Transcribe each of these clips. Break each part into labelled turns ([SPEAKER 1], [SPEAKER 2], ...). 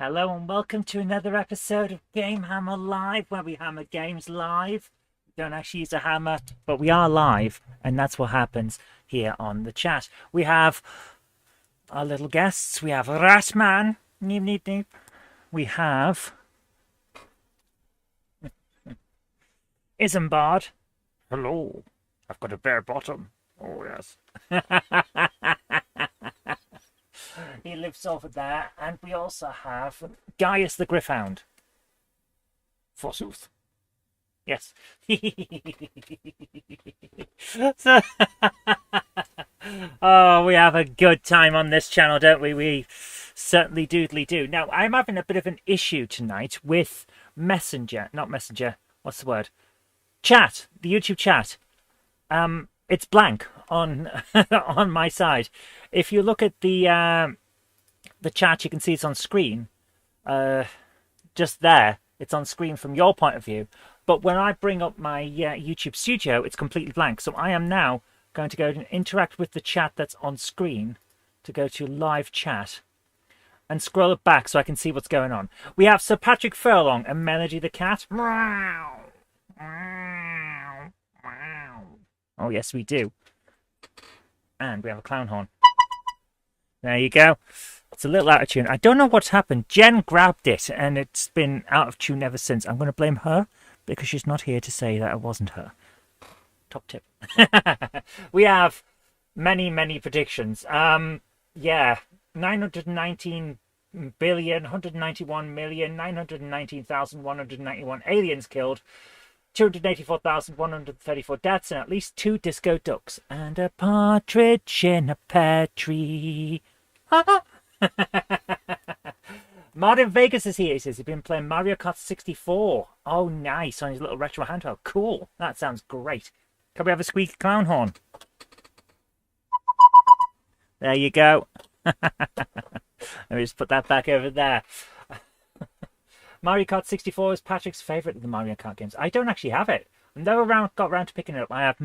[SPEAKER 1] Hello and welcome to another episode of GameHammer Live, where we hammer games live. We don't actually use a hammer, but we are live, and that's what happens here on the chat. We have our little guests. We have Ratman. Neep, neep, neep. We have Isambard. Hello. I've got a bare bottom. Oh, yes. He lives over there. And we also have Gaius the Gryphound. Forsooth. Yes. So, oh, we have a good time on this channel, don't we? We certainly doodly do. Now, I'm having a bit of an issue tonight with Messenger. Not Messenger. What's the word? Chat. The YouTube chat. It's blank on on my side. If you look at the chat, you can see it's on screen. Just there, it's on screen from your point of view. But when I bring up my YouTube Studio, it's completely blank. So I am now going to go and interact with the chat that's on screen to go to live chat and scroll it back so I can see what's going on. We have Sir Patrick Furlong and Melody the cat. Oh, yes, we do. And we have a clown horn. There you go. It's a little out of tune. I don't know what's happened. Jen grabbed it, and it's been out of tune ever since. I'm going to blame her because she's not here to say that it wasn't her. Top tip. We have many, many predictions. Yeah, 919 billion, 191 million, 919,191 aliens killed. 284,134 deaths and at least 2 disco ducks and a partridge in a pear tree. Martin Vegas is here. He says he's been playing Mario Kart 64. Oh, nice. On his little retro handheld. Cool. That sounds great. Can we have a squeaky clown horn? There you go. Let me just put that back over there. Mario Kart 64 is Patrick's favourite of the Mario Kart games. I don't actually have it. I've never got around to picking it up. I have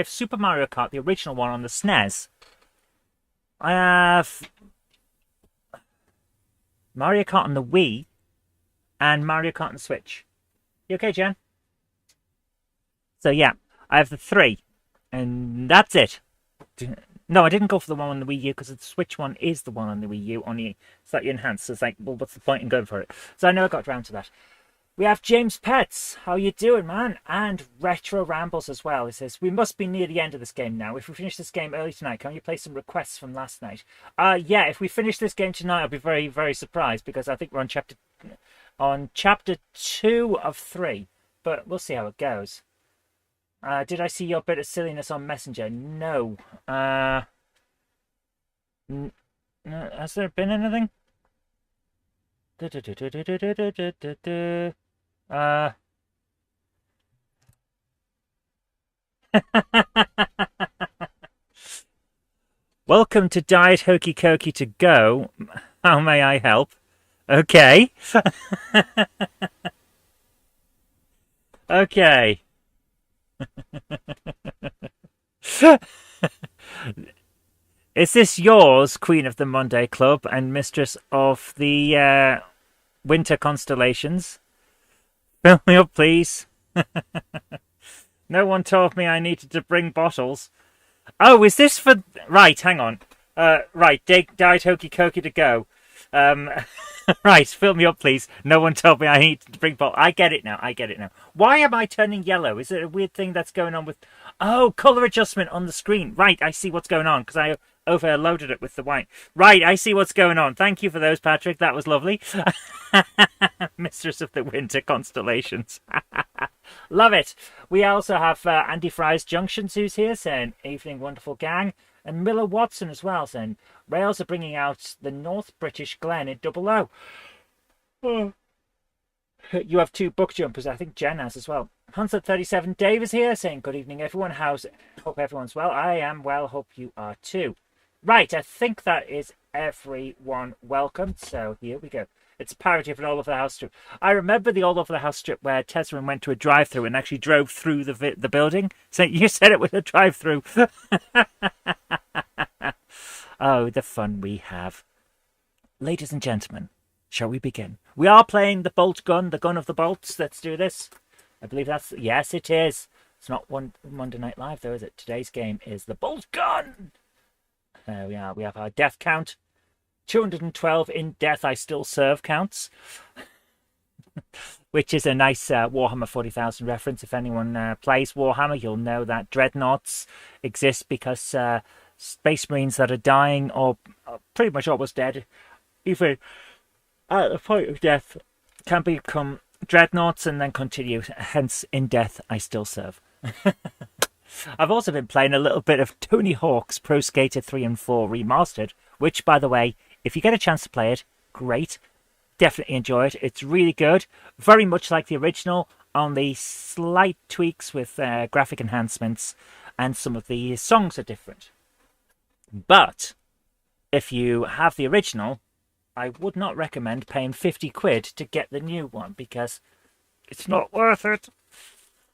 [SPEAKER 1] Super Mario Kart, the original one on the SNES. I have Mario Kart on the Wii and Mario Kart on the Switch. You okay, Jen? So yeah, I have the 3. And that's it. No, I didn't go for the one on the Wii U because the Switch one is the one on the Wii U, only slightly enhanced. So it's like, well, what's the point in going for it? So I never got around to that. We have James Pets. How you doing, man? And Retro Rambles as well. He says, we must be near the end of this game now. If we finish this game early tonight, can you play some requests from last night? Yeah, if we finish this game tonight, I'll be very, very surprised because I think we're on chapter 2 of 3. But we'll see how it goes. Did I see your bit of silliness on Messenger? No. Has there been anything? Welcome to Diet Hokey Cokey to go. How may I help? Okay. Okay. Is this yours, Queen of the Monday Club and Mistress of the Winter Constellations? Fill me up, please. No one told me I needed to bring bottles. Oh, is this for... Right, hang on. Right, Diet Hokey Cokey to go. Right, fill me up, please. No one told me I needed to bring bottles. I get it now. Why am I turning yellow? Is it a weird thing that's going on with... Oh, colour adjustment on the screen. Right, I see what's going on because I overloaded it with the white. Right, I see what's going on. Thank you for those, Patrick. That was lovely. Mistress of the Winter Constellations. Love it. We also have Andy Fry's Junctions who's here saying, evening, wonderful gang. And Miller Watson as well saying, Rails are bringing out the North British Glen in 00. Oh. You have 2 book jumpers. I think Jen has as well. Hunter37 Dave is here saying, good evening, everyone. Hope everyone's well. I am well. Hope you are too. Right, I think that is everyone welcomed. So here we go. It's a parody of an All Over the House strip. I remember the All Over the House strip where Tesman went to a drive-thru and actually drove through the building. So you said it was a drive-thru. Oh, the fun we have. Ladies and gentlemen, Shall we begin? We are playing the Boltgun, the gun of the bolts. Let's do this. I believe that's... Yes, it is. It's not Monday Night Live, though, is it? Today's game is the Boltgun. There we are. We have our death count. 212 in death I still serve counts. Which is a nice Warhammer 40,000 reference. If anyone plays Warhammer, you'll know that dreadnoughts exist because space marines that are dying or pretty much almost dead, even at the point of death, can become dreadnoughts and then continue. Hence, in death, I still serve. I've also been playing a little bit of Tony Hawk's Pro Skater 3 and 4 Remastered, which, by the way, if you get a chance to play it, great. Definitely enjoy it. It's really good. Very much like the original, only slight tweaks with graphic enhancements, and some of the songs are different. But if you have the original, I would not recommend paying 50 quid to get the new one because it's not worth it.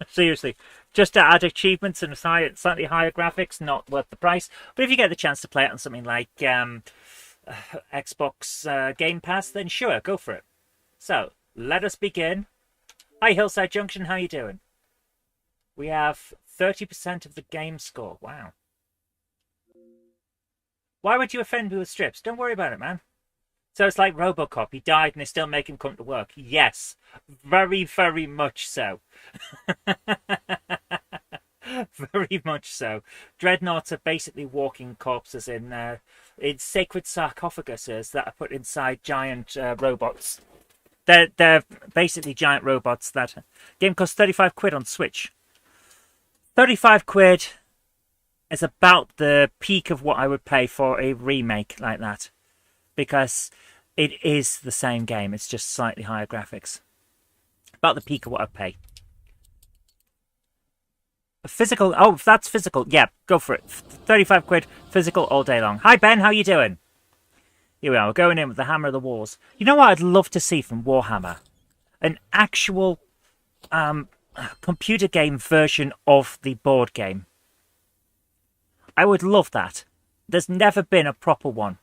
[SPEAKER 1] Seriously, just to add achievements and slightly higher graphics, not worth the price. But if you get the chance to play it on something like Xbox Game Pass, then sure, go for it. So, let us begin. Hi, Hillside Junction, how you doing? We have 30% of the game score. Wow. Why would you offend me with strips? Don't worry about it, man. So it's like Robocop. He died and they still make him come to work. Yes. Very, very much so. Very much so. Dreadnoughts are basically walking corpses in sacred sarcophaguses that are put inside giant robots. They're basically giant robots. That game costs 35 quid on Switch. 35 quid is about the peak of what I would pay for a remake like that. Because it is the same game. It's just slightly higher graphics. About the peak of what I'd pay. Physical. Oh, if that's physical. Yeah, go for it. 35 quid. Physical all day long. Hi, Ben. How you doing? Here we are. We're going in with the Hammer of the Wars. You know what I'd love to see from Warhammer? An actual computer game version of the board game. I would love that. There's never been a proper one.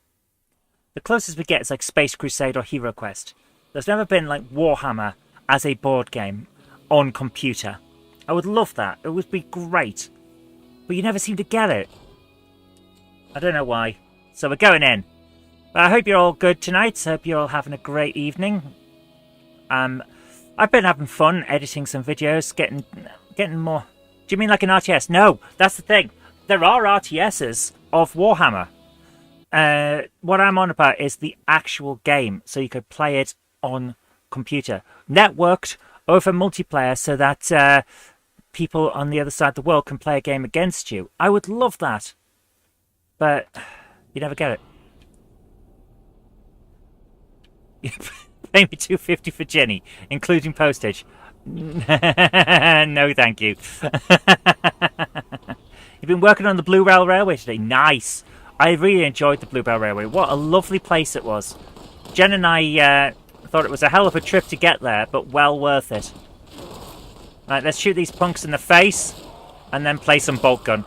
[SPEAKER 1] The closest we get is like Space Crusade or Hero Quest. There's never been like Warhammer as a board game on computer. I would love that. It would be great. But you never seem to get it. I don't know why. So we're going in. I hope you're all good tonight. I hope you're all having a great evening. I've been having fun editing some videos, getting more... Do you mean like an RTS? No, that's the thing. There are RTSs of Warhammer. What I'm on about is the actual game, so you could play it on computer. Networked over multiplayer so that people on the other side of the world can play a game against you. I would love that. But you never get it. Pay me $2.50 for Jenny, including postage. No, thank you. You've been working on the Blue Rail Railway today. Nice. I really enjoyed the Bluebell Railway. What a lovely place it was. Jen and I thought it was a hell of a trip to get there, but well worth it. Right, let's shoot these punks in the face and then play some Boltgun.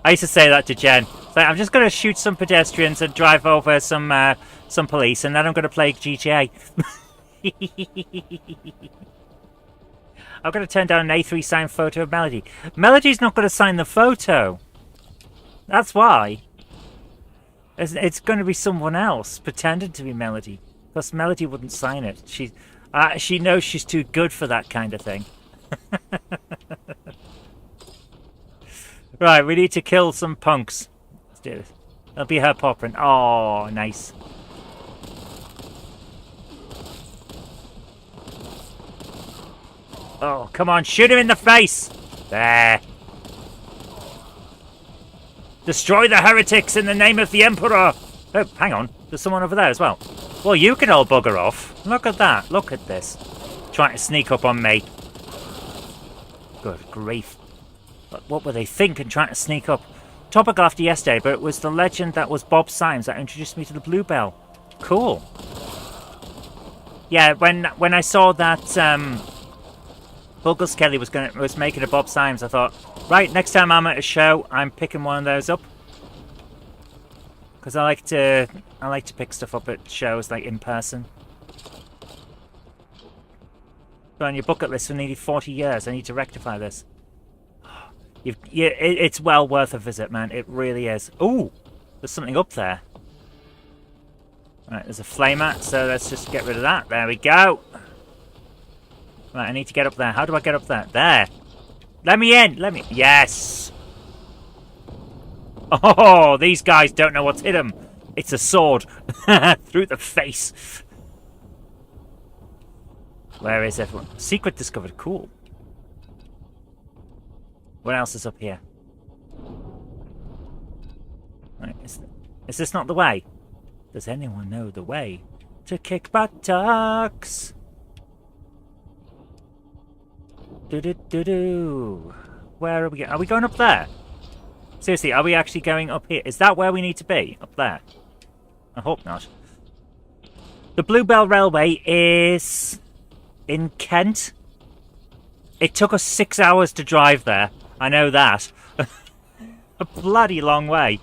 [SPEAKER 1] I used to say that to Jen. So I'm just going to shoot some pedestrians and drive over some police, and then I'm going to play GTA. I'm going to turn down an A3 signed photo of Melody. Melody's not going to sign the photo. That's why. It's going to be someone else pretending to be Melody. Because Melody wouldn't sign it. She knows she's too good for that kind of thing. Right, we need to kill some punks. Let's do this. It'll be her popping. Oh, nice. Oh, come on, shoot him in the face! There. Destroy the heretics in the name of the Emperor! Oh, hang on. There's someone over there as well. Well, you can all bugger off. Look at that. Look at this. Trying to sneak up on me. Good grief. What were they thinking trying to sneak up? Topical after yesterday, but it was the legend that was Bob Symes that introduced me to the Bluebell. Cool. Yeah, when I saw that Buggles Kelly was making a Bob Symes, I thought, right, next time I'm at a show, I'm picking one of those up. Because I like to pick stuff up at shows, like in person. But on your bucket list for nearly 40 years, I need to rectify this. It's well worth a visit, man. It really is. Ooh, there's something up there. Right, there's a flamer, so let's just get rid of that. There we go. Right, I need to get up there. How do I get up there? There. Let me in. Let me. Yes. Oh, these guys don't know what's hit them. It's a sword through the face. Where is everyone? Secret discovered. Cool. What else is up here? Right, is this not the way? Does anyone know the way to kick buttocks? Do. Where are we going? Are we going up there? Seriously, are we actually going up here? Is that where we need to be? Up there? I hope not. The Bluebell Railway is in Kent. It took us 6 hours to drive there. I know that. A bloody long way.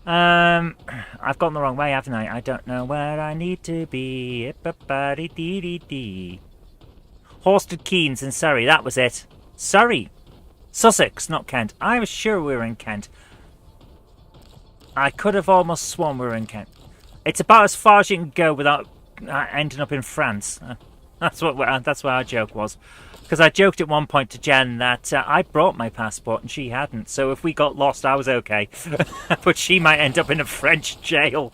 [SPEAKER 1] I've gone the wrong way, haven't I? I don't know where I need to be. Horsted Keynes in Surrey, that was it. Surrey. Sussex, not Kent. I was sure we were in Kent. I could have almost sworn we were in Kent. It's about as far as you can go without ending up in France. That's where our joke was. Because I joked at one point to Jen that I brought my passport and she hadn't. So if we got lost, I was okay. But she might end up in a French jail.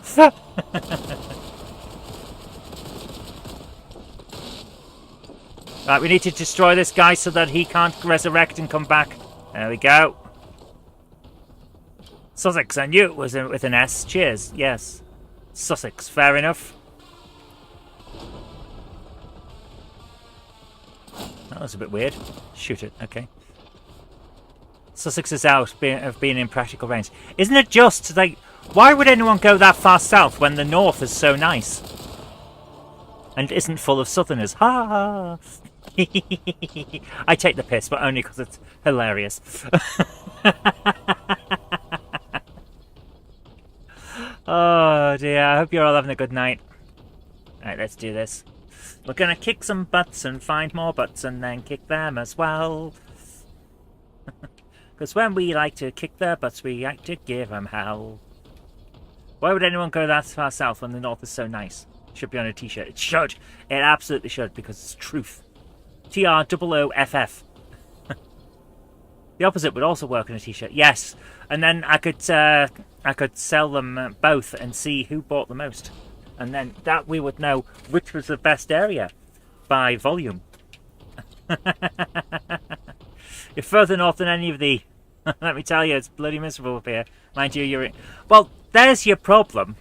[SPEAKER 1] Right, we need to destroy this guy so that he can't resurrect and come back. There we go. Sussex, I knew it was with an S. Cheers. Yes. Sussex, fair enough. That was a bit weird. Shoot it, okay. Sussex is out of being in practical range. Isn't it just, like, why would anyone go that far south when the north is so nice? And isn't full of southerners. Ha ha! I take the piss, but only because it's hilarious. Oh dear, I hope you're all having a good night. Alright, let's do this. We're gonna kick some butts and find more butts and then kick them as well. Because when we like to kick their butts, we like to give them hell. Why would anyone go that far south when the north is so nice? It should be on a t-shirt. It should. It absolutely should, because it's truth. TROOFF. The opposite would also work on a t-shirt. Yes. And then I could sell them both and see who bought the most. And then that we would know which was the best area by volume. You're further north than any of the... Let me tell you, it's bloody miserable up here. Mind you, you're... Well, there's your problem.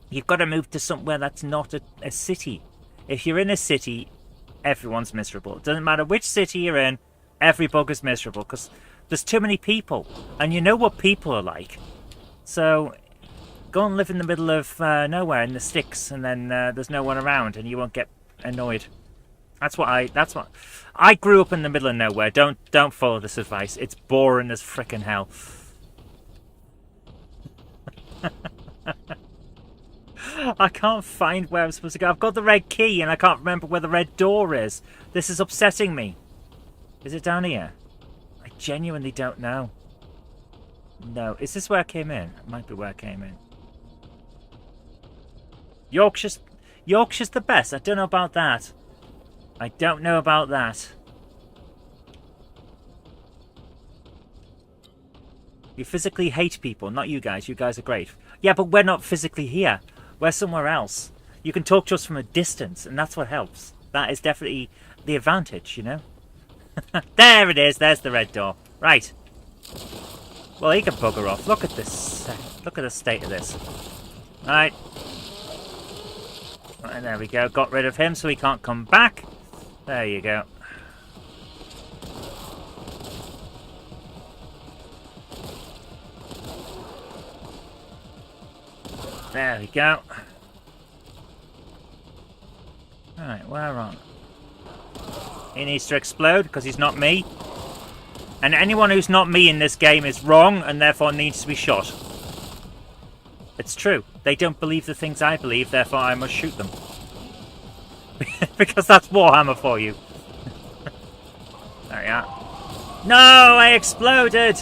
[SPEAKER 1] You've got to move to somewhere that's not a city. If you're in a city, everyone's miserable. It doesn't matter which city you're in, every bugger's miserable. Because there's too many people. And you know what people are like. So... Go and live in the middle of nowhere in the sticks, and then there's no one around, and you won't get annoyed. That's what I grew up in the middle of nowhere. Don't follow this advice. It's boring as frickin' hell. I can't find where I'm supposed to go. I've got the red key, and I can't remember where the red door is. This is upsetting me. Is it down here? I genuinely don't know. No, is this where I came in? It might be where I came in. Yorkshire's the best. I don't know about that. I don't know about that. You physically hate people, not you guys. You guys are great. Yeah, but we're not physically here. We're somewhere else. You can talk to us from a distance, and that's what helps. That is definitely the advantage, you know? There it is. There's the red door. Right. Well, he can bugger off. Look at this. Look at the state of this. Right. Right, there we go. Got rid of him so he can't come back. There you go. There we go. Alright, where on? He needs to explode because he's not me. And anyone who's not me in this game is wrong and therefore needs to be shot. It's true. They don't believe the things I believe, therefore I must shoot them. Because that's Warhammer for you. There we are. No, I exploded!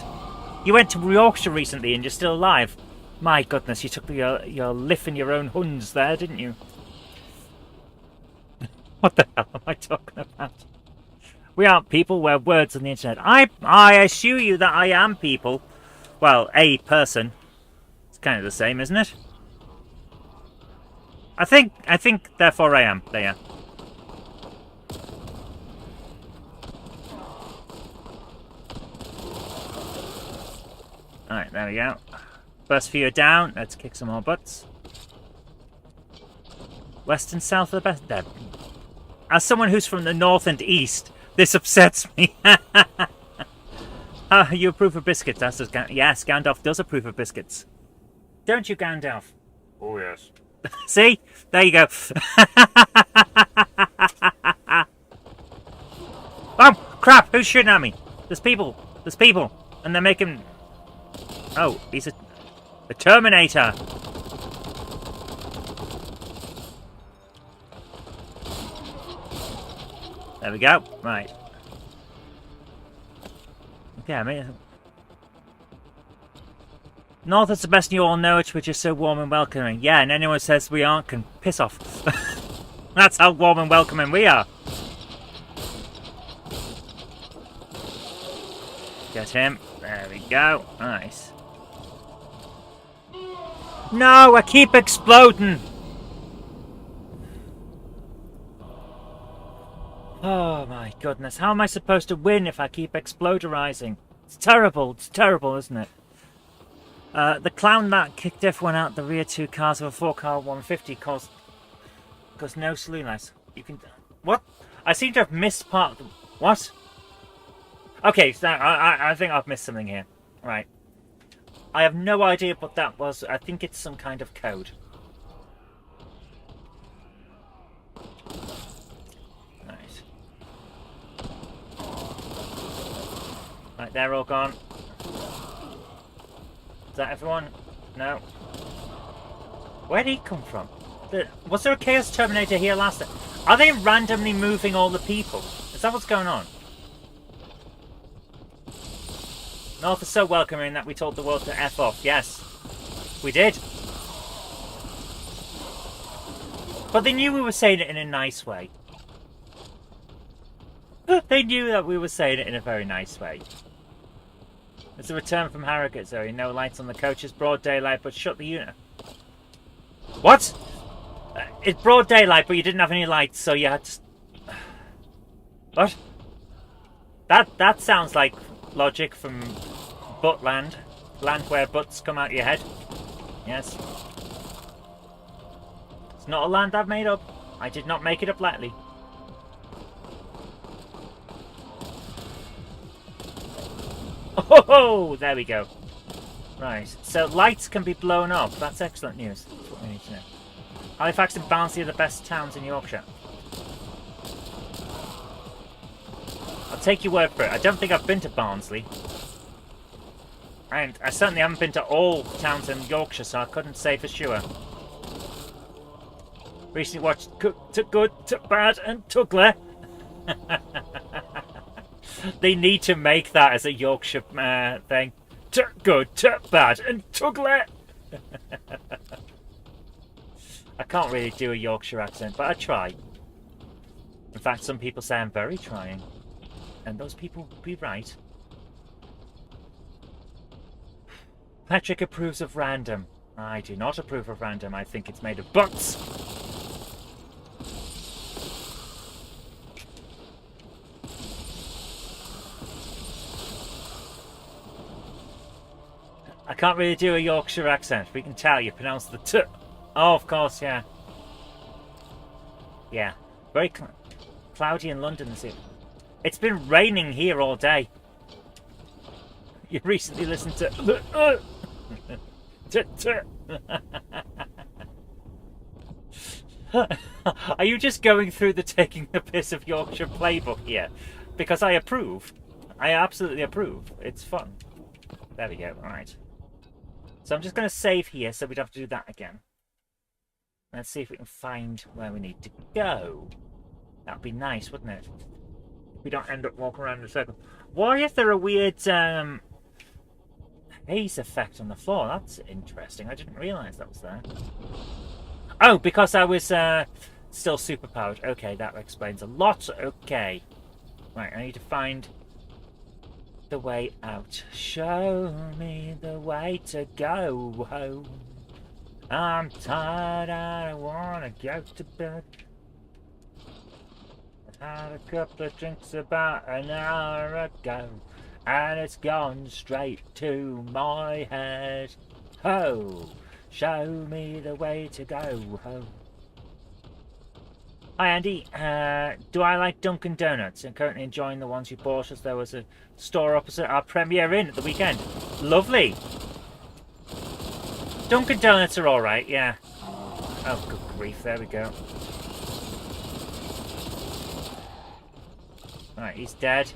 [SPEAKER 1] You went to Yorkshire recently and you're still alive. My goodness, you took your lift in your own Huns there, didn't you? What the hell am I talking about? We aren't people, we're words on the internet. I assure you that I am people. Well, a person. It's kind of the same, isn't it? I think, therefore I am. There. Alright, there we go. First few are down. Let's kick some more butts. West and south are the best. There. As someone who's from the north and east, this upsets me. You approve of biscuits? Yes, Gandalf does approve of biscuits. Don't you, Gandalf?
[SPEAKER 2] Oh, yes.
[SPEAKER 1] See? There you go. Oh, crap! Who's shooting at me? There's people. There's people. And they're making... Oh, he's a Terminator. There we go. Right. Okay, I mean... North is the best, and you all know it, which is so warm and welcoming. Yeah, and anyone says we aren't can piss off. That's how warm and welcoming we are. Get him. There we go. Nice. No, I keep exploding. Oh my goodness. How am I supposed to win if I keep exploderizing? It's terrible, isn't it? The clown that kicked everyone out the rear two cars of a 4-car 150 caused no saloon lights. You can... What? I seem to have missed part of the... What? Okay, so I think I've missed something here. Right. I have no idea what that was. I think it's some kind of code. Right. Right, they're all gone. Is that everyone? No. Where'd he come from? Was there a Chaos Terminator here last time? Are they randomly moving all the people? Is that what's going on? North is so welcoming that we told the world to F off. Yes, we did. But they knew we were saying it in a nice way. They knew that we were saying it in a very nice way. It's a return from Harrogate, Zoe. No lights on the coaches. Broad daylight, but shut the unit. What? It's broad daylight, but you didn't have any lights, so you had to... What? That sounds like logic from Buttland. Land where butts come out your head. Yes. It's not a land I've made up. I did not make it up lightly. Oh, there we go. Right, so lights can be blown up. That's excellent news. That's what we need to know. Halifax and Barnsley are the best towns in Yorkshire. I'll take your word for it. I don't think I've been to Barnsley. And I certainly haven't been to all towns in Yorkshire, so I couldn't say for sure. Recently watched Good to Bad and Tugler. They need to make that as a Yorkshire thing. Good to Bad and Tugler. I can't really do a Yorkshire accent, but I try. In fact, some people say I'm very trying. And those people would be right. Patrick approves of random. I do not approve of random. I think it's made of butts. I can't really do a Yorkshire accent. We can tell you pronounce the T. Oh, of course, yeah. Yeah. Very cloudy in London this evening. It's been raining here all day. You recently listened to... Are you just going through the taking the piss of Yorkshire playbook here? Because I approve. I absolutely approve. It's fun. There we go. All right. So I'm just going to save here so we don't have to do that again. Let's see if we can find where we need to go. That would be nice, wouldn't it? If we don't end up walking around in a circle. Why is there a weird haze effect on the floor? That's interesting. I didn't realise that was there. Oh, because I was still superpowered. Okay, that explains a lot. Okay. Right, I need to find the way out. Show me the way to go home. I'm tired, I don't want to go to bed. I had a couple of drinks about an hour ago, and it's gone straight to my head. Ho! Show me the way to go home. Hi Andy, do I like Dunkin' Donuts? I'm currently enjoying the ones you bought as there was a store opposite our Premier Inn at the weekend. Lovely! Dunkin' Donuts are alright, yeah. Oh, good grief, there we go. Alright, he's dead.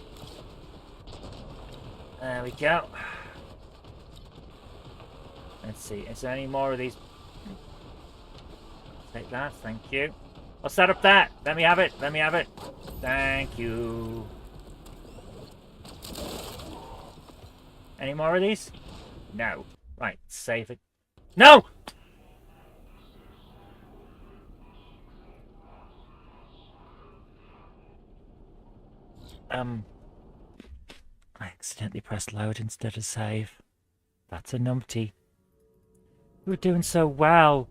[SPEAKER 1] There we go. Let's see, is there any more of these? Take that, thank you. I'll set up that. Let me have it, let me have it. Thank you. Any more of these? No. Right, save it. No! I accidentally pressed load instead of save. That's a numpty. We were doing so well.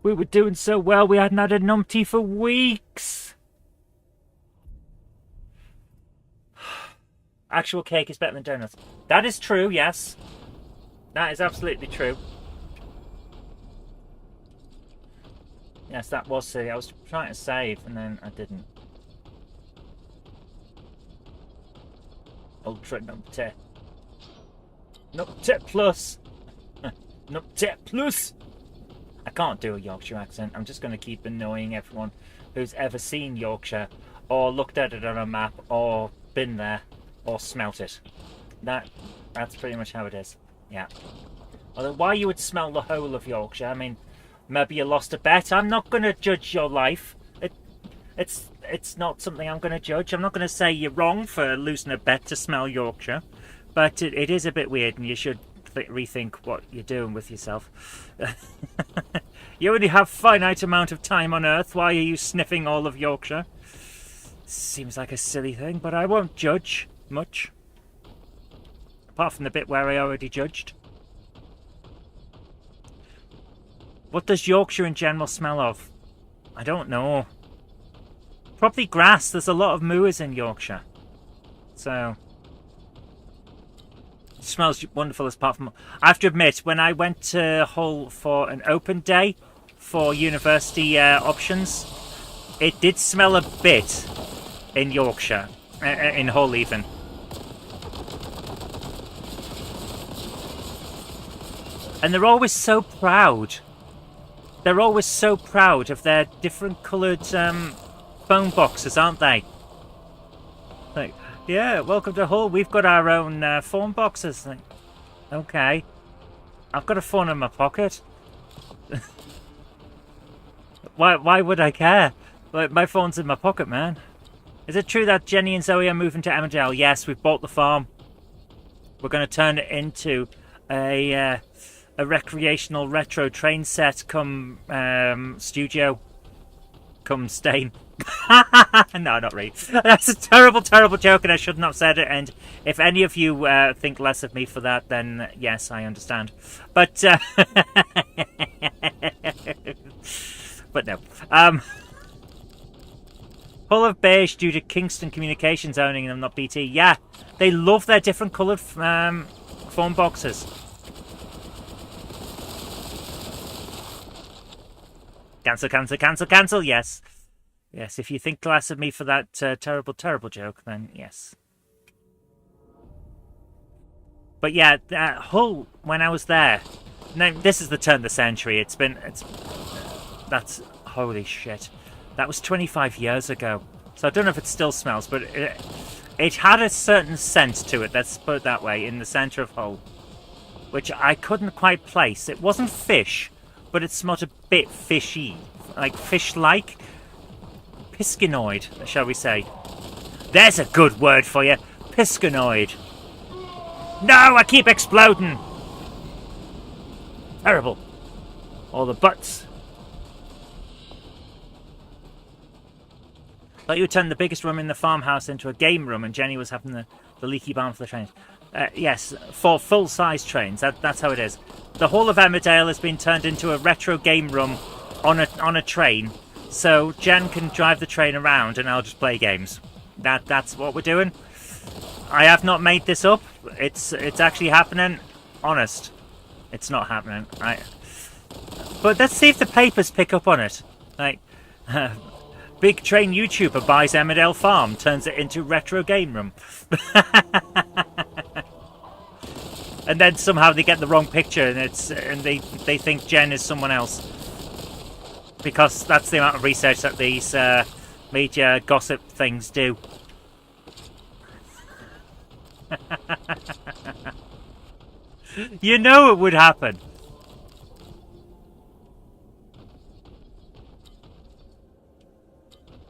[SPEAKER 1] We were doing so well. We hadn't had a numpty for weeks. Actual cake is better than donuts. That is true, yes. That is absolutely true. Yes, that was silly. I was trying to save and then I didn't. Ultra numpty. Numpty plus. Numpty plus. I can't do a Yorkshire accent. I'm just going to keep annoying everyone who's ever seen Yorkshire or looked at it on a map or been there or smelt it. That's pretty much how it is. Yeah. Although why you would smell the whole of Yorkshire, I mean, maybe you lost a bet. I'm not going to judge your life. It's not something I'm going to judge. I'm not going to say you're wrong for losing a bet to smell Yorkshire. But it is a bit weird and you should rethink what you're doing with yourself. You only have a finite amount of time on Earth. Why are you sniffing all of Yorkshire? Seems like a silly thing, but I won't judge much. Apart from the bit where I already judged. What does Yorkshire in general smell of? I don't know. Probably grass. There's a lot of moors in Yorkshire. So it smells wonderful apart from... I have to admit, when I went to Hull for an open day for university options, it did smell a bit in Yorkshire. In Hull even. And they're always so proud. They're always so proud of their different coloured phone boxes, aren't they? Like, yeah, welcome to Hull. We've got our own phone boxes. Like, okay. I've got a phone in my pocket. Why would I care? Like, my phone's in my pocket, man. Is it true that Jenny and Zoe are moving to Emmerdale? Yes, we've bought the farm. We're going to turn it into a recreational retro train set come studio come stain. No, not really. That's a terrible, terrible joke and I shouldn't have said it. And if any of you think less of me for that, then yes, I understand. But but no. Hull of beige due to Kingston Communications owning them, not BT. Yeah, they love their different coloured phone boxes. Cancel, cancel, cancel, cancel, yes. Yes, if you think less of me for that terrible, terrible joke, then yes. But yeah, Hull, when I was there... Now, this is the turn of the century. That's... Holy shit. That was 25 years ago. So I don't know if it still smells, but it had a certain scent to it, let's put it that way, in the centre of Hull. which I couldn't quite place. It wasn't fish, but it smelled a bit fishy, like fish-like. Piscinoid, shall we say. There's a good word for you. Piscinoid. No, I keep exploding. Terrible. All the butts. Thought you turned the biggest room in the farmhouse into a game room and Jenny was having the leaky barn for the trains. Yes, for full-size trains. That's how it is. The Hall of Emmerdale has been turned into a retro game room on a train. So Jen can drive the train around and I'll just play games. That's what we're doing. I have not made this up. It's actually happening. Honest. It's not happening. Right. But let's see if the papers pick up on it. Like, big train YouTuber buys Emmerdale Farm, turns it into retro game room. And then somehow they get the wrong picture and they think Jen is someone else. Because that's the amount of research that these media gossip things do. You know it would happen.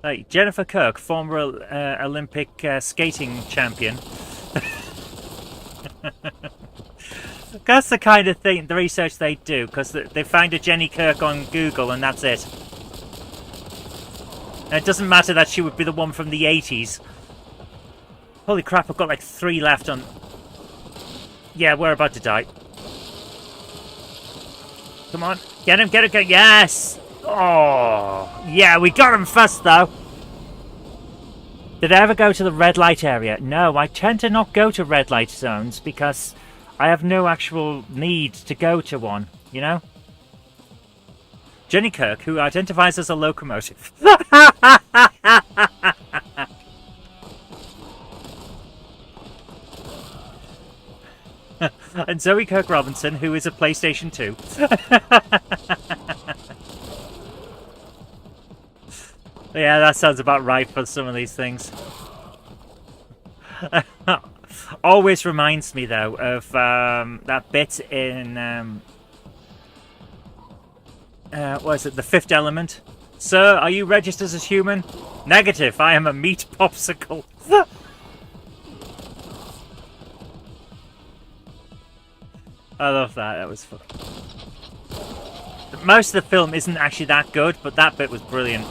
[SPEAKER 1] Like Jennifer Kirk, former Olympic skating champion. That's the kind of thing, the research they do, because they find a Jenny Kirk on Google and that's it. And it doesn't matter that she would be the one from the 80s. Holy crap, I've got like 3 left on... Yeah, we're about to die. Come on, get him, get him, get him. Yes! Oh, yeah, we got him first though. Did I ever go to the red light area? No, I tend to not go to red light zones because I have no actual need to go to one, you know? Jenny Kirk, who identifies as a locomotive. And Zoe Kirk Robinson, who is a PlayStation 2. Yeah, that sounds about right for some of these things. Always reminds me, though, of that bit in... what is it? The Fifth Element. Sir, are you registered as human? Negative, I am a meat popsicle. I love that. That was fun. Most of the film isn't actually that good, but that bit was brilliant.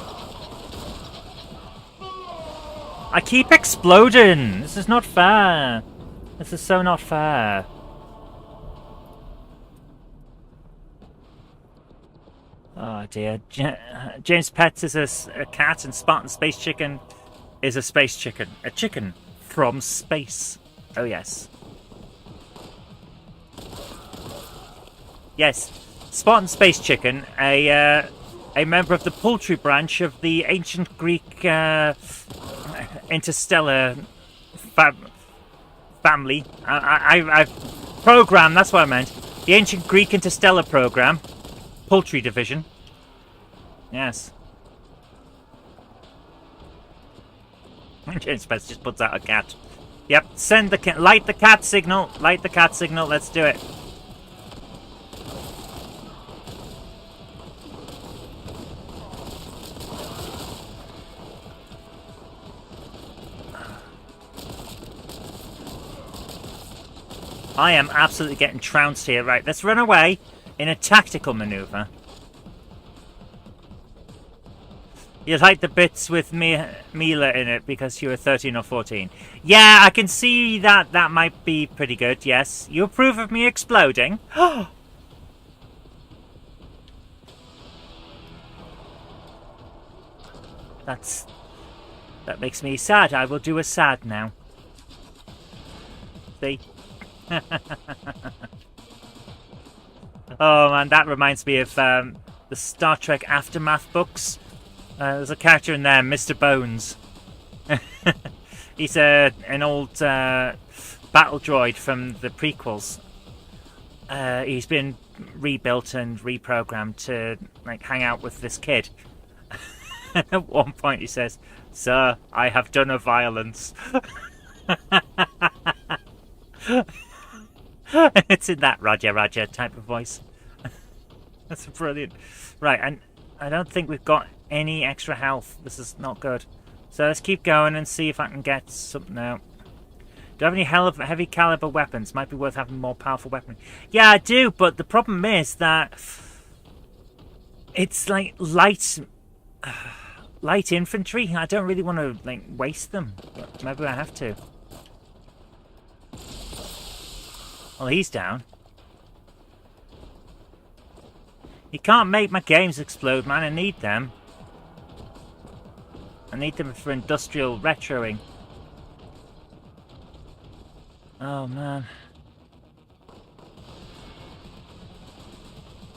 [SPEAKER 1] I keep exploding! This is not fair. This is so not fair. Oh dear. James Pets is a cat and Spartan Space Chicken is a space chicken. A chicken from space. Oh yes. Yes. Spartan Space Chicken, a member of the poultry branch of the ancient Greek interstellar family. I've programmed, that's what I meant. The ancient Greek interstellar program. Poultry division. Yes. James Pets just puts out a cat. Yep, send the cat. Light the cat signal. Light the cat signal. Let's do it. I am absolutely getting trounced here. Right, let's run away in a tactical maneuver. You like the bits with Mila in it because you were 13 or 14. Yeah, I can see that that might be pretty good, yes. You approve of me exploding? That makes me sad. I will do a sad now. See? Oh man, that reminds me of the Star Trek Aftermath books. There's a character in there, Mr. Bones. He's an old battle droid from the prequels. He's been rebuilt and reprogrammed to like hang out with this kid. At one point he says, "Sir, I have done a violence." It's in that Roger Roger type of voice. That's brilliant. Right, and I don't think we've got any extra health. This is not good. So let's keep going and see if I can get something out. Do I have any heavy caliber weapons? Might be worth having more powerful weaponry. Yeah, I do, but the problem is that it's like light infantry. I don't really want to like waste them, but maybe I have to. Well, he's down. You can't make my games explode, man. I need them. I need them for industrial retroing. Oh, man.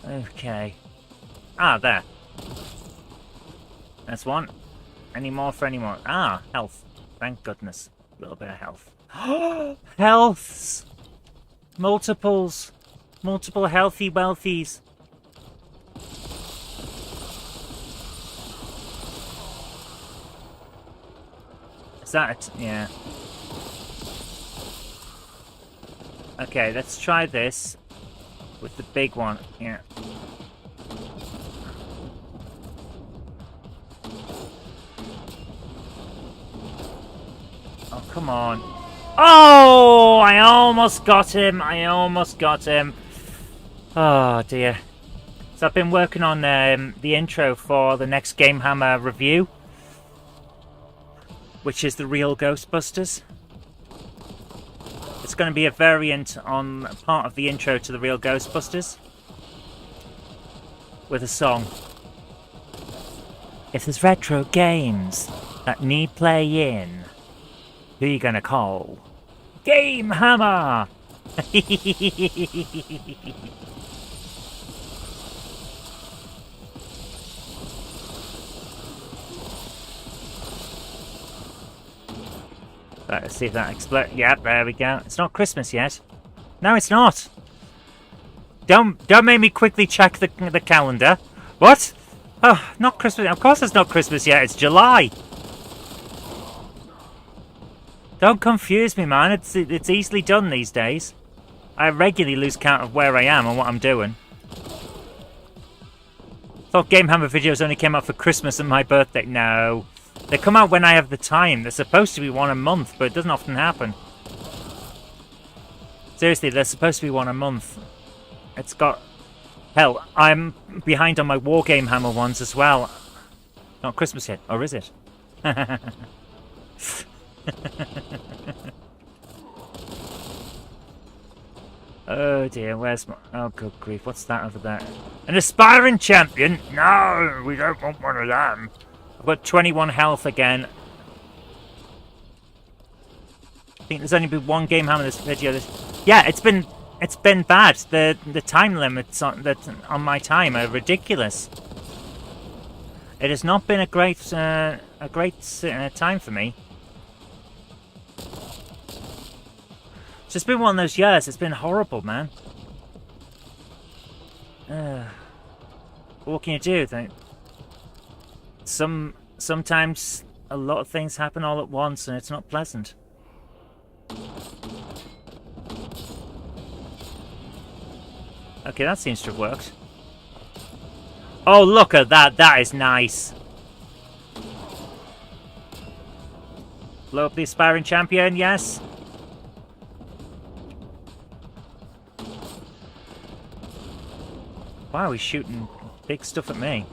[SPEAKER 1] Okay. Ah, there. That's one. Any more for any more? Ah, health. Thank goodness. A little bit of health. Healths! Multiples. Multiple healthy wealthies. Is that it? Yeah. Okay, let's try this with the big one. Yeah. Oh, come on. Oh, I almost got him. I almost got him. Oh, dear. So I've been working on the intro for the next GameHammer review, which is the real Ghostbusters. It's going to be a variant on part of the intro to the real Ghostbusters with a song. If there's retro games that need playing, who are you going to call? GameHammer! Let's see if that explodes. Yep, there we go. It's not Christmas yet. No, it's not. Don't make me quickly check the calendar. What? Oh, not Christmas. Of course it's not Christmas yet. It's July. Don't confuse me, man. It's easily done these days. I regularly lose count of where I am and what I'm doing. Thought GameHammer videos only came out for Christmas and my birthday. No. They come out when I have the time. They're supposed to be one a month, but it doesn't often happen. Seriously, they're supposed to be one a month. It's got... Hell, I'm behind on my War GameHammer ones as well. Not Christmas yet, or is it? Oh dear, where's my... Oh, good grief, what's that over there? An aspiring champion? No, we don't want one of them. I've got 21 health again. I think there's only been one GameHammer in this video. Yeah, it's been bad. The time limits on my time are ridiculous. It has not been a great time for me. It's just been one of those years. It's been horrible, man. What can you do? Sometimes a lot of things happen all at once and it's not pleasant. Okay, that seems to have worked. Oh, look at that. That is nice. Blow up the aspiring champion, yes. Wow, he's shooting big stuff at me.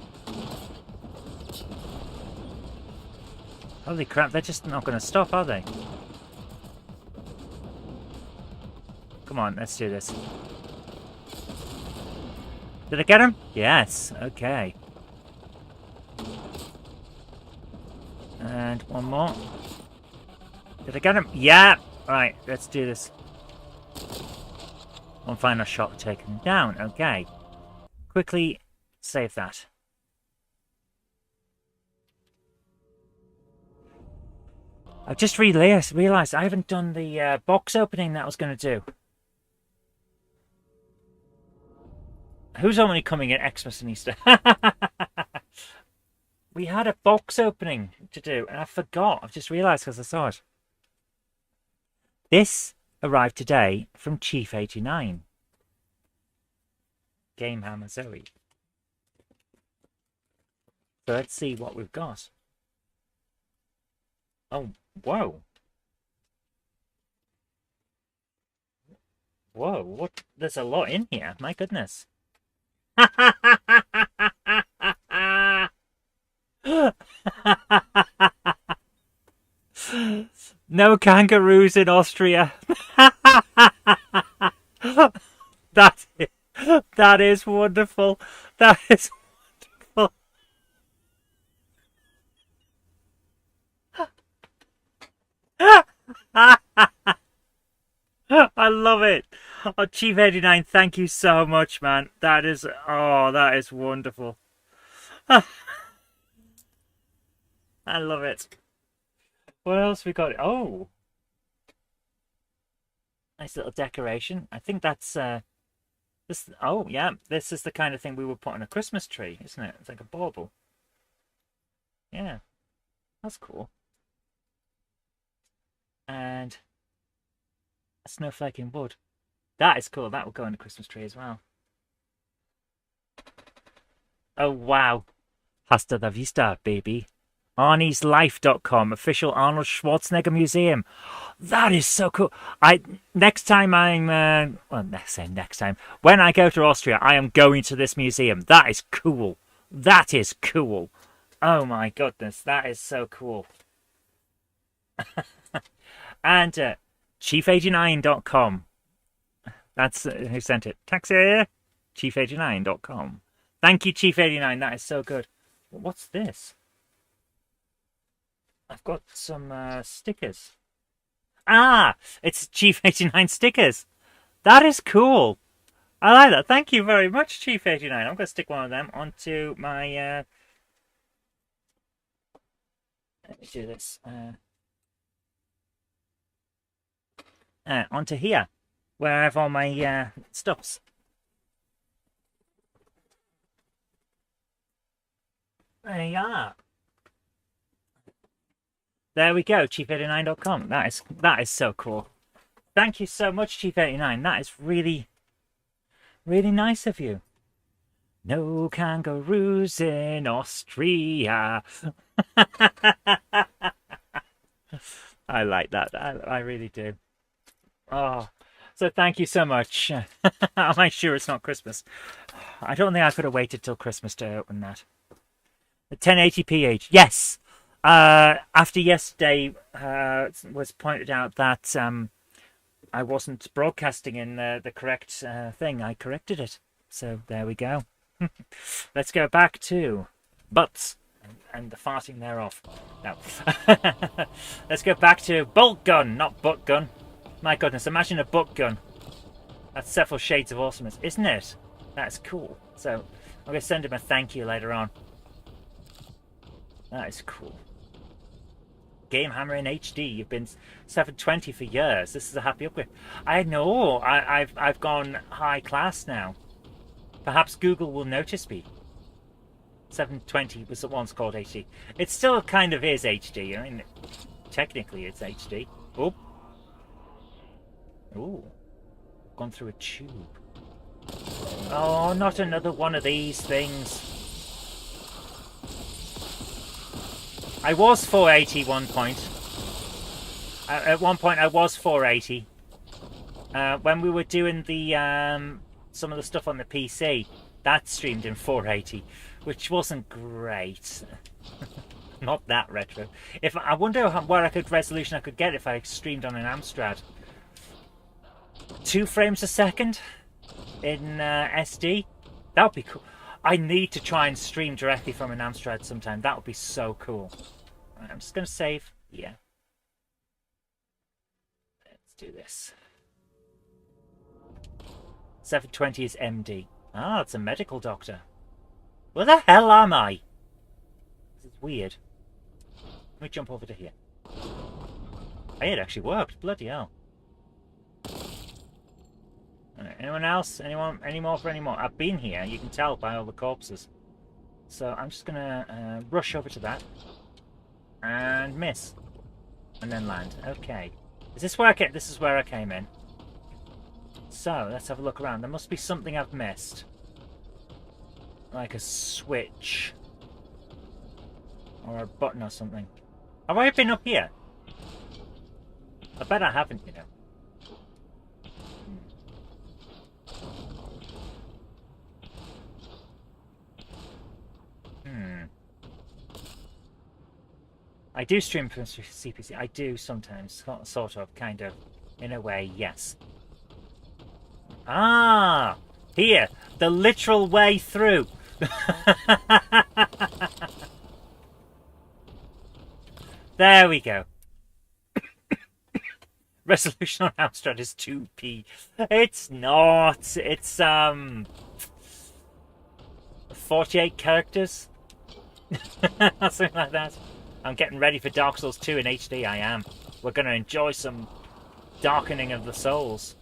[SPEAKER 1] Holy crap, they're just not going to stop, are they? Come on, let's do this. Did I get him? Yes, okay. And one more. Did I get him? Yeah! Right, let's do this. One final shot to take him down, okay. Quickly save that. I've just realised I haven't done the box opening that I was going to do. Who's only coming at Xmas and Easter? We had a box opening to do, and I forgot. I've just realised because I saw it. This arrived today from Chief 89. GameHammer Zoe. So let's see what we've got. Oh, whoa. Whoa, what? There's a lot in here. My goodness. No kangaroos in Austria. That is wonderful. That is wonderful. I love it. Oh, Chief 89, thank you so much, man. That is wonderful. I love it. What else we got? Oh, nice little decoration. I think that's this. Oh, yeah, this is the kind of thing we would put on a Christmas tree, isn't it? It's like a bauble. Yeah, that's cool. And a snowflake in wood. That is cool. That will go on a Christmas tree as well. Oh, wow. Hasta la vista, baby. Arnie'sLife.com, official Arnold Schwarzenegger museum. That is so cool. Next time I'm, next time, when I go to Austria, I am going to this museum. That is cool. That is cool. Oh my goodness, that is so cool. And chief89.com. That's who sent it. Taxi! Chief89.com. Thank you, Chief89. That is so good. What's this? I've got some stickers. Ah! It's Chief89 stickers. That is cool. I like that. Thank you very much, Chief89. I'm going to stick one of them onto my... Let me do this. Onto here, where I have all my stuffs. There you are. There we go, chief89.com. That is so cool. Thank you so much, Chief89. That is really, really nice of you. No kangaroos in Austria. I like that. I really do. Oh, so thank you so much. I'll make sure it's not Christmas. I don't think I could have waited till Christmas to open that. The 1080p. Yes. After yesterday was pointed out that I wasn't broadcasting in the correct thing, I corrected it. So there we go. Let's go back to butts and the farting thereof. No. Let's go back to Boltgun, not butt gun. My goodness, imagine a butt gun. That's several shades of awesomeness, isn't it? That's cool. So I'm going to send him a thank you later on. That is cool. GameHammer in HD. You've been 720 for years. This is a happy upgrade. I know. I've gone high class now. Perhaps Google will notice me. 720 was the once called HD. It still kind of is HD. I mean, technically it's HD. Oh. Ooh. Gone through a tube. Oh, not another one of these things. I was 480 one point. At one point I was 480. When we were doing the some of the stuff on the PC, that streamed in 480, which wasn't great. Not that retro. I wonder what resolution I could get if I streamed on an Amstrad. 2 frames a second in SD. That would be cool. I need to try and stream directly from an Amstrad sometime. That would be so cool. Right, I'm just going to save. Yeah. Let's do this. 720 is MD. Ah, it's a medical doctor. Where the hell am I? This is weird. Let me jump over to here. Hey, it actually worked. Bloody hell. Right, anyone else? Anyone? Any more for any more? I've been here. You can tell by all the corpses. So I'm just going to rush over to that. And miss. And then land. Okay. Is this where I came? This is where I came in. So, let's have a look around. There must be something I've missed. Like a switch. Or a button or something. Have I been up here? I bet I haven't, you know. I do stream from CPC. I do sometimes. Sort of, kind of. In a way, yes. Ah! Here! The literal way through! There we go. Resolution on Amstrad is 2p. It's not. It's 48 characters. Something like that. I'm getting ready for Dark Souls 2 in HD, I am. We're going to enjoy some darkening of the souls.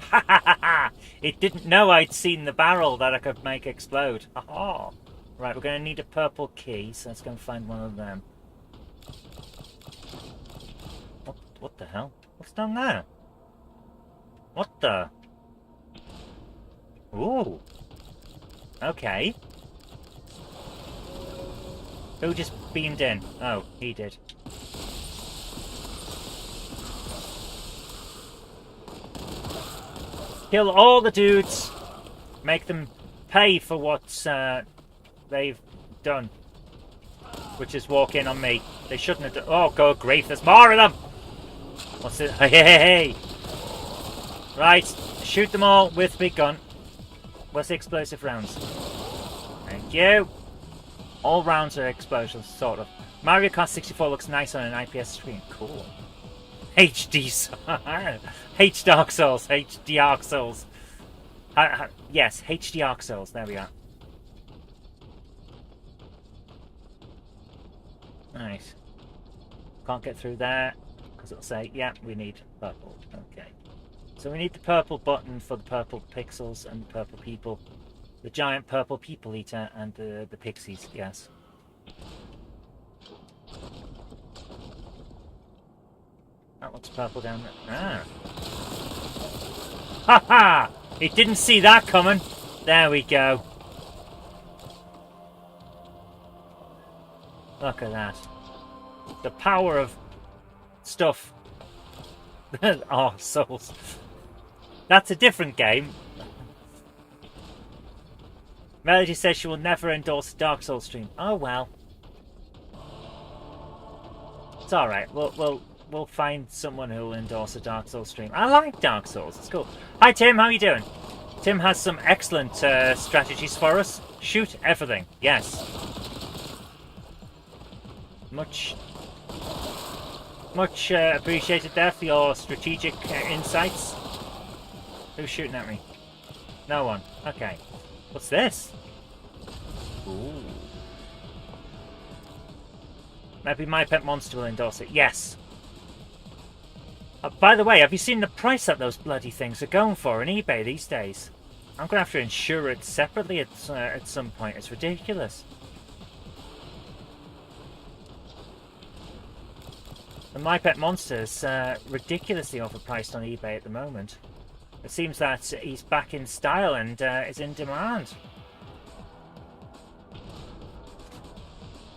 [SPEAKER 1] Ha ha ha ha! It didn't know I'd seen the barrel that I could make explode. Oh. Right, we're going to need a purple key, so let's go and find one of them. What the hell? What's down there? What the? Ooh. Okay. Who just beamed in? Oh, he did. Kill all the dudes. Make them pay for what they've done. Which is walk in on me. They shouldn't have done. Oh, good grief, there's more of them! What's it? Hey, hey, hey, hey! Right, shoot them all with big gun. Where's the explosive rounds? Thank you. All rounds are explosions, sort of. Mario Kart 64 looks nice on an IPS screen. Cool. HD. H Dark Souls. HD Dark Souls. Yes, HD Dark Souls. There we are. Nice. Can't get through there because it'll say, yeah, we need purple. Okay. So we need the purple button for the purple pixels and the purple people. The giant purple people eater and the pixies, yes. That looks purple down there. Ah. Ha ha! It didn't see that coming. There we go. Look at that. The power of stuff. Oh, souls. That's a different game. Melody says she will never endorse a Dark Souls stream. Oh well. It's alright. We'll find someone who will endorse a Dark Souls stream. I like Dark Souls. It's cool. Hi Tim, how are you doing? Tim has some excellent strategies for us. Shoot everything. Yes. Much appreciated there for your strategic insights. Who's shooting at me? No one. Okay. What's this? Ooh. Maybe My Pet Monster will endorse it. Yes. By the way, have you seen the price that those bloody things are going for on eBay these days? I'm going to have to insure it separately at some point. It's ridiculous. The My Pet Monster is ridiculously overpriced on eBay at the moment. It seems that he's back in style and is in demand.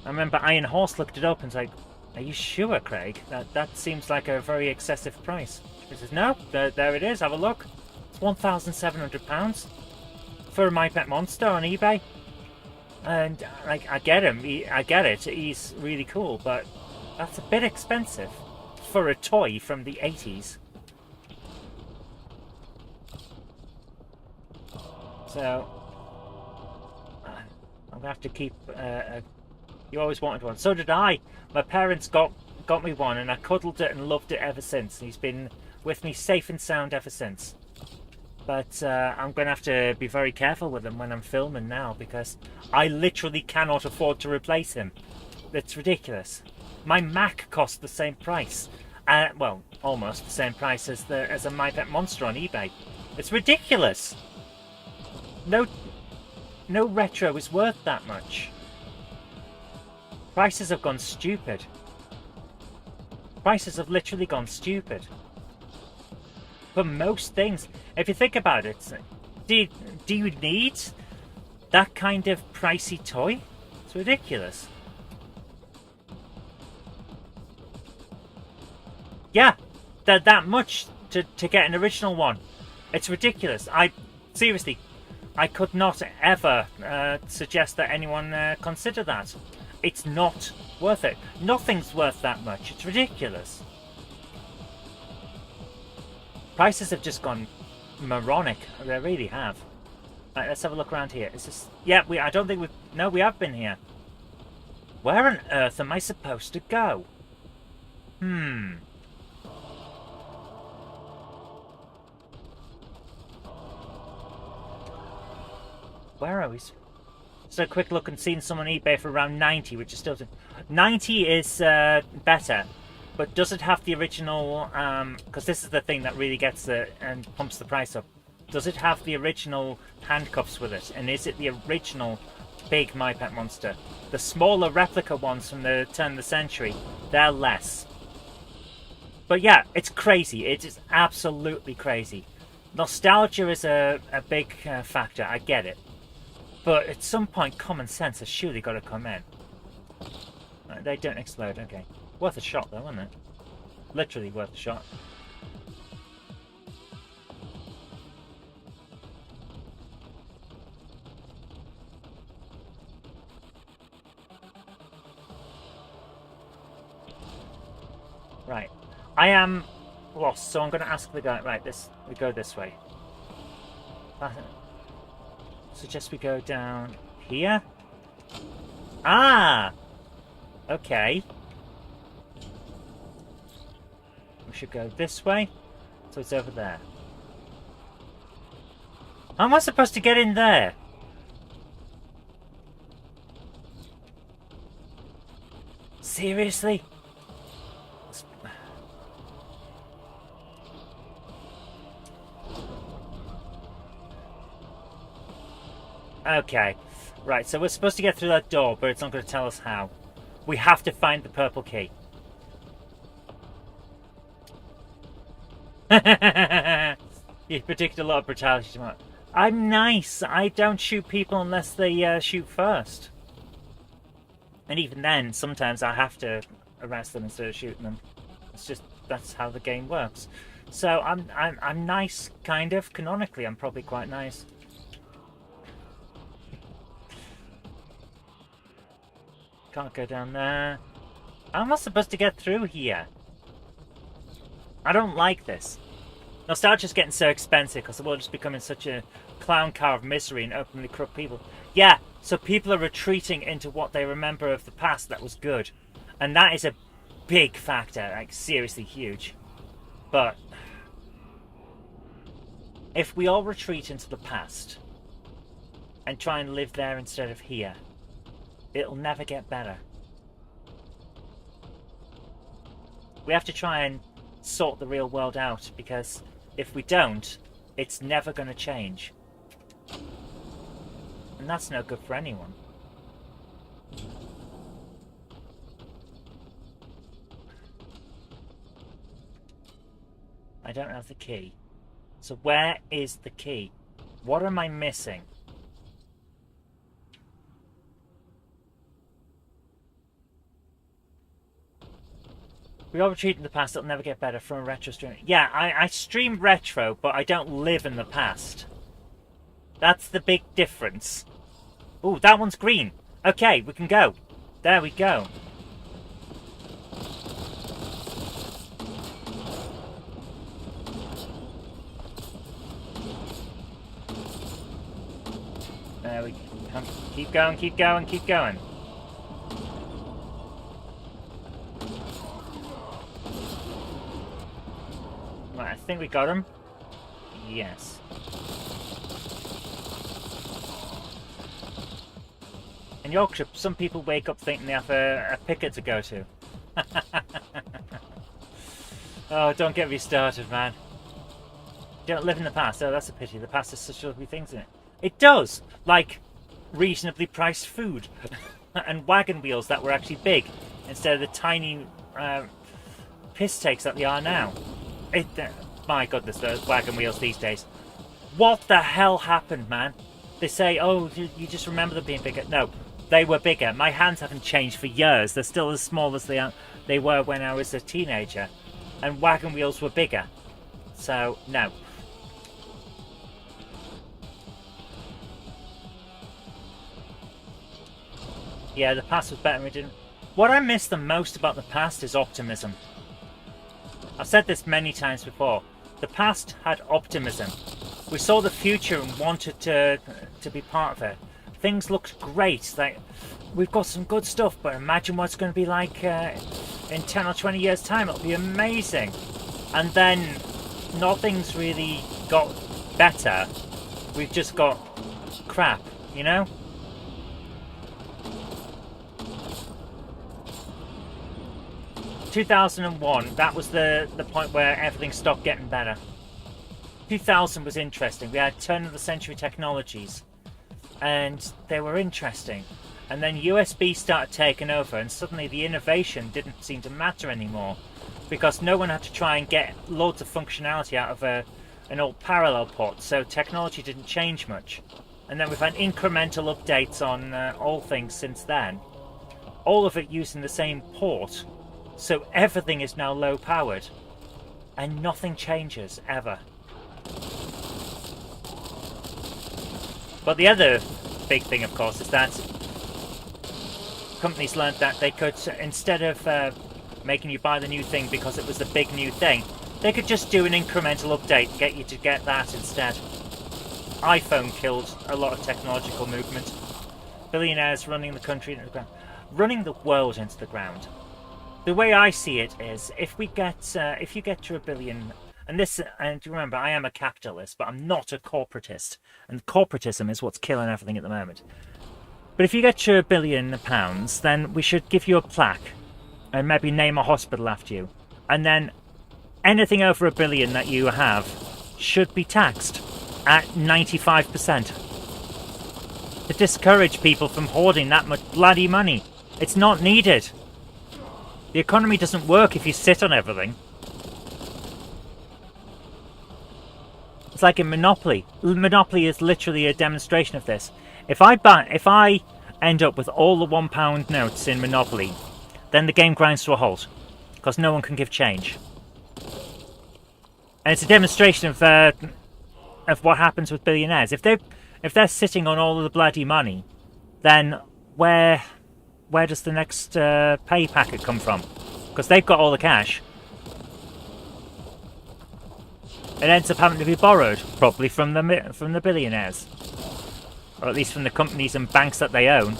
[SPEAKER 1] I remember Iron Horse looked it up and was like, "Are you sure, Craig? That seems like a very excessive price." He says, "No, there it is. Have a look. It's £1,700 for a My Pet Monster on eBay." And like, I get him. I get it. He's really cool, but that's a bit expensive for a toy from the 80s. So I'm gonna have to keep. You always wanted one. So did I. My parents got me one, and I cuddled it and loved it ever since. He's been with me safe and sound ever since. But I'm gonna have to be very careful with him when I'm filming now, because I literally cannot afford to replace him. It's ridiculous. My Mac cost the same price. Well, almost the same price as a My Pet Monster on eBay. It's ridiculous. No retro is worth that much. Prices have gone stupid. Prices have literally gone stupid. For most things. If you think about it, do you need that kind of pricey toy? It's ridiculous. Yeah, that much to get an original one. It's ridiculous. Seriously, I could not ever suggest that anyone consider that. It's not worth it. Nothing's worth that much. It's ridiculous. Prices have just gone moronic. They really have. Right, let's have a look around here. Is this? Yeah, I don't think we've. No, we have been here. Where on earth am I supposed to go? Where are we? Just a quick look and seen some on eBay for around 90, which is still 90 is better, but does it have the original? Because this is the thing that really gets it and pumps the price up. Does it have the original handcuffs with it? And is it the original big My Pet Monster? The smaller replica ones from the turn of the century, they're less. But yeah, it's crazy. It is absolutely crazy. Nostalgia is a big factor. I get it. But at some point, common sense has surely got to come in. They don't explode, okay. Worth a shot though, isn't it? Literally worth a shot. Right. I am lost, so I'm going to ask the guy. Right, we go this way. Suggest we go down here. Ah! Okay. We should go this way. So it's over there. How am I supposed to get in there? Seriously? Okay, right, so we're supposed to get through that door, but it's not going to tell us how. We have to find the purple key. You predict a lot of brutality tomorrow. I'm nice. I don't shoot people unless they shoot first. And even then, sometimes I have to arrest them instead of shooting them. It's just, that's how the game works. So I'm nice, kind of. Canonically, I'm probably quite nice. Can't go down there. How am I supposed to get through here? I don't like this. Nostalgia's getting so expensive because the world is becoming such a clown car of misery and openly corrupt people. Yeah, so people are retreating into what they remember of the past that was good. And that is a big factor, like seriously huge. But if we all retreat into the past and try and live there instead of here, it'll never get better. We have to try and sort the real world out, because if we don't, it's never going to change. And that's no good for anyone. I don't have the key. So where is the key? What am I missing? We all retreat in the past, it'll never get better from a retro stream. Yeah, I stream retro, but I don't live in the past. That's the big difference. Ooh, that one's green. Okay, we can go. There we go. There we go. Keep going, keep going, keep going. Right, I think we got him. Yes. In Yorkshire, some people wake up thinking they have a picket to go to. Oh, don't get me started, man. Don't live in the past. Oh, that's a pity. The past has such lovely things in it. It does! Like, reasonably priced food. and wagon wheels that were actually big instead of the tiny piss takes that they are now. My goodness, those wagon wheels these days. What the hell happened, man? They say, oh, you just remember them being bigger. No, they were bigger. My hands haven't changed for years. They're still as small as they were when I was a teenager. And wagon wheels were bigger. So, no. Yeah, the past was better. We didn't. What I miss the most about the past is optimism. I've said this many times before. The past had optimism. We saw the future and wanted to be part of it. Things looked great. Like, we've got some good stuff, but imagine what it's going to be like in 10 or 20 years' time. It'll be amazing. And then nothing's really got better. We've just got crap, you know? ...2001, that was the point where everything stopped getting better. 2000 was interesting. We had turn of the century technologies. And they were interesting. And then USB started taking over, and suddenly the innovation didn't seem to matter anymore. Because no one had to try and get loads of functionality out of an old parallel port, so technology didn't change much. And then we've had incremental updates on all things since then. All of it using the same port. So everything is now low powered. And nothing changes, ever. But the other big thing, of course, is that companies learned that they could, instead of making you buy the new thing because it was the big new thing, they could just do an incremental update and get you to get that instead. iPhone killed a lot of technological movement. Billionaires running the country into the ground. Running the world into the ground. The way I see it is, if you get to $1 billion, and remember, I am a capitalist, but I'm not a corporatist, and corporatism is what's killing everything at the moment. But if you get to £1 billion, then we should give you a plaque, and maybe name a hospital after you, and then anything over $1 billion that you have should be taxed at 95% to discourage people from hoarding that much bloody money. It's not needed. The economy doesn't work if you sit on everything. It's like in Monopoly. Monopoly is literally a demonstration of this. If I end up with all the £1 notes in Monopoly, then the game grinds to a halt because no one can give change. And it's a demonstration of what happens with billionaires. If they're sitting on all of the bloody money, then where does the next pay packet come from? Because they've got all the cash. It ends up having to be borrowed, probably from the billionaires, or at least from the companies and banks that they own.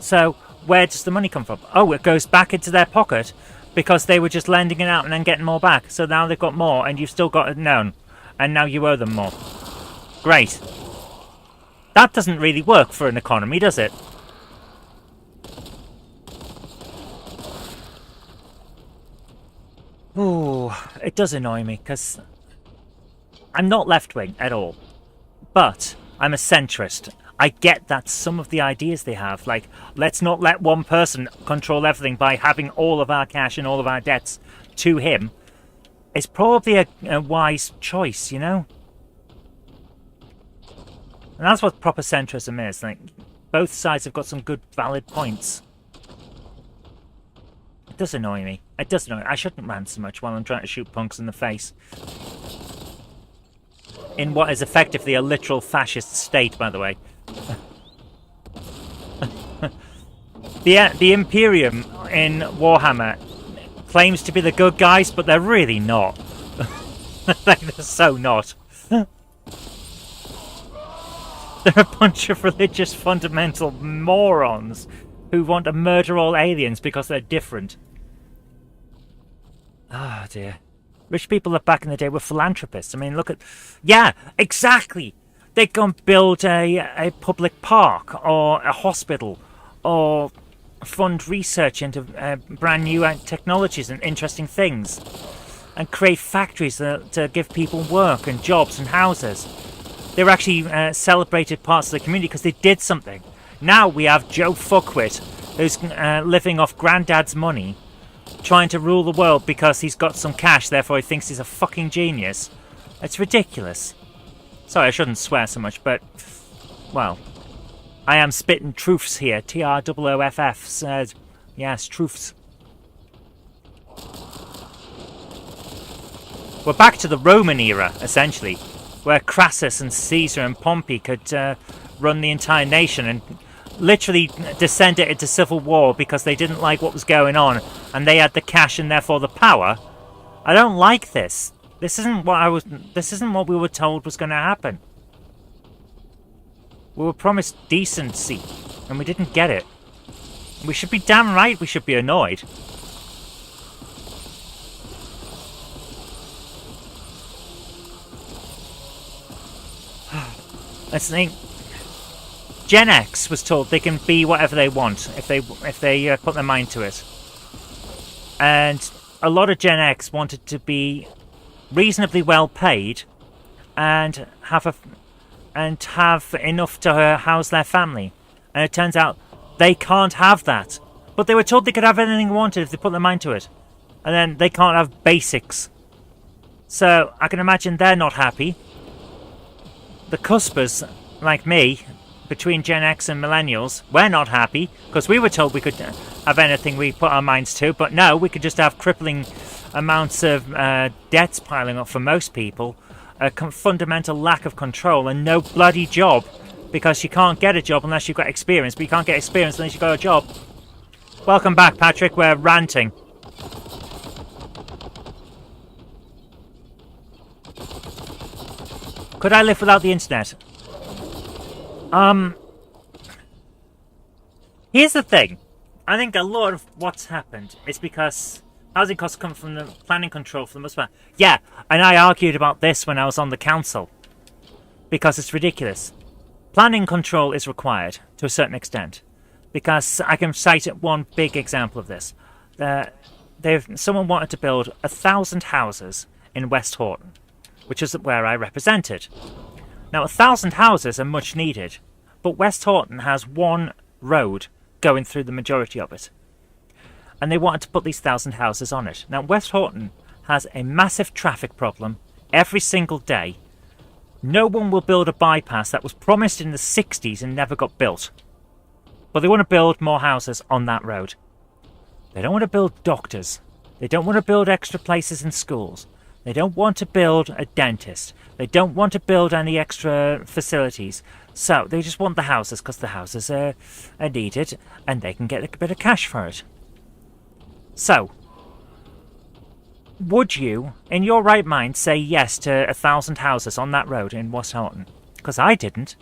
[SPEAKER 1] So where does the money come from? Oh, it goes back into their pocket because they were just lending it out and then getting more back. So now they've got more, and you've still got it known, and now you owe them more. Great. That doesn't really work for an economy, does it? Ooh, it does annoy me, because I'm not left-wing at all. But I'm a centrist. I get that some of the ideas they have, like, let's not let one person control everything by having all of our cash and all of our debts to him, is probably a wise choice, you know? And that's what proper centrism is. Like, both sides have got some good, valid points. It does annoy me. It does annoy me. I shouldn't rant so much while I'm trying to shoot punks in the face. In what is effectively a literal fascist state, by the way. The Imperium in Warhammer claims to be the good guys, but they're really not. They're so not. They're a bunch of religious fundamental morons who want to murder all aliens because they're different. Oh dear. Rich people back in the day were philanthropists. I mean, look at... Yeah, exactly! They'd go and build a public park or a hospital or fund research into brand new technologies and interesting things and create factories to give people work and jobs and houses. They were actually celebrated parts of the community because they did something. Now we have Joe Fuckwit, who's living off Grandad's money, trying to rule the world because he's got some cash, therefore he thinks he's a fucking genius. It's ridiculous. Sorry, I shouldn't swear so much, but, well, I am spitting truths here. TROOFF says, yes, truths. We're back to the Roman era, essentially, where Crassus and Caesar and Pompey could run the entire nation and literally descend it into civil war because they didn't like what was going on and they had the cash and therefore the power. I don't like this. This isn't what we were told was going to happen. We were promised decency and we didn't get it. We should be damn right we should be annoyed. Let's think. Gen X was told they can be whatever they want if they put their mind to it, and a lot of Gen X wanted to be reasonably well paid and have enough to house their family, and it turns out they can't have that. But they were told they could have anything they wanted if they put their mind to it, and then they can't have basics. So I can imagine they're not happy. The cuspers, like me, between Gen X and Millennials, we're not happy because we were told we could have anything we put our minds to, but no, we could just have crippling amounts of debts piling up for most people, a fundamental lack of control, and no bloody job because you can't get a job unless you've got experience, but you can't get experience unless you've got a job. Welcome back, Patrick. We're ranting. Could I live without the internet? Here's the thing. I think a lot of what's happened is because housing costs come from the planning control for the most part. Yeah, and I argued about this when I was on the council. Because it's ridiculous. Planning control is required to a certain extent. Because I can cite one big example of this. Someone wanted to build 1,000 houses in West Horton, which is where I represented. Now, 1,000 houses are much needed, but West Horton has one road going through the majority of it. And they wanted to put these 1,000 houses on it. Now, West Horton has a massive traffic problem every single day. No one will build a bypass that was promised in the 60s and never got built. But they want to build more houses on that road. They don't want to build doctors. They don't want to build extra places in schools. They don't want to build a dentist. They don't want to build any extra facilities. So they just want the houses because the houses are needed and they can get a bit of cash for it. So, would you, in your right mind, say yes to 1,000 houses on that road in West Horton? Because I didn't.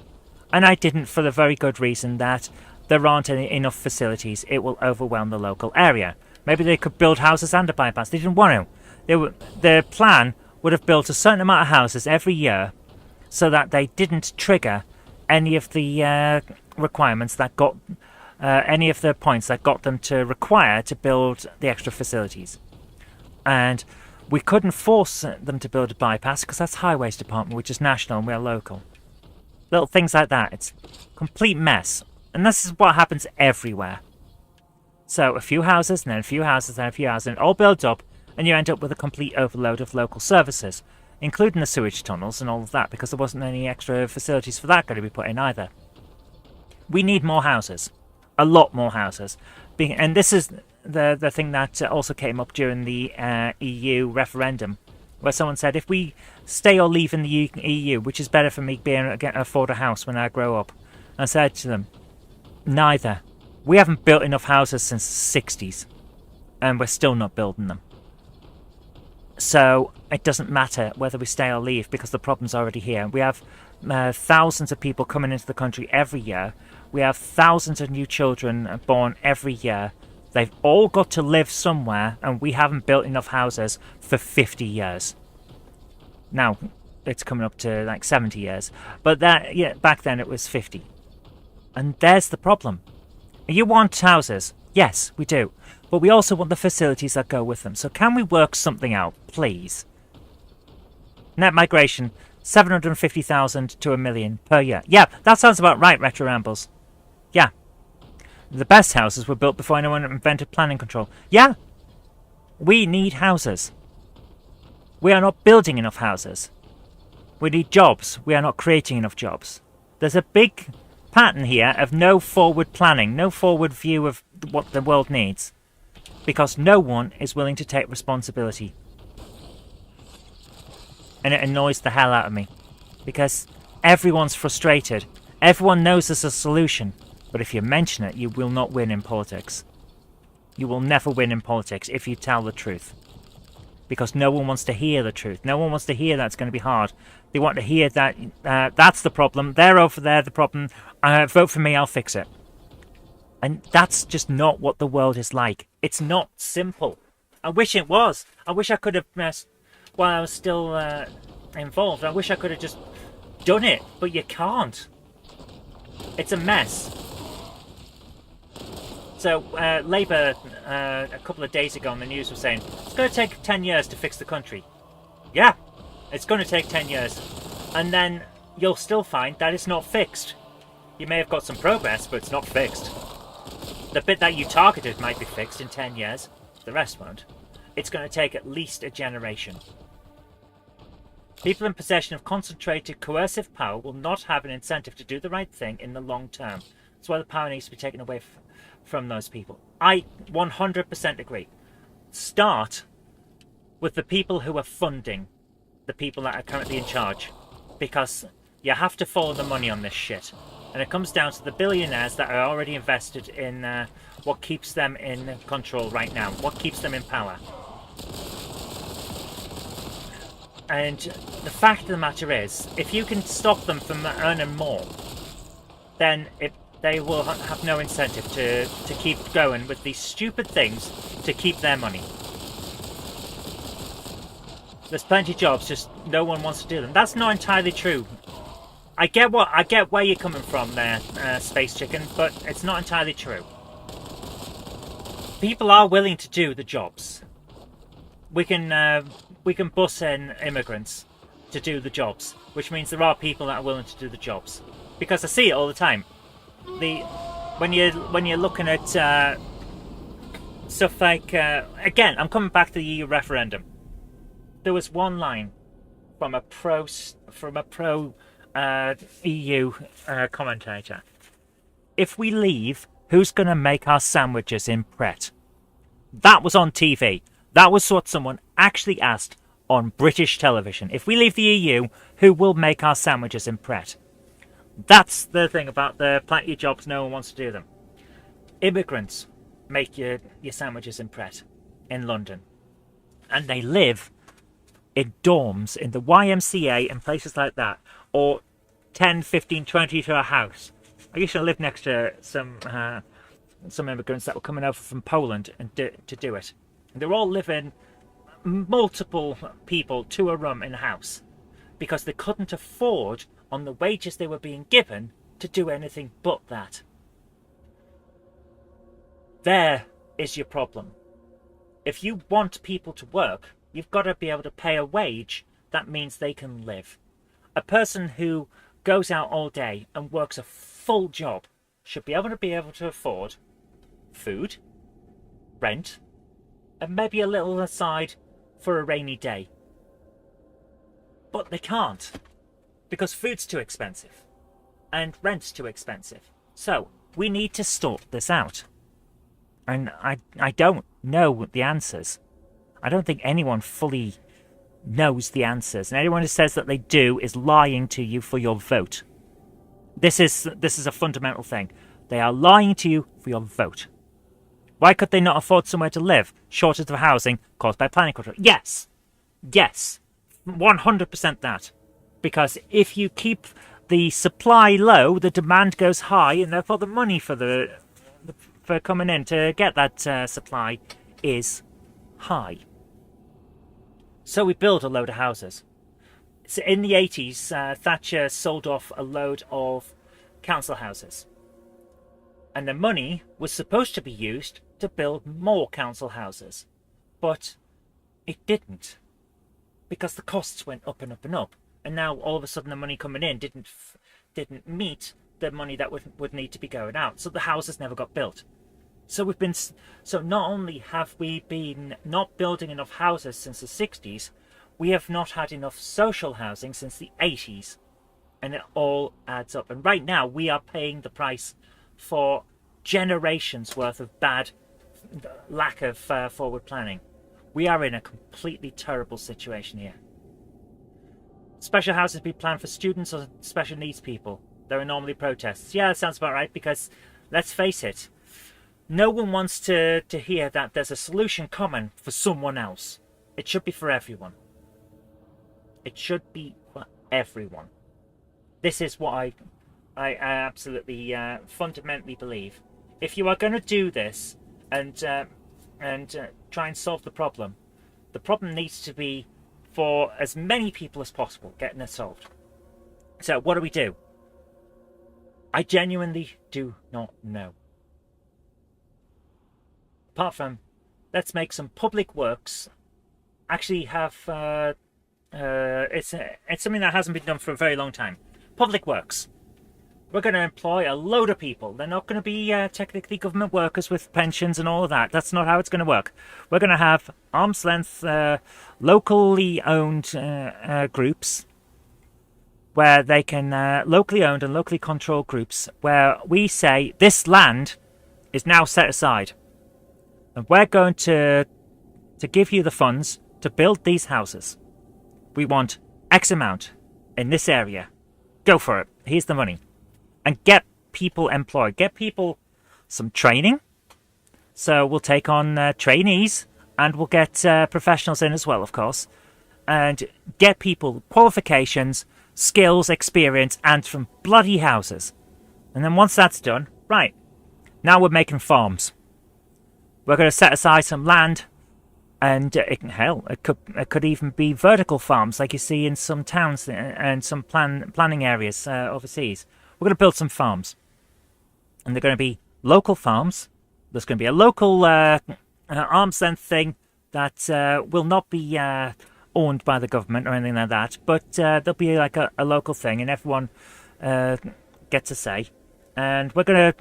[SPEAKER 1] And I didn't for the very good reason that there aren't enough facilities. It will overwhelm the local area. Maybe they could build houses and a bypass. They didn't want to. Their plan would have built a certain amount of houses every year so that they didn't trigger any of the requirements that got any of the points that got them to require to build the extra facilities. And we couldn't force them to build a bypass because that's Highways Department, which is national and we're local. Little things like that. It's a complete mess. And this is what happens everywhere. So a few houses, and then a few houses, and a few houses, and it all builds up, and you end up with a complete overload of local services, including the sewage tunnels and all of that, because there wasn't any extra facilities for that going to be put in either. We need more houses. A lot more houses. And this is the thing that also came up during the EU referendum, where someone said, if we stay or leave in the EU, which is better for me being able to afford a house when I grow up? I said to them, neither. We haven't built enough houses since the 60s, and we're still not building them. So it doesn't matter whether we stay or leave because the problem's already here. We have thousands of people coming into the country every year. We have thousands of new children born every year. They've all got to live somewhere, and we haven't built enough houses for 50 years. Now, it's coming up to like 70 years. But back then it was 50. And there's the problem. You want houses? Yes, we do. But we also want the facilities that go with them. So can we work something out, please? Net migration, 750,000 to 1 million per year. Yeah, that sounds about right, Retro Rambles. Yeah. The best houses were built before anyone invented planning control. Yeah. We need houses. We are not building enough houses. We need jobs. We are not creating enough jobs. There's a big pattern here of no forward planning, no forward view of what the world needs, because no one is willing to take responsibility. And it annoys the hell out of me, because everyone's frustrated. Everyone knows there's a solution, but if you mention it, you will not win in politics. You will never win in politics if you tell the truth. Because no one wants to hear the truth. No one wants to hear that it's going to be hard. They want to hear that that's the problem. They're over there, the problem. Vote for me, I'll fix it. And that's just not what the world is like. It's not simple. I wish it was. I wish I could have, while I was still involved, I wish I could have just done it. But you can't. It's a mess. So Labour, a couple of days ago on the news, was saying, it's going to take 10 years to fix the country. Yeah, it's going to take 10 years. And then you'll still find that it's not fixed. You may have got some progress, but it's not fixed. The bit that you targeted might be fixed in 10 years. The rest won't. It's going to take at least a generation. People in possession of concentrated coercive power will not have an incentive to do the right thing in the long term. That's why the power needs to be taken away from those people. I 100% agree. Start with the people who are funding the people that are currently in charge, because you have to follow the money on this shit. And it comes down to the billionaires that are already invested in what keeps them in control right now, what keeps them in power. And the fact of the matter is, if you can stop them from earning more, then they will have no incentive to keep going with these stupid things to keep their money. There's plenty of jobs, just no one wants to do them. That's not entirely true. I get where you're coming from there, Space Chicken, but it's not entirely true. People are willing to do the jobs. We can bus in immigrants to do the jobs, which means there are people that are willing to do the jobs. Because I see it all the time. When you're looking at stuff like again, I'm coming back to the EU referendum. There was one line from a pro EU commentator. If we leave, who's going to make our sandwiches in Pret? That was on TV. That was what someone actually asked on British television. If we leave the EU, who will make our sandwiches in Pret? That's the thing about the plenty of jobs, no one wants to do them. Immigrants make your sandwiches in Pret in London. And they live in dorms, in the YMCA and places like that. Or 10, 15, 20 to a house. I used to live next to some immigrants that were coming over from Poland and to do it. And they're all living multiple people to a room in a house because they couldn't afford, on the wages they were being given, to do anything but that. There is your problem. If you want people to work, you've got to be able to pay a wage that means they can live. A person who goes out all day and works a full job should be able to afford food, rent, and maybe a little aside for a rainy day. But they can't, because food's too expensive and rent's too expensive. So we need to sort this out. And I don't know the answers. I don't think anyone fully knows the answers, and anyone who says that they do is lying to you for your vote. This is a fundamental thing. They are lying to you for your vote. Why could they not afford somewhere to live? Shortage of housing caused by planning control. Yes, 100% that. Because if you keep the supply low, the demand goes high, and therefore the money for coming in to get that supply is high. So we build a load of houses. So in the 80s, Thatcher sold off a load of council houses. And the money was supposed to be used to build more council houses. But it didn't. Because the costs went up and up and up. And now all of a sudden the money coming in didn't meet the money that would need to be going out. So the houses never got built. So not only have we been not building enough houses since the 60s, we have not had enough social housing since the 80s. And it all adds up. And right now we are paying the price for generations worth of bad lack of forward planning. We are in a completely terrible situation here. Special houses be planned for students or special needs people. There are normally protests. Yeah, that sounds about right, because let's face it, no one wants to hear that there's a solution common for someone else. It should be for everyone. It should be for everyone. This is what I absolutely fundamentally believe. If you are going to do this and try and solve the problem needs to be for as many people as possible getting it solved. So what do? I genuinely do not know. Apart from, let's make some public works actually have it's something that hasn't been done for a very long time. Public works. We're going to employ a load of people. They're not going to be technically government workers with pensions and all of that. That's not how it's going to work. We're going to have arm's length, locally owned groups where they can, locally owned and locally controlled groups where we say this land is now set aside. And we're going to give you the funds to build these houses. We want X amount in this area. Go for it. Here's the money. And get people employed. Get people some training. So we'll take on trainees, and we'll get professionals in as well, of course. And get people qualifications, skills, experience, and from bloody houses. And then once that's done, right, now we're making farms. We're going to set aside some land, and it could even be vertical farms like you see in some towns and some planning areas overseas. We're going to build some farms, and they're going to be local farms. There's going to be a local arm's length thing that will not be owned by the government or anything like that, but there'll be like a local thing, and everyone gets a say. And we're going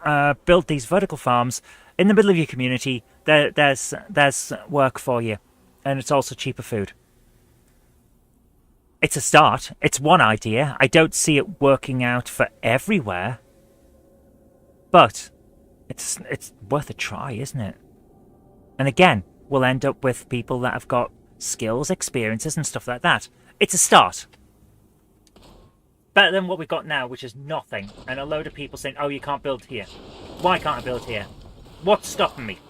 [SPEAKER 1] to build these vertical farms in the middle of your community. There's work for you, and it's also cheaper food. It's a start. It's one idea. I don't see it working out for everywhere, but it's worth a try, isn't it? And again, we'll end up with people that have got skills, experiences, and stuff like that. It's a start. Better than what we've got now, which is nothing, and a load of people saying, "Oh, you can't build here. Why can't I build here? What's stopping me?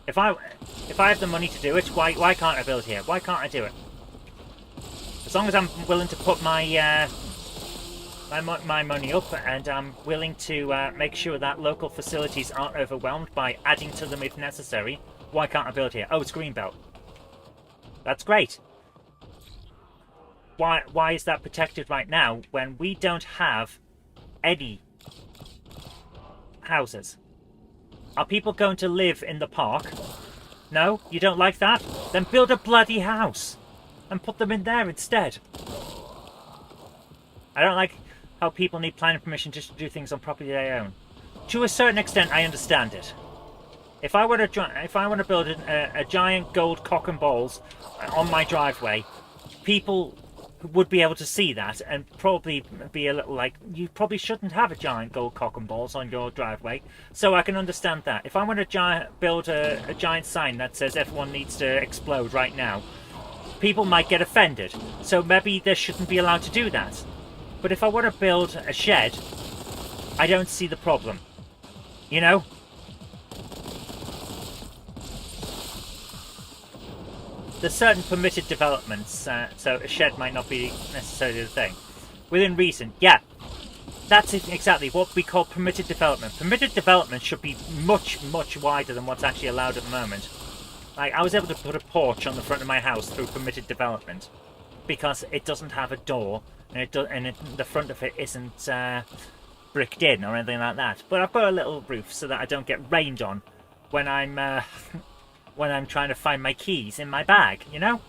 [SPEAKER 1] If I have the money to do it, why can't I build here? Why can't I do it? As long as I'm willing to put my my money up, and I'm willing to make sure that local facilities aren't overwhelmed by adding to them if necessary, why can't I build here? Oh, it's Greenbelt. That's great. Why is that protected right now when we don't have any houses? Are people going to live in the park? No? You don't like that? Then build a bloody house and put them in there instead. I don't like how people need planning permission just to do things on property they own. To a certain extent, I understand it. If I were to build a giant gold cock and balls on my driveway, people would be able to see that and probably be a little like, you probably shouldn't have a giant gold cock and balls on your driveway. So I can understand that. If I want to build a giant sign that says everyone needs to explode right now, people might get offended. So maybe they shouldn't be allowed to do that. But if I want to build a shed, I don't see the problem. You know? There's certain permitted developments, so a shed might not be necessarily the thing. Within reason, yeah. That's exactly what we call permitted development. Permitted development should be much, much wider than what's actually allowed at the moment. Like, I was able to put a porch on the front of my house through permitted development because it doesn't have a door, and the front of it isn't bricked in or anything like that. But I've got a little roof so that I don't get rained on when I'm trying to find my keys in my bag, you know?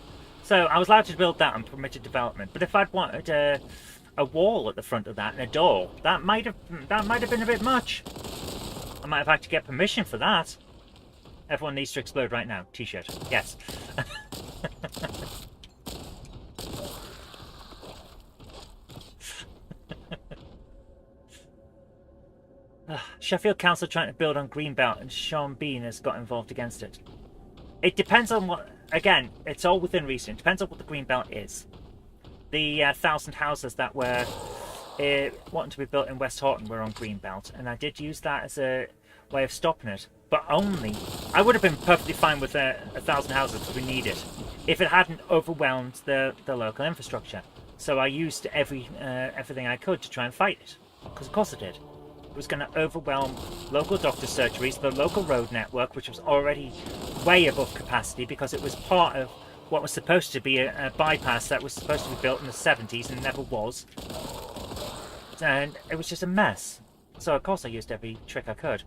[SPEAKER 1] So I was allowed to build that on permitted development. But if I'd wanted a wall at the front of that and a door. That might have been a bit much. I might have had to get permission for that. Everyone needs to explode right now. T-shirt. Yes. Sheffield Council trying to build on Greenbelt and Sean Bean has got involved against it. It depends on what... Again, it's all within reason. It depends on what the Greenbelt is. The 1,000 houses that were wanting to be built in West Horton were on Greenbelt, and I did use that as a way of stopping it. But only... I would have been perfectly fine with 1,000 houses because we need it, if it hadn't overwhelmed the local infrastructure. So I used everything I could to try and fight it. Because of course I did. It was going to overwhelm local doctor surgeries, the local road network, which was already way above capacity because it was part of what was supposed to be a bypass that was supposed to be built in the 70s and never was. And it was just a mess. So of course I used every trick I could.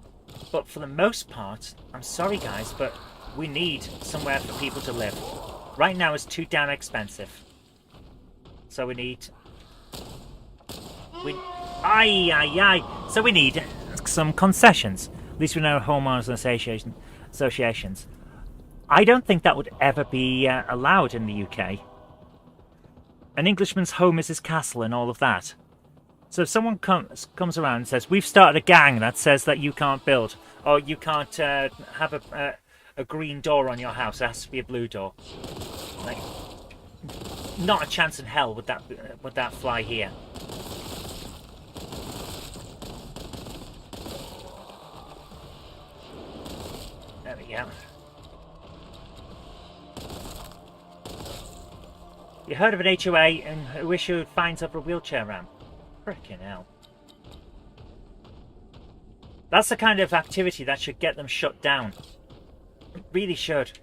[SPEAKER 1] But for the most part, I'm sorry guys, but we need somewhere for people to live. Right now it's too damn expensive. So we need... So we need some concessions. At least we know homeowners associations. I don't think that would ever be allowed in the UK. An Englishman's home is his castle and all of that. So if someone comes around and says, we've started a gang that says that you can't build, or you can't have a green door on your house, it has to be a blue door. Like, not a chance in hell would that fly here. There we go. You heard of an HOA and who issued fines over a wheelchair ramp? Frickin' hell. That's the kind of activity that should get them shut down. It really should.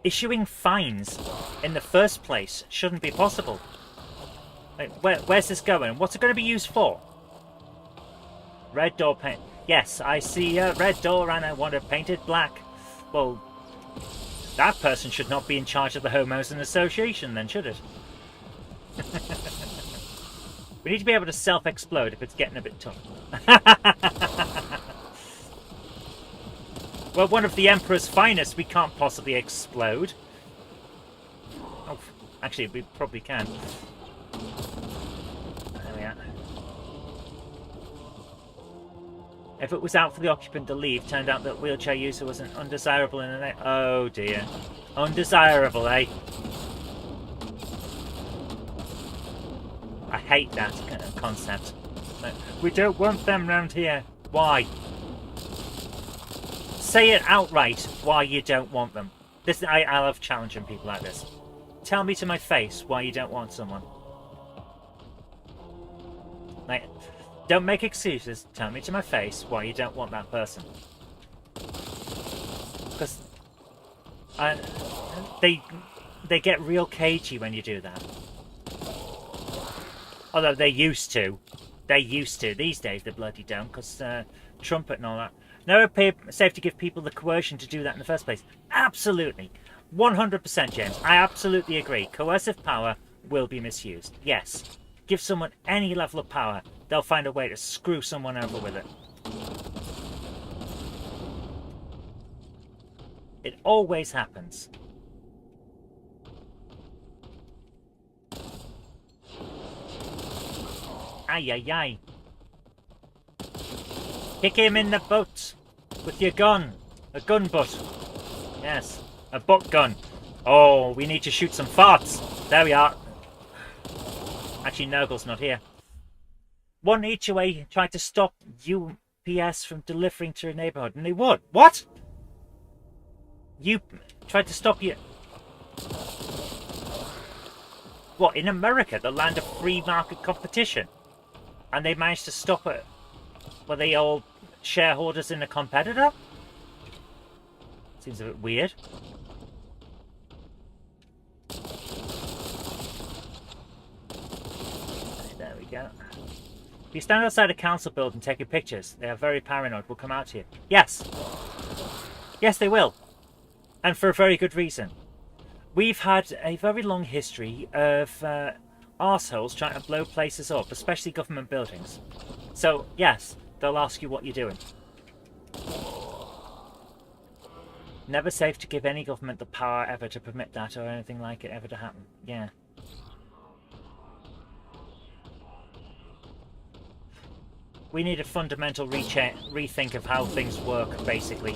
[SPEAKER 1] Issuing fines in the first place shouldn't be possible. Like, where's this going? What's it going to be used for? Red door paint. Yes, I see a red door and I want it painted black. Well, that person should not be in charge of the homeowners association then, should it? We need to be able to self-explode if it's getting a bit tough. Well, one of the Emperor's finest, we can't possibly explode. Oh, actually, we probably can. There we are. If it was out for the occupant to leave, turned out that wheelchair user was an undesirable in an... Oh dear. Undesirable, eh? I hate that concept. Like, we don't want them round here. Why? Say it outright why you don't want them. I love challenging people like this. Tell me to my face why you don't want someone. Like, don't make excuses. Tell me to my face why you don't want that person. Because they get real cagey when you do that. Although they used to. They used to. These days they bloody don't, because trumpet and all that. No, it's safe to give people the coercion to do that in the first place. Absolutely. 100%, James. I absolutely agree. Coercive power will be misused. Yes. Give someone any level of power, they'll find a way to screw someone over with it. It always happens. Ay, ay, ay. Kick him in the butt with your gun. A gun butt. Yes, a butt gun. Oh, we need to shoot some farts. There we are. Actually, Nurgle's not here. One HOA tried to stop UPS from delivering to a neighbourhood, and they would. What? You tried to stop you... What, in America, the land of free market competition? And they managed to stop it? Were they all shareholders in a competitor? Seems a bit weird. There we go. If you stand outside a council building taking pictures, they are very paranoid. Will come out to you. Yes. Yes, they will. And for a very good reason. We've had a very long history of arseholes trying to blow places up, especially government buildings. So, yes, they'll ask you what you're doing. Never safe to give any government the power ever to permit that or anything like it ever to happen. Yeah. We need a fundamental rethink of how things work, basically.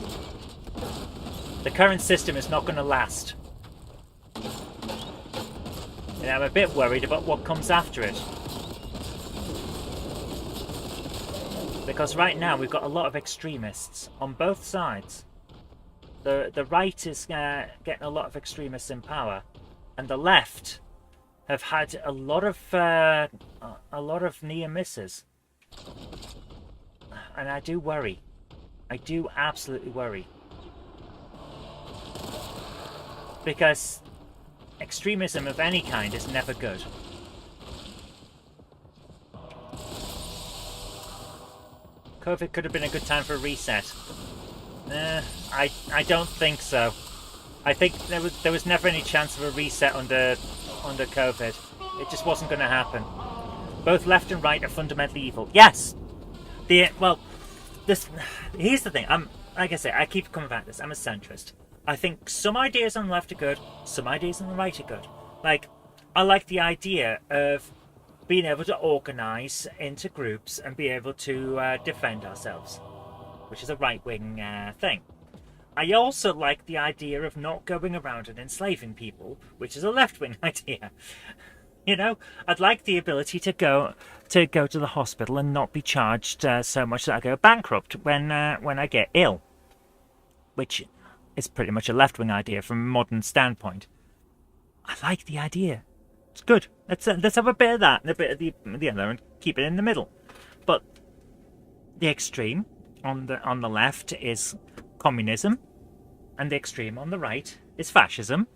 [SPEAKER 1] The current system is not going to last. And I'm a bit worried about what comes after it. Because right now we've got a lot of extremists on both sides. The right is getting a lot of extremists in power, and the left have had a lot of near misses. And I do worry. I do absolutely worry. Because extremism of any kind is never good. COVID could have been a good time for a reset. I don't think so. I think there was never any chance of a reset under COVID. It just wasn't going to happen. Both left and right are fundamentally evil. Yes. Here's the thing. Like I say, I keep coming back to this. I'm a centrist. I think some ideas on the left are good, some ideas on the right are good. Like, I like the idea of being able to organise into groups and be able to defend ourselves, which is a right-wing thing. I also like the idea of not going around and enslaving people, which is a left-wing idea. You know, I'd like the ability to go to the hospital and not be charged so much that I go bankrupt when I get ill, which is pretty much a left-wing idea from a modern standpoint. I like the idea. It's good. Let's have a bit of that and a bit of the other and keep it in the middle. But the extreme on the left is communism, and the extreme on the right is fascism.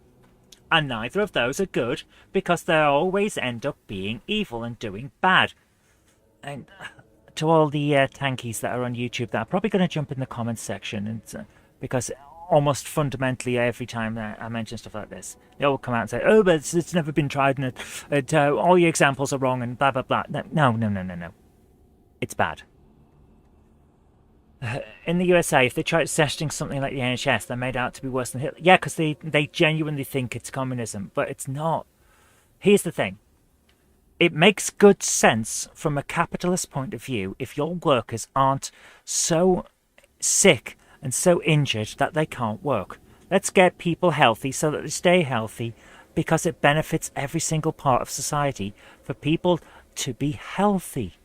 [SPEAKER 1] And neither of those are good because they always end up being evil and doing bad. And to all the tankies that are on YouTube that are probably going to jump in the comments section, and because almost fundamentally every time I mention stuff like this, they all come out and say, "Oh, but it's never been tried, and all your examples are wrong," and blah blah blah. No. It's bad. In the USA, if they try testing something like the NHS, they're made out to be worse than Hitler. Yeah, because they genuinely think it's communism, but it's not. Here's the thing. It makes good sense from a capitalist point of view if your workers aren't so sick and so injured that they can't work. Let's get people healthy so that they stay healthy, because it benefits every single part of society for people to be healthy.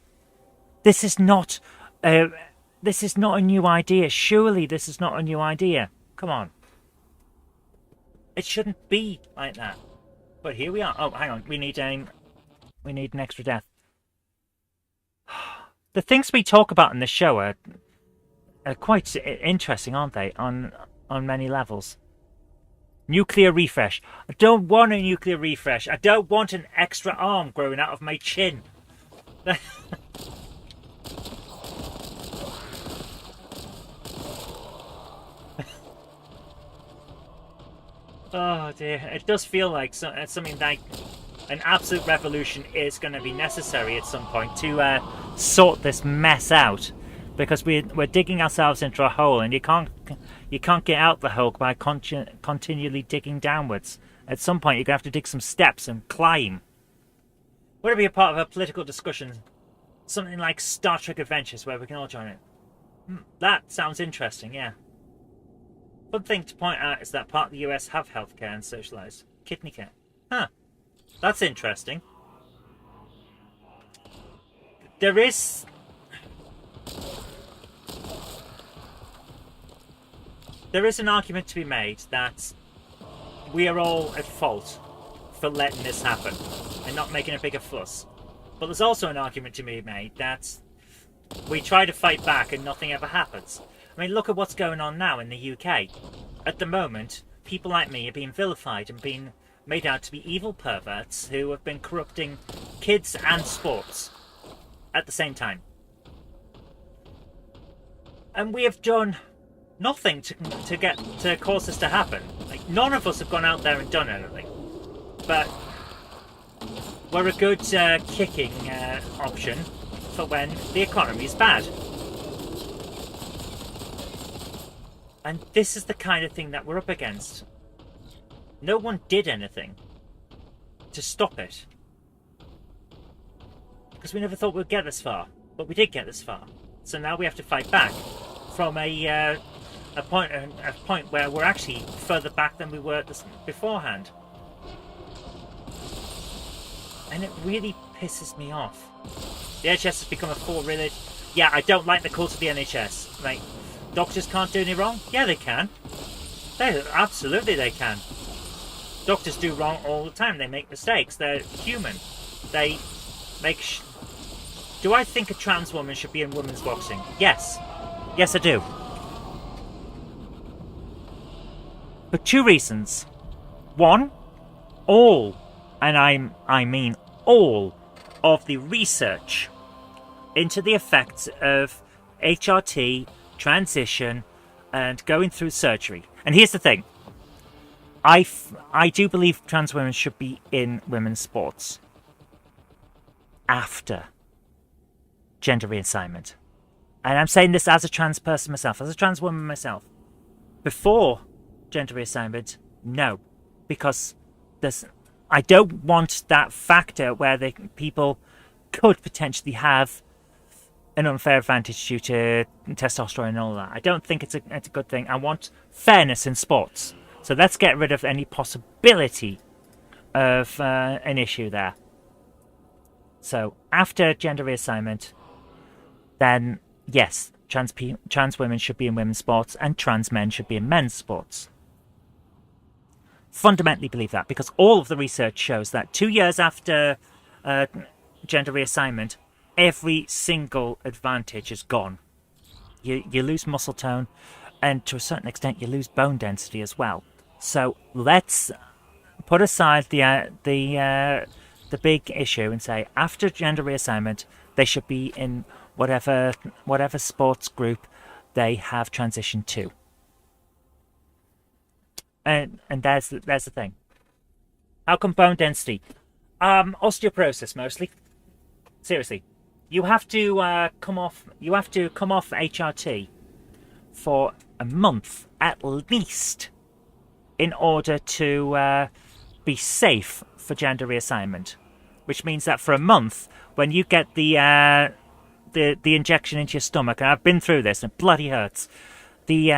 [SPEAKER 1] This is not a new idea. Surely this is not a new idea. Come on. It shouldn't be like that. But here we are. Oh, hang on. We need an extra death. The things we talk about in this show are quite interesting, aren't they? On many levels. Nuclear refresh. I don't want a nuclear refresh. I don't want an extra arm growing out of my chin. Oh dear, it does feel like something like an absolute revolution is going to be necessary at some point to sort this mess out, because we're digging ourselves into a hole, and you can't get out the hole by continually digging downwards. At some point, you're going to have to dig some steps and climb. Would it be a part of a political discussion, something like Star Trek Adventures, where we can all join it? That sounds interesting, yeah. One thing to point out is that part of the US have healthcare and socialised kidney care. Huh. That's interesting. There is an argument to be made that we are all at fault for letting this happen and not making a bigger fuss. But there's also an argument to be made that we try to fight back and nothing ever happens. I mean, look at what's going on now in the UK. At the moment, people like me are being vilified and being made out to be evil perverts who have been corrupting kids and sports at the same time. And we have done nothing to cause this to happen. Like, none of us have gone out there and done anything, but we're a good kicking option for when the economy is bad. And this is the kind of thing that we're up against. No one did anything to stop it. Because we never thought we'd get this far. But we did get this far. So now we have to fight back from a point where we're actually further back than we were beforehand. And it really pisses me off. The NHS has become a for-religion. Yeah, I don't like the cult of the NHS. Like, doctors can't do any wrong? Yeah, they can. Absolutely they can. Doctors do wrong all the time. They make mistakes. They're human. They make... Do I think a trans woman should be in women's boxing? Yes. Yes, I do. For two reasons. One, all, and I mean all, of the research into the effects of HRT, transition, and going through surgery. And here's the thing. I do believe trans women should be in women's sports after gender reassignment. And I'm saying this as a trans person myself, as a trans woman myself. Before gender reassignment, no. Because I don't want that factor where people could potentially have an unfair advantage due to testosterone and all that. I don't think it's a good thing. I want fairness in sports. So let's get rid of any possibility of an issue there. So after gender reassignment, then yes, trans women should be in women's sports and trans men should be in men's sports. Fundamentally believe that because all of the research shows that 2 years after gender reassignment, every single advantage is gone. You lose muscle tone, and to a certain extent, you lose bone density as well. So let's put aside the big issue and say after gender reassignment, they should be in whatever sports group they have transitioned to. And there's the thing. How come bone density? Osteoporosis mostly. Seriously, you have to come off HRT for a month at least in order to be safe for gender reassignment, which means that for a month, when you get the injection into your stomach, and I've been through this, and it bloody hurts. The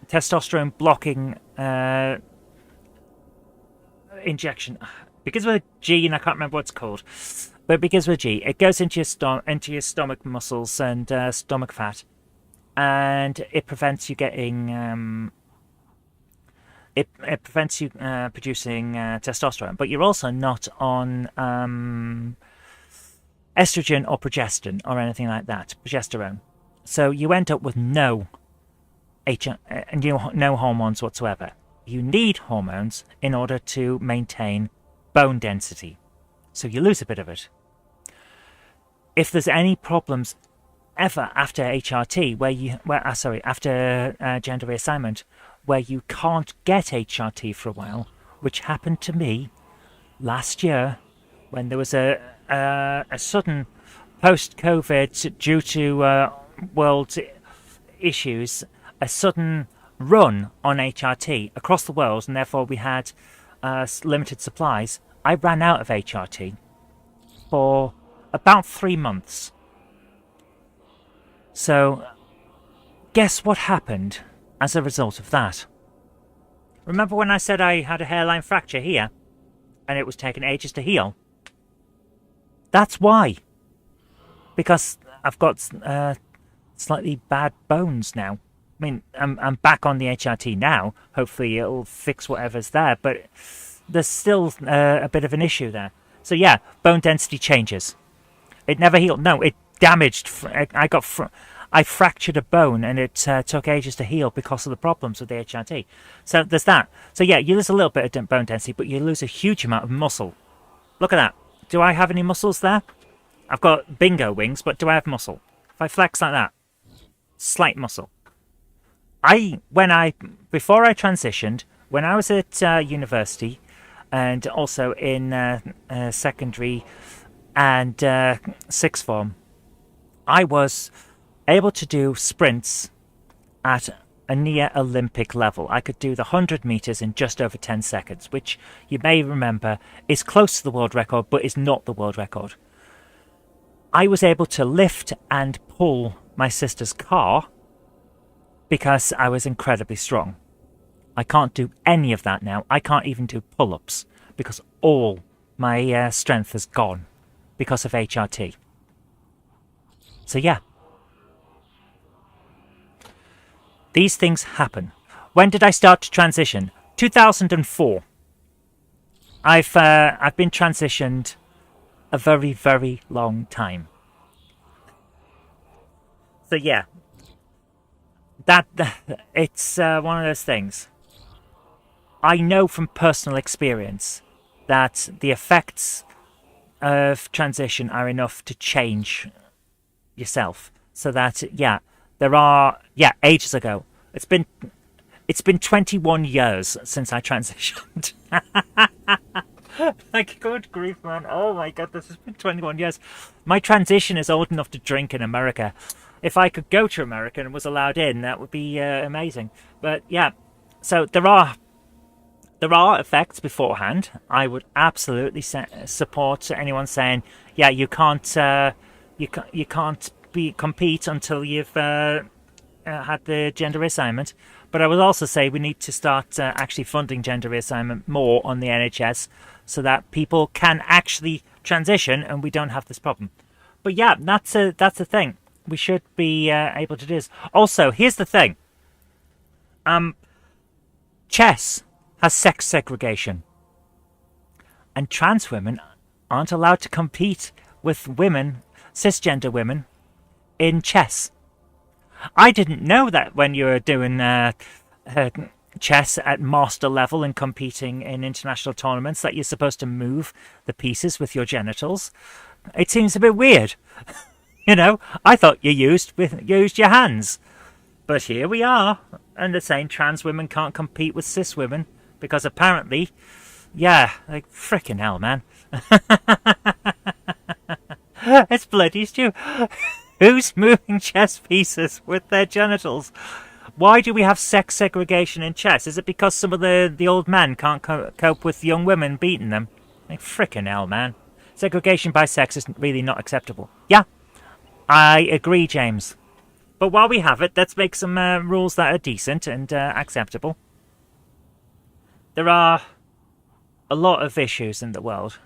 [SPEAKER 1] testosterone blocking injection, because with a G, and I can't remember what it's called, but because with a G, it goes into your stomach muscles and stomach fat, and it prevents you getting it prevents you producing testosterone. But you're also not on estrogen or progestin or anything like that, progesterone. So you end up with no hormones whatsoever. You need hormones in order to maintain bone density. So you lose a bit of it. If there's any problems ever after HRT, after gender reassignment, where you can't get HRT for a while, which happened to me last year when there was a sudden post-COVID, due to world issues, a sudden run on HRT across the world, and therefore we had limited supplies. I ran out of HRT for about 3 months. So guess what happened as a result of that? Remember when I said I had a hairline fracture here and it was taking ages to heal? That's why. Because I've got slightly bad bones now. I mean, I'm back on the HRT now. Hopefully it'll fix whatever's there, but there's still a bit of an issue there. So yeah, bone density changes. It never healed. No, it damaged. I fractured a bone, and it took ages to heal because of the problems with the HRT. So there's that. So yeah, you lose a little bit of bone density, but you lose a huge amount of muscle. Look at that. Do I have any muscles there? I've got bingo wings, but do I have muscle? If I flex like that, slight muscle. Before I transitioned, when I was at university and also in secondary and sixth form, I was able to do sprints at a near Olympic level. I could do the 100 meters in just over 10 seconds, which you may remember is close to the world record, but is not the world record. I was able to lift and pull my sister's car because I was incredibly strong. I can't do any of that now. I can't even do pull-ups because all my strength is gone because of HRT. So yeah. These things happen. When did I start to transition? 2004. I've been transitioned a very, very long time. So yeah, that it's one of those things. I know from personal experience that the effects of transition are enough to change yourself. So that there are ages ago. It's been 21 years since I transitioned. Like, good grief, man. Oh my god, this has been 21 years. My transition is old enough to drink in America. If I could go to America and was allowed in, that would be amazing. But yeah, so there are effects beforehand. I would absolutely support anyone saying, yeah, you can't compete until you've had the gender reassignment. But I would also say we need to start actually funding gender reassignment more on the NHS so that people can actually transition and we don't have this problem. But yeah, that's a thing. We should be able to do this. Also, here's the thing. Chess has sex segregation. And trans women aren't allowed to compete with women, cisgender women, in chess. I didn't know that when you were doing chess at master level and competing in international tournaments that you're supposed to move the pieces with your genitals. It seems a bit weird. You know, I thought you used your hands. But here we are, and they're saying trans women can't compete with cis women because apparently, yeah, like frickin' hell, man. It's bloody stupid. Who's moving chess pieces with their genitals? Why do we have sex segregation in chess? Is it because some of the old men can't cope with young women beating them? Like, frickin' hell, man. Segregation by sex is really not acceptable. Yeah, I agree, James. But while we have it, let's make some rules that are decent and acceptable. There are a lot of issues in the world,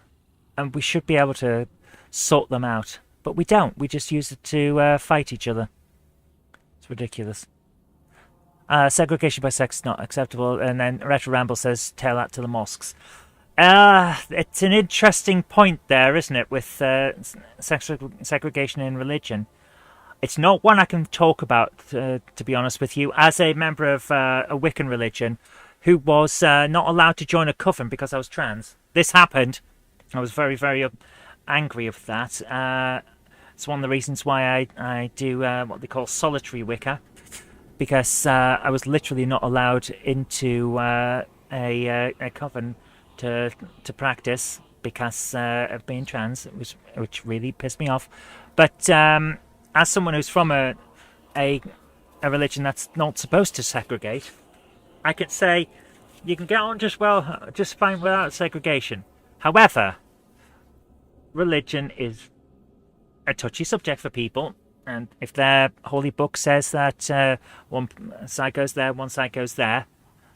[SPEAKER 1] and we should be able to sort them out. But we don't. We just use it to fight each other. It's ridiculous. Segregation by sex is not acceptable. And then Retro Ramble says, tell that to the mosques. It's an interesting point there, isn't it, with segregation in religion. It's not one I can talk about, to be honest with you, as a member of a Wiccan religion who was not allowed to join a coven because I was trans. This happened. I was very, very angry with that. It's one of the reasons why I do what they call solitary Wicca, because I was literally not allowed into a coven to practice because of being trans, which really pissed me off. But as someone who's from a religion that's not supposed to segregate, I could say you can get on just fine without segregation. However, religion is a touchy subject for people, and if their holy book says that one side goes there, one side goes there,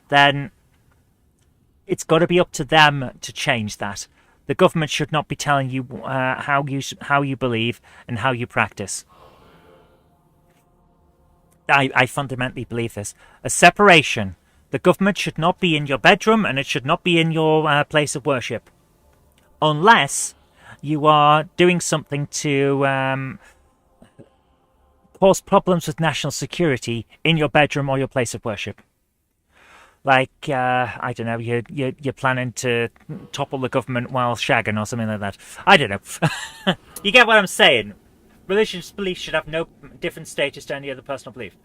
[SPEAKER 1] then it's got to be up to them to change that. The government should not be telling you how you believe and how you practice. I fundamentally believe this. A separation. The government should not be in your bedroom and it should not be in your place of worship. Unless you are doing something to cause problems with national security in your bedroom or your place of worship. Like, I don't know, you're planning to topple the government while shagging or something like that. I don't know. You get what I'm saying? Religious beliefs should have no different status to any other personal belief.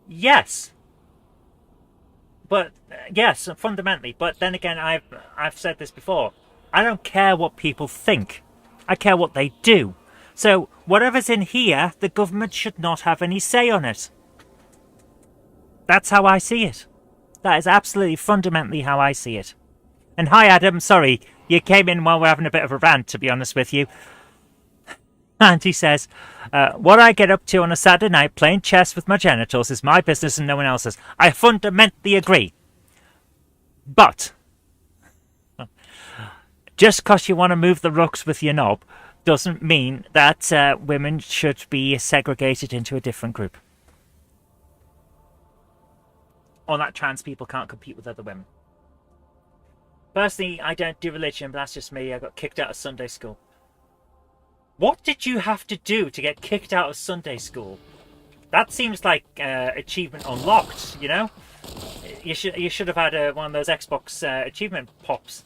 [SPEAKER 1] Yes. But yes, fundamentally. But then again, I've said this before. I don't care what people think. I care what they do. So whatever's in here, the government should not have any say on it. That's how I see it. That is absolutely fundamentally how I see it. And hi, Adam. Sorry, you came in while we're having a bit of a rant, to be honest with you. And he says, what I get up to on a Saturday night playing chess with my genitals is my business and no one else's. I fundamentally agree. But just because you want to move the rooks with your knob doesn't mean that women should be segregated into a different group. Or that trans people can't compete with other women. Personally, I don't do religion, but that's just me. I got kicked out of Sunday school. What did you have to do to get kicked out of Sunday school? That seems like achievement unlocked, you know? You should have had one of those Xbox achievement pops.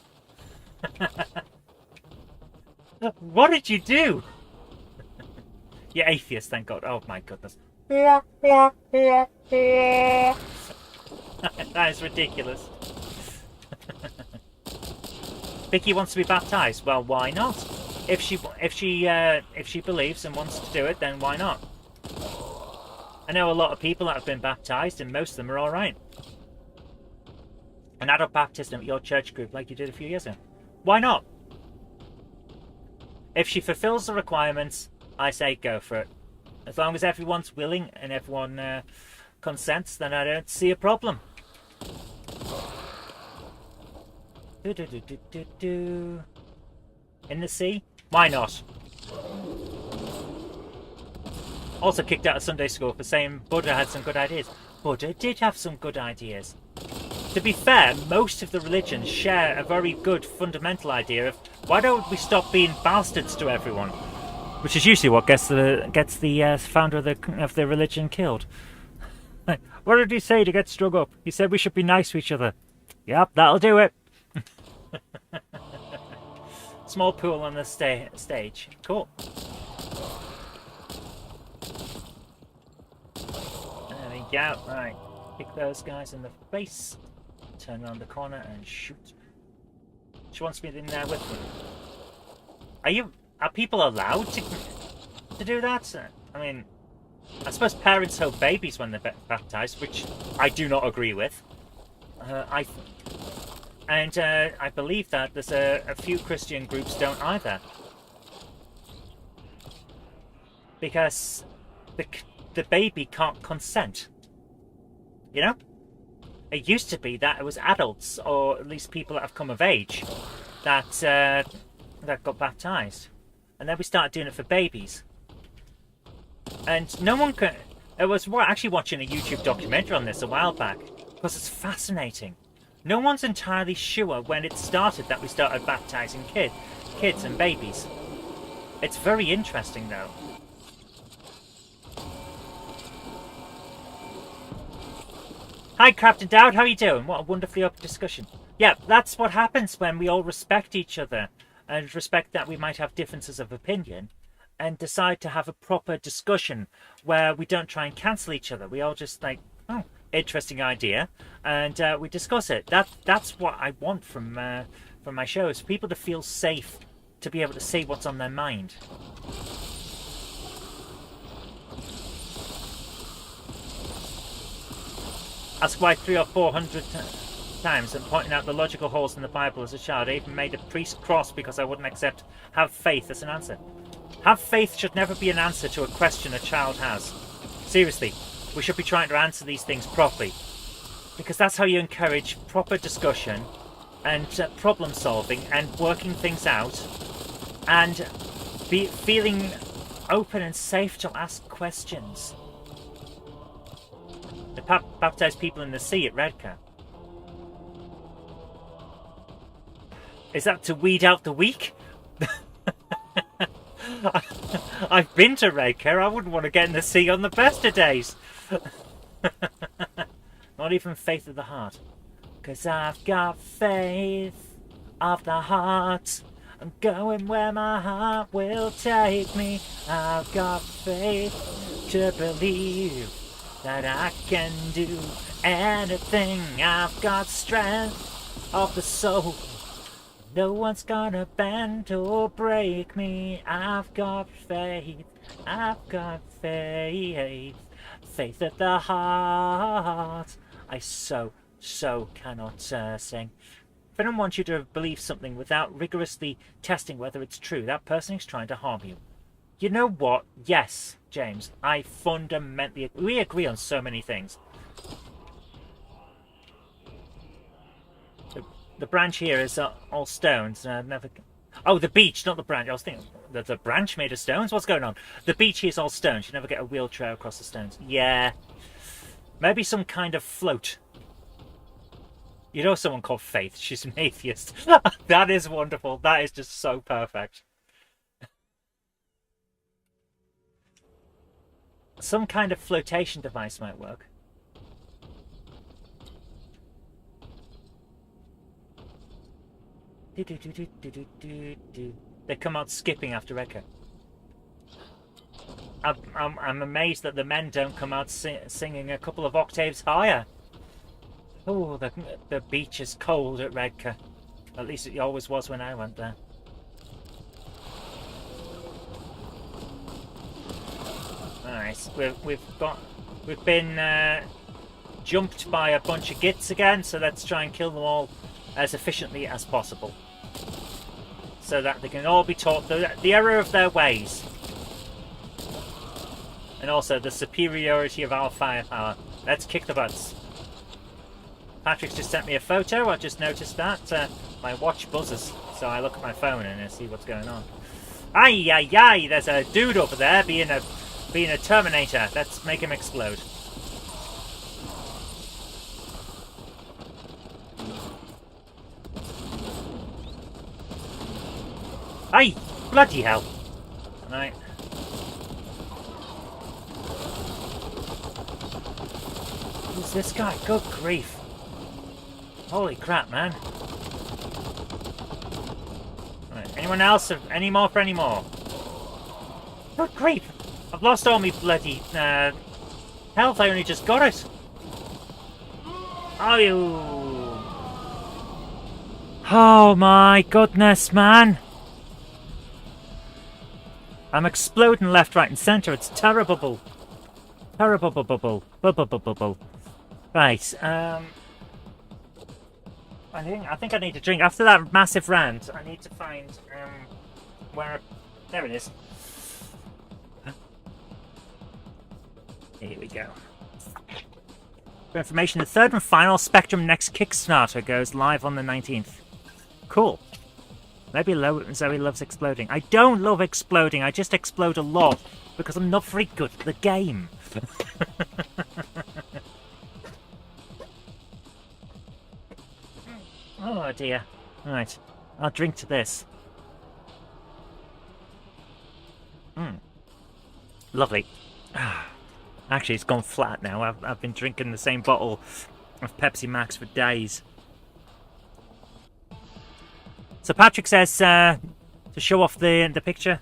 [SPEAKER 1] What did you do? You're atheist, thank God. Oh my goodness. That is ridiculous. Vicky wants to be baptized. Well, why not? If she believes and wants to do it, then why not? I know a lot of people that have been baptized, and most of them are all right. An adult baptism at your church group, like you did a few years ago. Why not? If she fulfills the requirements, I say go for it. As long as everyone's willing and everyone consents, then I don't see a problem. In the sea? Why not? Also kicked out of Sunday school for saying Buddha had some good ideas. Buddha did have some good ideas. To be fair, most of the religions share a very good fundamental idea of why don't we stop being bastards to everyone? Which is usually what gets the founder of the religion killed. What did he say to get strung up? He said we should be nice to each other. Yep, that'll do it. Small pool on the stage. Cool. There we go. Right. Kick those guys in the face. Turn around the corner and shoot. She wants me in there with me. Are people allowed to do that? I mean, I suppose parents hold babies when they're baptized, which I do not agree with. I believe that there's a few Christian groups don't either, because the baby can't consent. You know, it used to be that it was adults, or at least people that have come of age, that got baptized, and then we started doing it for babies. And no one can. I was actually watching a YouTube documentary on this a while back because it's fascinating. No one's entirely sure when it started that we started baptizing kids and babies. It's very interesting though. Hi Crafton Dowd, how are you doing? What a wonderfully open discussion. Yeah, that's what happens when we all respect each other and respect that we might have differences of opinion and decide to have a proper discussion where we don't try and cancel each other. We all just like, oh, interesting idea, and we discuss it. That's what I want from my shows. People to feel safe to be able to say what's on their mind. Ask why 300 or 400 times and pointing out the logical holes in the Bible as a child. I even made a priest cross because I wouldn't accept have faith as an answer. Have faith should never be an answer to a question a child has. Seriously. We should be trying to answer these things properly, because that's how you encourage proper discussion and problem solving and working things out and feeling open and safe to ask questions. They baptise people in the sea at Redcar. Is that to weed out the weak? I've been to Redcar. I wouldn't want to get in the sea on the best of days. Not even faith of the heart. 'Cause I've got faith of the heart. I'm going where my heart will take me. I've got faith to believe that I can do anything. I've got strength of the soul. No one's gonna bend or break me. I've got faith. I've got faith. Faith at the heart. I so cannot sing. If anyone wants you to believe something without rigorously testing whether it's true, that person is trying to harm you. You know what? Yes, James, I fundamentally... We agree on so many things. The branch here is all stones. Never... Oh, the beach, not the branch. I was thinking, the branch made of stones? What's going on? The beach here is all stones. You never get a wheelchair across the stones. Yeah. Maybe some kind of float. You know someone called Faith. She's an atheist. That is wonderful. That is just so perfect. Some kind of flotation device might work. They come out skipping after Echo. I'm amazed that the men don't come out singing a couple of octaves higher. Oh, the beach is cold at Redcar. At least it always was when I went there. Nice. We've been jumped by a bunch of gits again, so let's try and kill them all as efficiently as possible, so that they can all be taught the error of their ways, and also the superiority of our firepower. Let's kick the butts. Patrick's just sent me a photo. I just noticed that my watch buzzes, so I look at my phone and I see what's going on. Aye, aye, aye! There's a dude over there being a Terminator. Let's make him explode. Aye! Bloody hell! Right. Who's this guy? Good grief! Holy crap, man! Right. Anyone else? Any more for any more? Good grief! I've lost all my bloody health. I only just got it. Oh, you! Oh my goodness, man! I'm exploding left, right, and centre. It's terrible. Terrible. Right. I think I need to drink. After that massive rant, I need to find where... There it is. Here we go. For information, the third and final Spectrum Next Kickstarter goes live on the 19th. Cool. Maybe Zoe loves exploding. I don't love exploding. I just explode a lot because I'm not very good at the game. Oh dear. Right. I'll drink to this. Lovely. Actually, it's gone flat now. I've been drinking the same bottle of Pepsi Max for days. So Patrick says to show off the picture.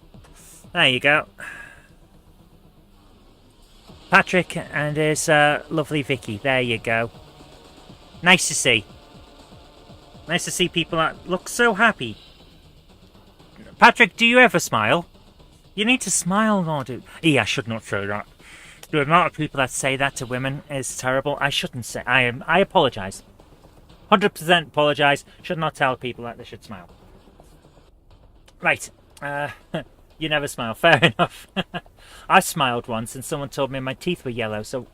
[SPEAKER 1] There you go. Patrick and his lovely Vicky. There you go. Nice to see. Nice to see people that look so happy. Patrick, do you ever smile? You need to smile more, dude. Yeah, I should not say that. The amount of people that say that to women is terrible. I shouldn't say. I apologise. 100% apologise. Should not tell people that they should smile. Right. You never smile. Fair enough. I smiled once and someone told me my teeth were yellow, so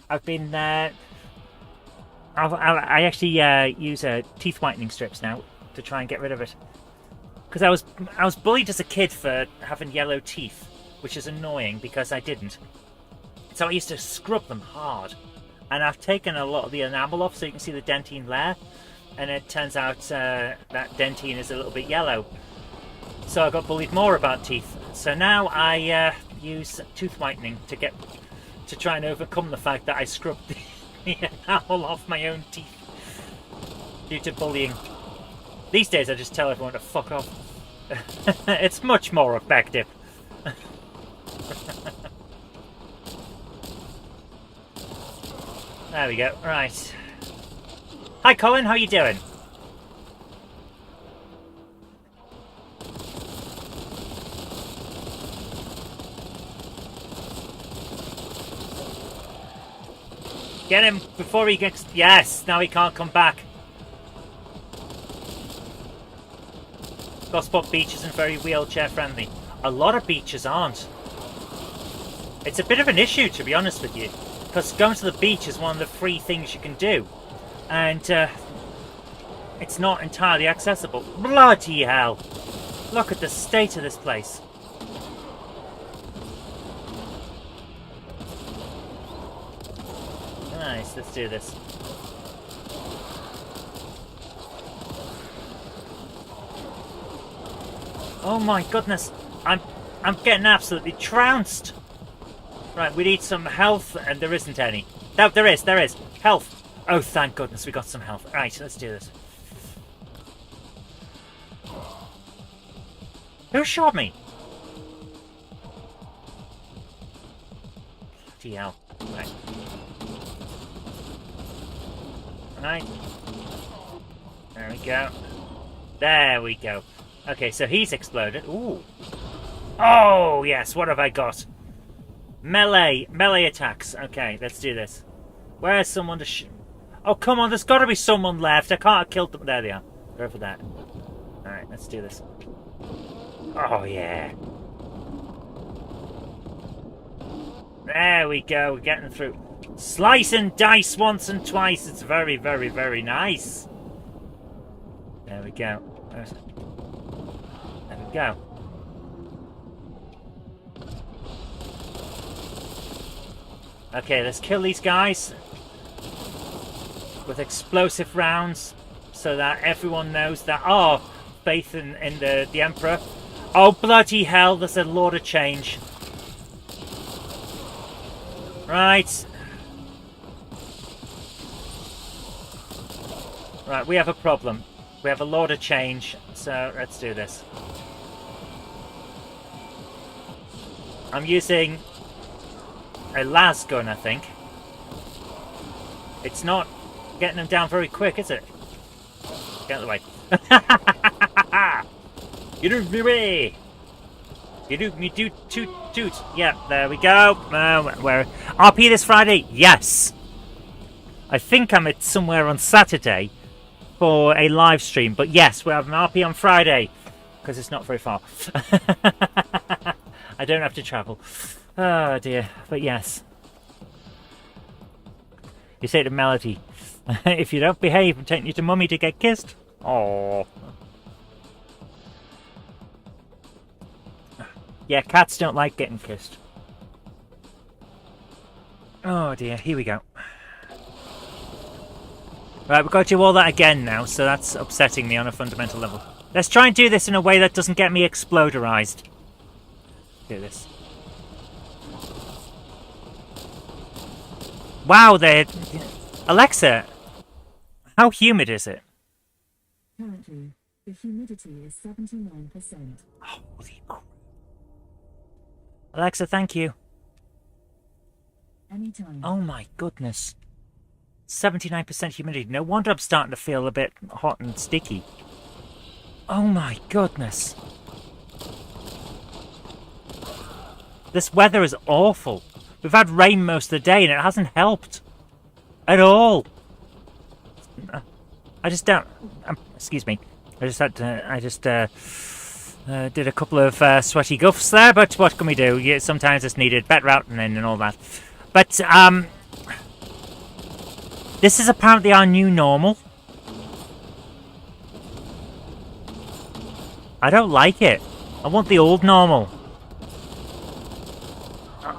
[SPEAKER 1] I've been... I actually use teeth whitening strips now to try and get rid of it. Because I was bullied as a kid for having yellow teeth, which is annoying because I didn't. So I used to scrub them hard. And I've taken a lot of the enamel off so you can see the dentine layer. And it turns out that dentine is a little bit yellow. So I got bullied more about teeth. So now I use tooth whitening to try and overcome the fact that I scrubbed the enamel off my own teeth due to bullying. These days I just tell everyone to fuck off. It's much more effective. There we go. Right. Hi, Colin. How you doing? Get him before he gets... Yes, now he can't come back. Gosport Beach isn't very wheelchair friendly. A lot of beaches aren't. It's a bit of an issue, to be honest with you. Because going to the beach is one of the free things you can do. And it's not entirely accessible. Bloody hell. Look at the state of this place. Nice, let's do this. Oh my goodness, I'm getting absolutely trounced. Right, we need some health, and there isn't any. No, there is health. Oh, thank goodness, we got some health. Right, let's do this. Who shot me? Bloody hell. Right. Right. There we go. There we go. Okay, so he's exploded. Ooh. Oh, yes, what have I got? Melee attacks. Okay, let's do this. Where's someone to Oh, come on, there's got to be someone left. I can't have killed them. There they are. Go for that. Alright, let's do this. Oh, yeah. There we go, we're getting through. Slice and dice once and twice. It's very, very, very nice. There we go. There we go. Okay, let's kill these guys with explosive rounds so that everyone knows that, oh, faith in the Emperor. Oh, bloody hell, there's a lot of change. Right. Right, we have a problem. We have a lot of change, so let's do this. I'm using a las gun, I think. It's not getting them down very quick, is it? Get out of the way. You do me. You do me do toot. Yeah, there we go. Where RP this Friday? Yes. I think I'm at somewhere on Saturday for a live stream, but yes, we're having RP on Friday because it's not very far. I don't have to travel. Oh dear, but yes. You say to Melody, if you don't behave, I'm taking you to Mummy to get kissed. Oh. Yeah, cats don't like getting kissed. Oh dear, here we go. Right, we've got to do all that again now, so that's upsetting me on a fundamental level. Let's try and do this in a way that doesn't get me exploderized. Do this. Wow, Alexa, how humid is it?
[SPEAKER 2] Currently, the humidity is 79%.
[SPEAKER 1] Holy crap. Alexa, thank you.
[SPEAKER 2] Anytime.
[SPEAKER 1] Oh my goodness. 79% humidity. No wonder I'm starting to feel a bit hot and sticky. Oh my goodness. This weather is awful. We've had rain most of the day and it hasn't helped. At all. I just don't... excuse me. I just did a couple of sweaty guffs there, but what can we do? Yeah, sometimes it's needed. Better routing in and all that. But, this is apparently our new normal. I don't like it. I want the old normal.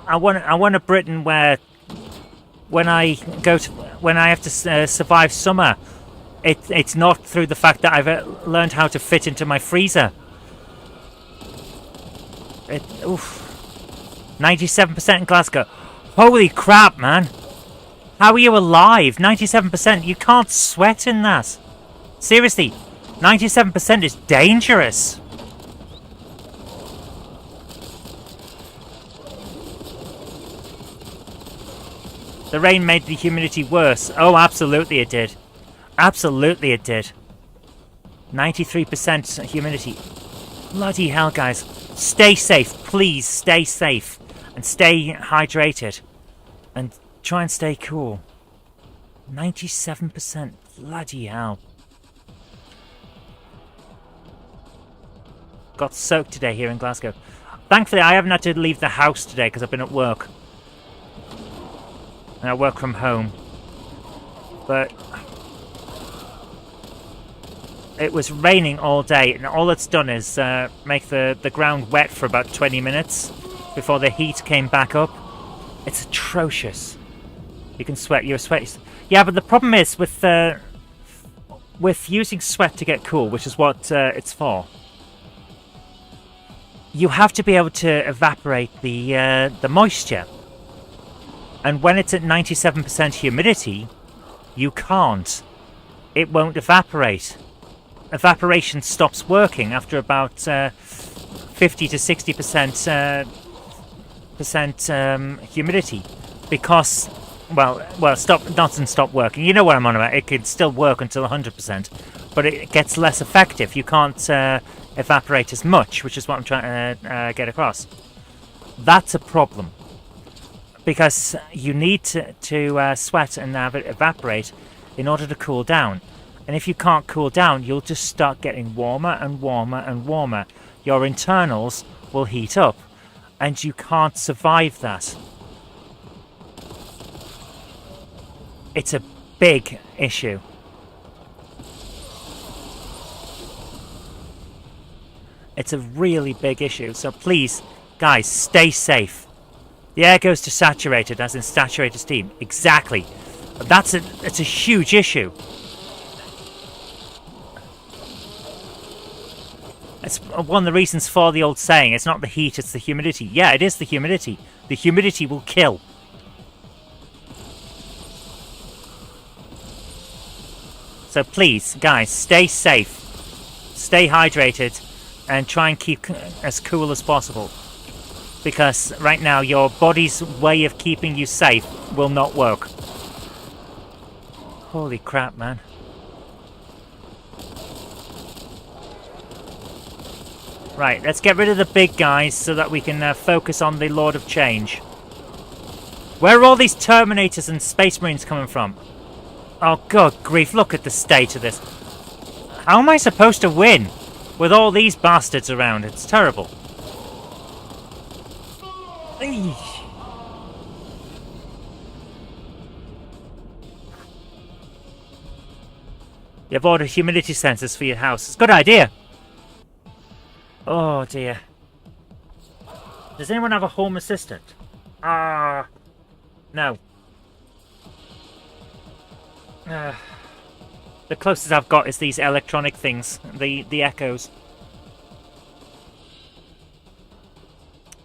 [SPEAKER 1] I want a Britain where when I have to survive summer, it's not through the fact that I've learned how to fit into my freezer. 97% in Glasgow. Holy crap, man. How are you alive? 97%. You can't sweat in that. Seriously, 97% is dangerous. The rain made the humidity worse. Oh, absolutely it did. Absolutely it did. 93% humidity. Bloody hell, guys. Stay safe. Please stay safe. And stay hydrated. And try and stay cool. 97%. Bloody hell. Got soaked today here in Glasgow. Thankfully, I haven't had to leave the house today because I've been at work. And I work from home. But it was raining all day, and all it's done is make the ground wet for about 20 minutes before the heat came back up. It's atrocious. You can sweat. You're sweaty. Yeah, but the problem is with using sweat to get cool, which is what it's for. You have to be able to evaporate the moisture. And when it's at 97% humidity, you can't. It won't evaporate. Evaporation stops working after about 50 to 60% humidity, because doesn't stop working. You know what I'm on about. It can still work until 100%, but it gets less effective. You can't evaporate as much, which is what I'm trying to get across. That's a problem. Because you need to sweat and have it evaporate in order to cool down. And if you can't cool down, you'll just start getting warmer and warmer and warmer. Your internals will heat up, and you can't survive that. It's a big issue. It's a really big issue. So please, guys, stay safe. The air goes to saturated, as in saturated steam. Exactly. It's a huge issue. It's one of the reasons for the old saying, it's not the heat, it's the humidity. Yeah, it is the humidity. The humidity will kill. So please, guys, stay safe. Stay hydrated. And try and keep as cool as possible. Because right now your body's way of keeping you safe will not work. Holy crap, man. Right, let's get rid of the big guys so that we can focus on the Lord of Change. Where are all these Terminators and Space Marines coming from? Oh, God grief, look at the state of this. How am I supposed to win with all these bastards around? It's terrible. Eesh. You have ordered humidity sensors for your house. It's a good idea. Oh dear. Does anyone have a home assistant? No. The closest I've got is these electronic things, the echoes.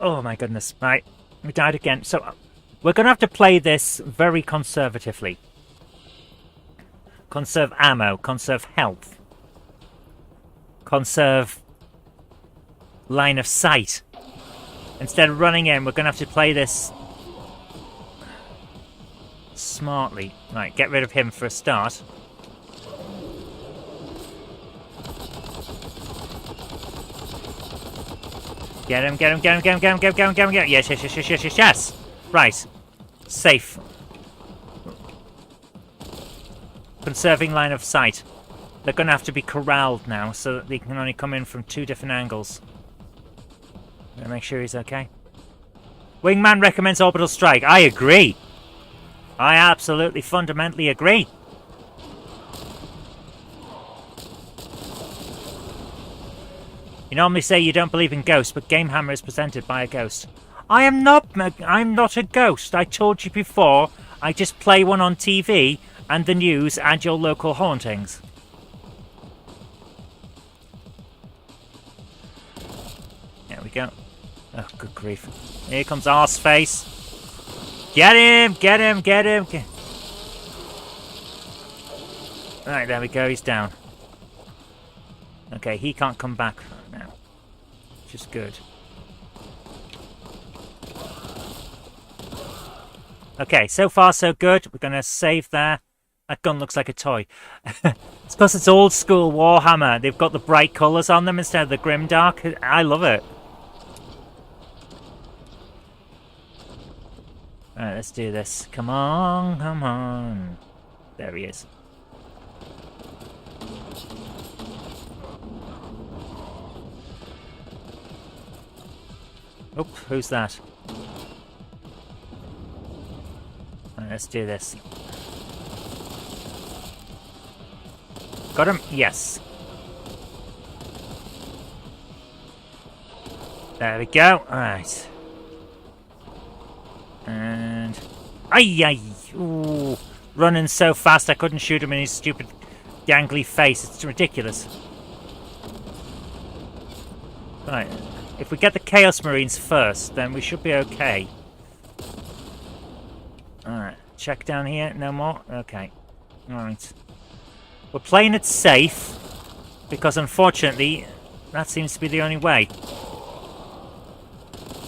[SPEAKER 1] Oh my goodness. Right, we died again. So we're going to have to play this very conservatively. Conserve ammo, conserve health. Conserve line of sight. Instead of running in, we're going to have to play this smartly. Right, get rid of him for a start. Get him, get him, get him, get him, get him, get him, get him, get him, get him. Yes, yes, yes, yes, yes, yes, yes. Right. Safe. Conserving line of sight. They're going to have to be corralled now so that they can only come in from 2 different angles. Gonna make sure he's okay. Wingman recommends orbital strike. I agree. I absolutely fundamentally agree. You normally say you don't believe in ghosts, but GameHammer is presented by a ghost. I'm not a ghost. I told you before. I just play one on TV and the news and your local hauntings. There we go. Oh, good grief. Here comes Arseface. Get him! Get him! Get him! Right, there we go. He's down. Okay, he can't come back now. Which is good. Okay, so far so good. We're going to save there. That gun looks like a toy. It's because it's old school Warhammer. They've got the bright colours on them instead of the grimdark. I love it. Alright, let's do this. Come on, come on. There he is. Oop, who's that? Alright, let's do this. Got him? Yes. There we go. Alright. And... Ay! Ooh. Running so fast I couldn't shoot him in his stupid gangly face. It's ridiculous. Right. If we get the Chaos Marines first, then we should be okay. Alright. Check down here. No more? Okay. Alright. We're playing it safe, because unfortunately, that seems to be the only way.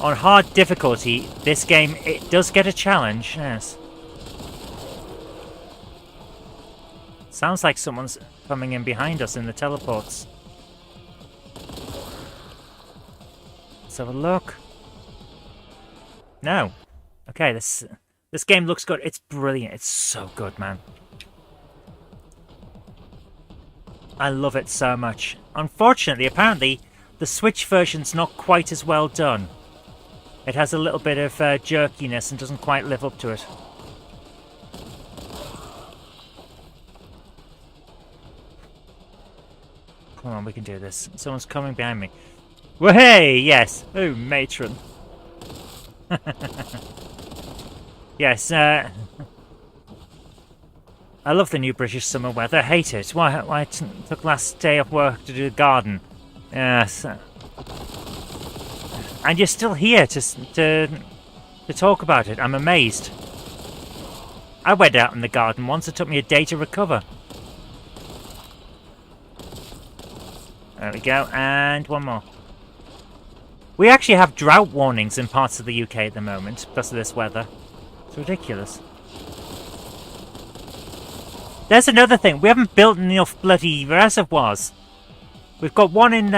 [SPEAKER 1] On hard difficulty, this game, it does get a challenge, yes. Sounds like someone's coming in behind us in the teleports. Let's have a look. No. Okay, this game looks good. It's brilliant. It's so good, man. I love it so much. Unfortunately, apparently, the Switch version's not quite as well done. It has a little bit of jerkiness and doesn't quite live up to it. Come on, we can do this. Someone's coming behind me. Well, hey, yes. Oh, matron. Yes, I love the new British summer weather. I hate it. Why I took last day off work to do the garden. Yes. And you're still here to talk about it. I'm amazed. I went out in the garden once. It took me a day to recover. There we go. And one more. We actually have drought warnings in parts of the UK at the moment because of this weather. It's ridiculous. There's another thing. We haven't built enough bloody reservoirs. We've got one in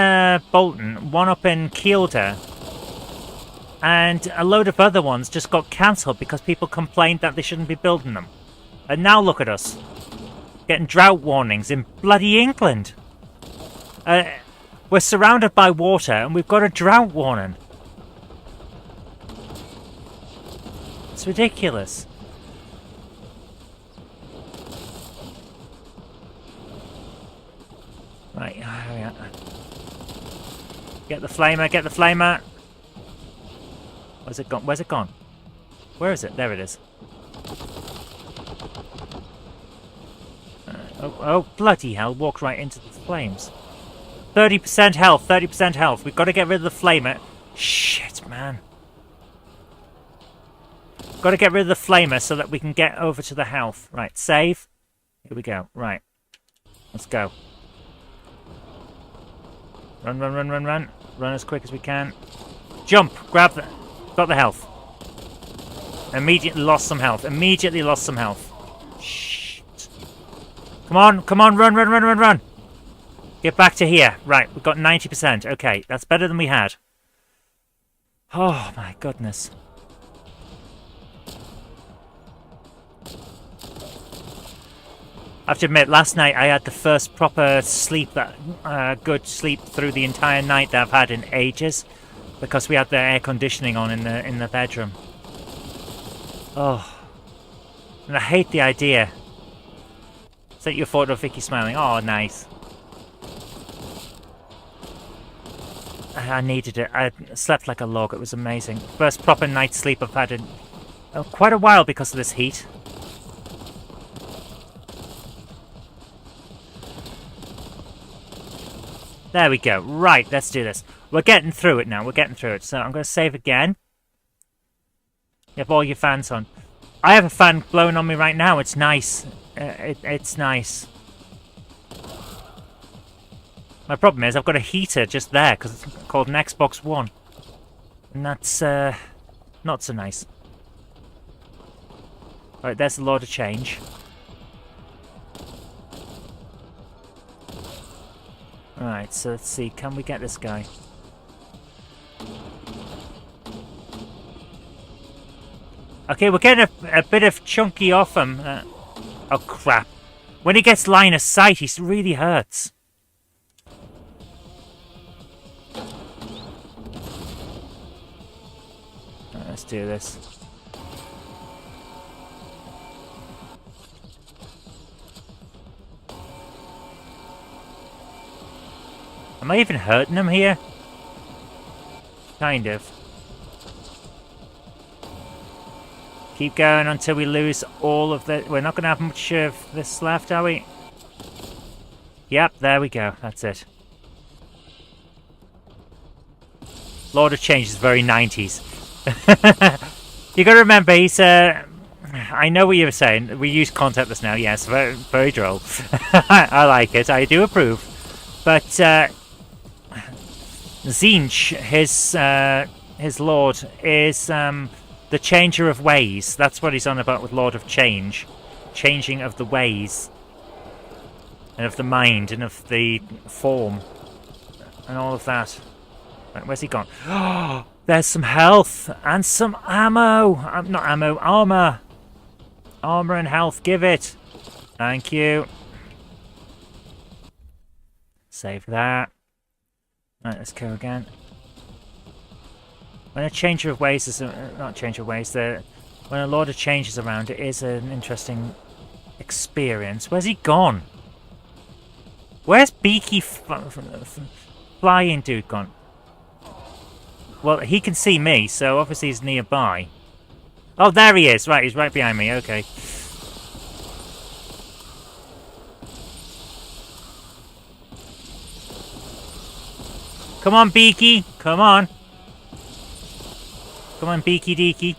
[SPEAKER 1] Bolton, one up in Kielder, and a load of other ones just got cancelled because people complained that they shouldn't be building them. And now look at us. Getting drought warnings in bloody England. We're surrounded by water and we've got a drought warning. It's ridiculous. Right, get the flamer, get the flamer. Where's it gone? Where's it gone? Where is it? There it is. Oh, bloody hell, walked right into the flames. 30% health, 30% health. We've got to get rid of the flamer. Shit, man. Got to get rid of the flamer so that we can get over to the health. Right, save. Here we go. Right. Let's go. Run, run, run, run, run. Run as quick as we can. Jump! Grab the... Got the health. Immediately lost some health. Immediately lost some health. Shit. Come on, come on, run, run, run, run, run. Get back to here. Right, we've got 90%. Okay, that's better than we had. Oh, my goodness. I have to admit, last night I had the first proper sleep, good sleep through the entire night that I've had in ages, because we had the air conditioning on in the bedroom. Oh, and I hate the idea. Sent you a photo of Vicky smiling. Oh, nice. I needed it. I slept like a log. It was amazing. First proper night's sleep I've had in quite a while because of this heat. There we go. Right, let's do this. We're getting through it now. We're getting through it. So I'm going to save again. You have all your fans on. I have a fan blowing on me right now. It's nice. It's nice. My problem is I've got a heater just there because it's called an Xbox One. And that's not so nice. Alright, there's the Lord of Change. Alright, so let's see. Can we get this guy? Okay, we're getting a bit of chunky off him. Oh, crap. When he gets line of sight, he really hurts. Let's do this. Am I even hurting him here? Kind of. Keep going until we lose all of the... We're not going to have much of this left, are we? Yep, there we go. That's it. Lord of Change is very 90s. You got to remember, he's... I know what you were saying. We use contactless now. Yes, very, very droll. I like it. I do approve. But Zinch, his lord, is the changer of ways. That's what he's on about with Lord of Change. Changing of the ways. And of the mind and of the form. And all of that. Right, where's he gone? Oh, there's some health and some ammo. Not ammo, armor. Armor and health, give it. Thank you. Save that. Right, let's go again. When a changer of ways is... not changer of ways, when a Lord of Change is around, it is an interesting experience. Where's he gone? Where's Beaky flying dude gone? Well, he can see me, so obviously he's nearby. Oh, there he is. Right, he's right behind me. Okay. Come on, Beaky. Come on. Come on, Beaky Deaky.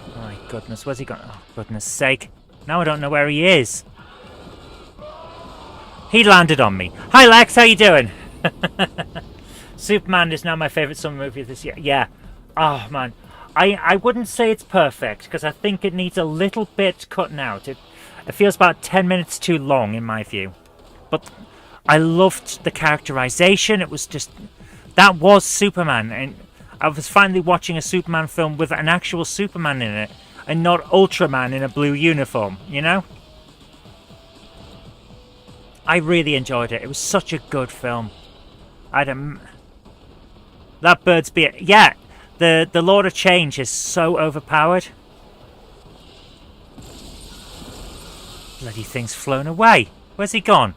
[SPEAKER 1] Oh my goodness, where's he gone? Oh, goodness sake. Now I don't know where he is. He landed on me. Hi, Lex, how you doing? Superman is now my favourite summer movie this year. Yeah. Oh, man. I wouldn't say it's perfect, because I think it needs a little bit cutting out. It feels about 10 minutes too long, in my view. But I loved the characterization. It was just... That was Superman. And I was finally watching a Superman film with an actual Superman in it. And not Ultraman in a blue uniform, you know? I really enjoyed it. It was such a good film. That bird's beard... Yeah! The Lord of Change is so overpowered. Bloody thing's flown away. Where's he gone?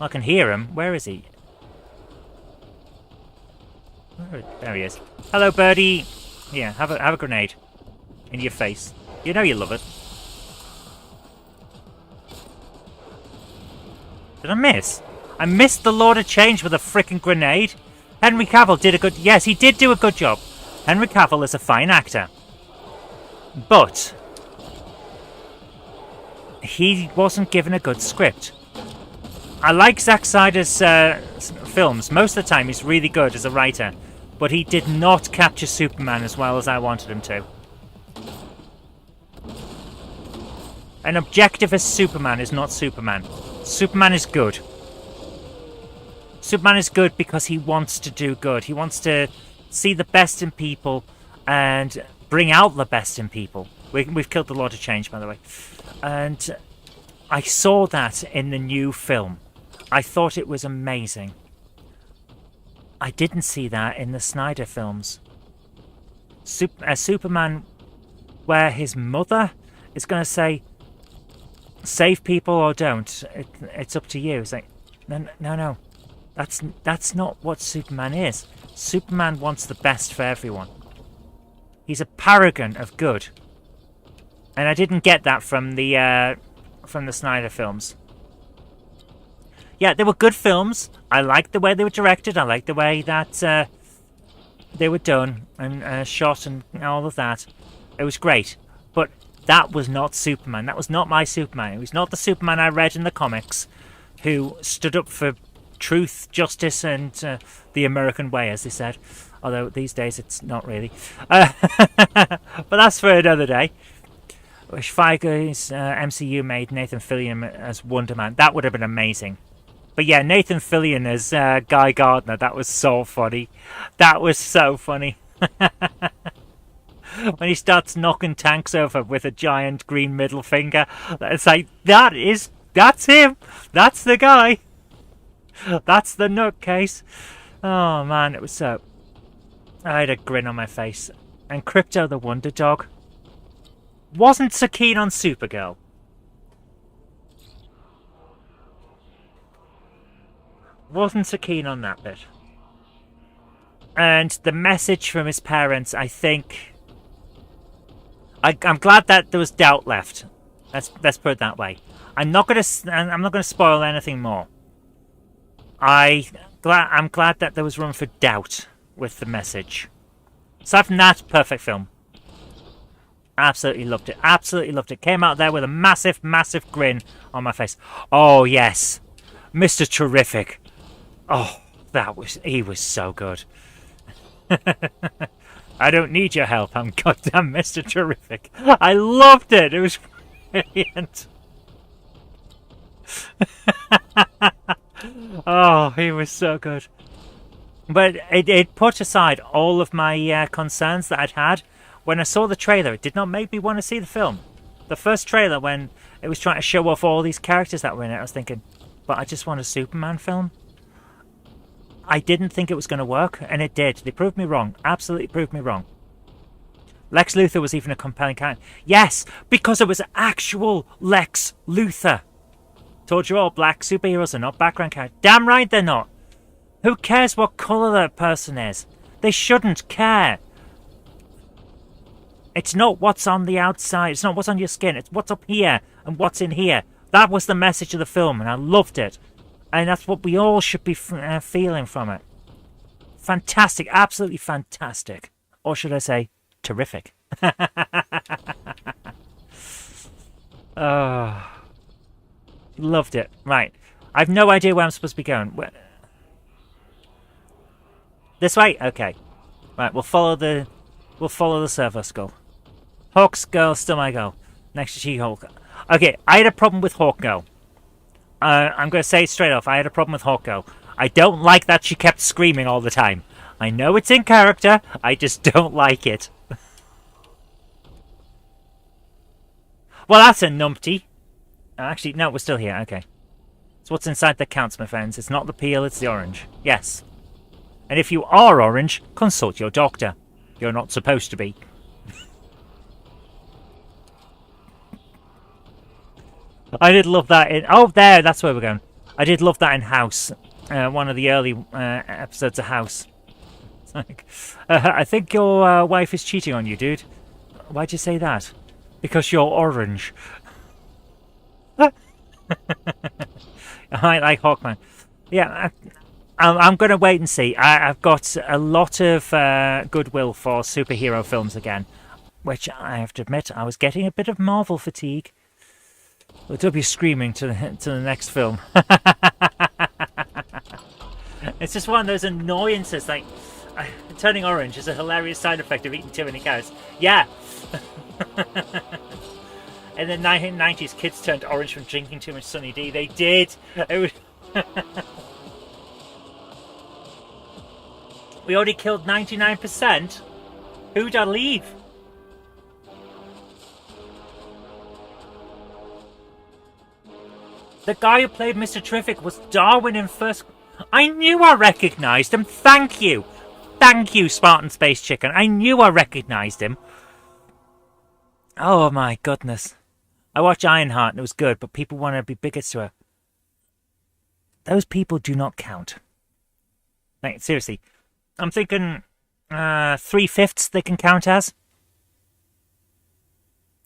[SPEAKER 1] I can hear him. Where is he? There he is. Hello, birdie. Yeah, have a grenade in your face. You know you love it. Did I miss? I missed the Lord of Change with a frickin' grenade. Henry Cavill did a good... Yes, he did do a good job. Henry Cavill is a fine actor. But he wasn't given a good script. I like Zack Snyder's films. Most of the time he's really good as a writer. But he did not capture Superman as well as I wanted him to. An objectivist Superman is not Superman. Superman is good. Superman is good because he wants to do good. He wants to see the best in people and bring out the best in people. We've killed the Lord of Change, by the way. And I saw that in the new film. I thought it was amazing. I didn't see that in the Snyder films. A Superman where his mother is going to say, save people or don't. It's up to you. It's like, no. That's not what Superman is. Superman wants the best for everyone. He's a paragon of good. And I didn't get that from the Snyder films. Yeah, they were good films. I liked the way they were directed. I liked the way that they were done and shot and all of that. It was great. But that was not Superman. That was not my Superman. It was not the Superman I read in the comics. who stood up for truth, justice, and the American way, as they said. Although these days it's not really. But that's for another day. Wish Feige's MCU made Nathan Fillion as Wonder Man. That would have been amazing. But yeah, Nathan Fillion as Guy Gardner. That was so funny. That was so funny. When he starts knocking tanks over with a giant green middle finger. It's like, that's him. That's the guy. That's the nutcase. Oh man, it was so... I had a grin on my face. And Crypto the Wonder Dog wasn't so keen on Supergirl. Wasn't so keen on that bit. And the message from his parents, I think... I'm glad that there was doubt left. Let's put it that way. I'm not gonna spoil anything more. I'm glad that there was room for doubt with the message. Aside from that, perfect film. Absolutely loved it. Absolutely loved it. Came out there with a massive, massive grin on my face. Oh yes, Mr. Terrific. Oh, he was so good. I don't need your help. I'm goddamn Mr. Terrific. I loved it. It was brilliant. Oh, he was so good. But it put aside all of my concerns that I'd had. When I saw the trailer, it did not make me want to see the film. The first trailer, when it was trying to show off all these characters that were in it, I was thinking, but I just want a Superman film. I didn't think it was going to work, and it did. They proved me wrong. Absolutely proved me wrong. Lex Luthor was even a compelling character. Yes, because it was actual Lex Luthor. Told you all, black superheroes are not background characters. Damn right they're not. Who cares what colour that person is? They shouldn't care. It's not what's on the outside. It's not what's on your skin. It's what's up here and what's in here. That was the message of the film, and I loved it. And that's what we all should be feeling from it. Fantastic. Absolutely fantastic. Or should I say, terrific. Oh, loved it. Right. I've no idea where I'm supposed to be going. This way? Okay. Right, we'll follow the servo skull. Hawk's girl, still my girl. Next to She-Hulk. Okay, I had a problem with Hawk Girl. I'm going to say it straight off. I had a problem with Hawk Girl. I don't like that she kept screaming all the time. I know it's in character. I just don't like it. Well, that's a numpty. Actually, no, we're still here. Okay. So what's inside that counts, my friends. It's not the peel, it's the orange. Yes. And if you are orange, consult your doctor. You're not supposed to be. I did love that in... Oh, there! That's where we're going. I did love that in House. One of the early episodes of House. It's like, I think your wife is cheating on you, dude. Why'd you say that? Because you're orange. I like Hawkman. Yeah, I'm going to wait and see. I've got a lot of goodwill for superhero films again. Which, I have to admit, I was getting a bit of Marvel fatigue. Well, don't be screaming to the next film. It's just one of those annoyances. Like, turning orange is a hilarious side effect of eating too many carrots. Yeah. In the 1990s, kids turned orange from drinking too much Sunny D. They did. It was we already killed 99%. Who'd I leave? The guy who played Mr. Terrific was Darwin in first... I knew I recognised him. Thank you. Thank you, Spartan Space Chicken. I knew I recognised him. Oh, my goodness. I watched Ironheart and it was good, but people want to be bigots to her. Those people do not count. Like, seriously. I'm thinking 3/5 they can count as.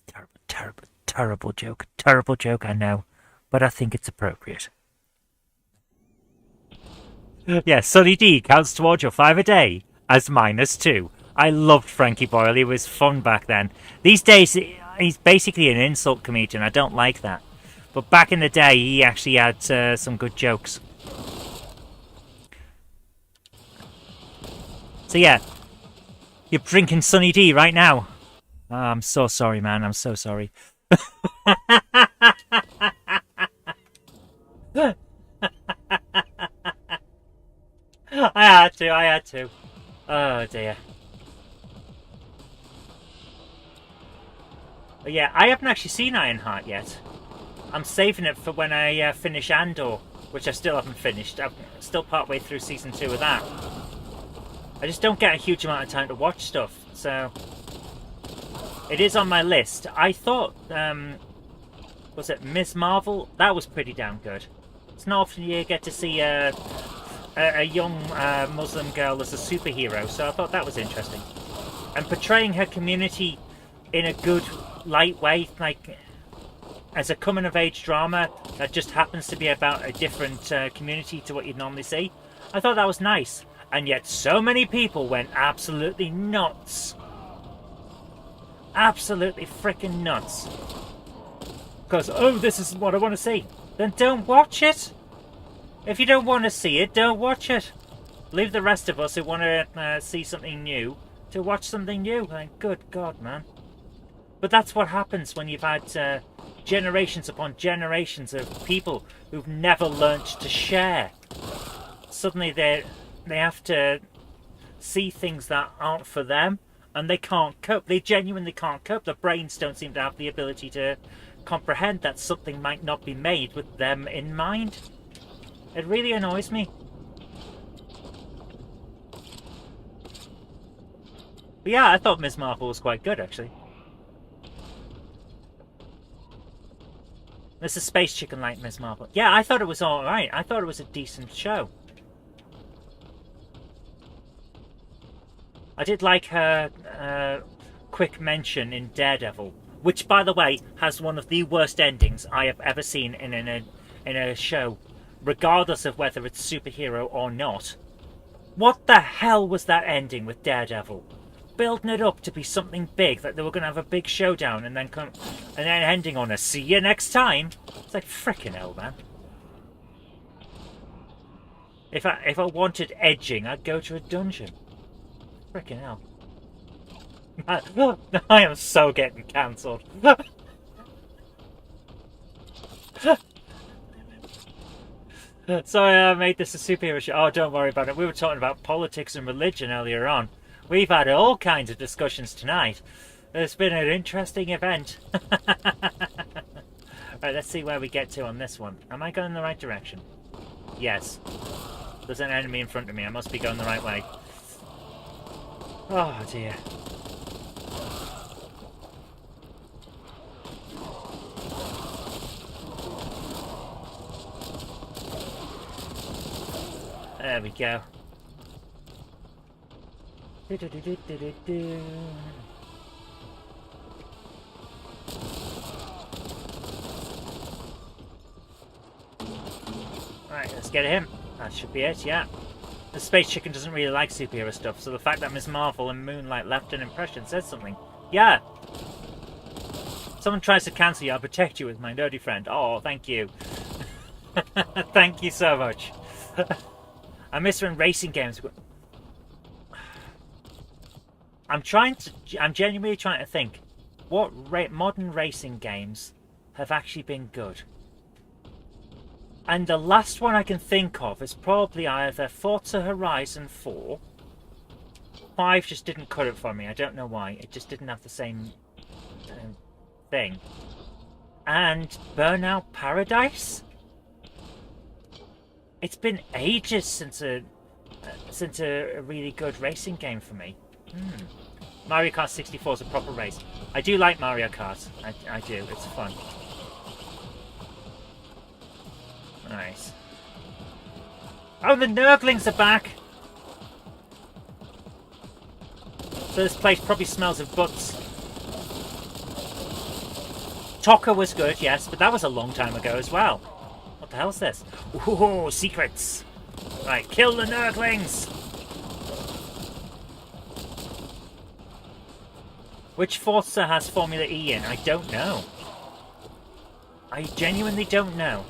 [SPEAKER 1] Terrible, terrible, terrible joke. Terrible joke, I know. But I think it's appropriate. Yeah, Sonny D counts towards your 5 a day as -2. I loved Frankie Boyle. He was fun back then. These days, he's basically an insult comedian. I don't like that. But back in the day, he actually had some good jokes. So yeah, you're drinking Sunny D right now. Oh, I'm so sorry, man. I'm so sorry. I had to. Oh dear. But yeah, I haven't actually seen Ironheart yet. I'm saving it for when I finish Andor, which I still haven't finished. I'm still partway through season 2 of that. I just don't get a huge amount of time to watch stuff, so it is on my list. I thought, was it Ms. Marvel? That was pretty damn good. It's not often you get to see a young Muslim girl as a superhero, so I thought that was interesting. And portraying her community in a good, light way, like as a coming-of-age drama that just happens to be about a different community to what you'd normally see. I thought that was nice. And yet so many people went absolutely nuts. Absolutely freaking nuts. Because, oh, this is what I want to see. Then don't watch it. If you don't want to see it, don't watch it. Leave the rest of us who want to see something new to watch something new. Like, good God, man. But that's what happens when you've had generations upon generations of people who've never learnt to share. Suddenly they have to see things that aren't for them, and they can't cope. They genuinely can't cope. Their brains don't seem to have the ability to comprehend that something might not be made with them in mind. It really annoys me. But yeah, I thought Ms. Marvel was quite good, actually. There's a space chicken like Ms. Marvel. Yeah, I thought it was alright. I thought it was a decent show. I did like her quick mention in Daredevil, which, by the way, has one of the worst endings I have ever seen in a show, regardless of whether it's superhero or not. What the hell was that ending with Daredevil? Building it up to be something big, that they were going to have a big showdown, and then ending on a "see you next time." It's like, frickin' hell, man. If I wanted edging, I'd go to a dungeon. Frickin' hell. I am so getting cancelled. Sorry, I made this a superhero show. Oh, don't worry about it. We were talking about politics and religion earlier on. We've had all kinds of discussions tonight. It's been an interesting event. Right, let's see where we get to on this one. Am I going in the right direction? Yes. There's an enemy in front of me. I must be going the right way. Oh dear. There we go. Right, let's get him. That should be it, yeah. The space chicken doesn't really like superhero stuff, so the fact that Ms. Marvel and Moonlight left an impression says something. Yeah! Someone tries to cancel you, I'll protect you with my nerdy friend. Oh, thank you. Thank you so much. I miss when racing games... I'm genuinely trying to think what modern racing games have actually been good. And the last one I can think of is probably either Forza Horizon 4. 5 just didn't cut it for me. I don't know why. It just didn't have the same thing. And Burnout Paradise? It's been ages since a really good racing game for me. Mario Kart 64 is a proper race. I do like Mario Kart. I do. It's fun. Nice. Oh, the Nurglings are back! So this place probably smells of butts. Tokka was good, yes, but that was a long time ago as well. What the hell is this? Ooh, secrets! Right, kill the Nurglings! Which Forza has Formula E in? I don't know. I genuinely don't know.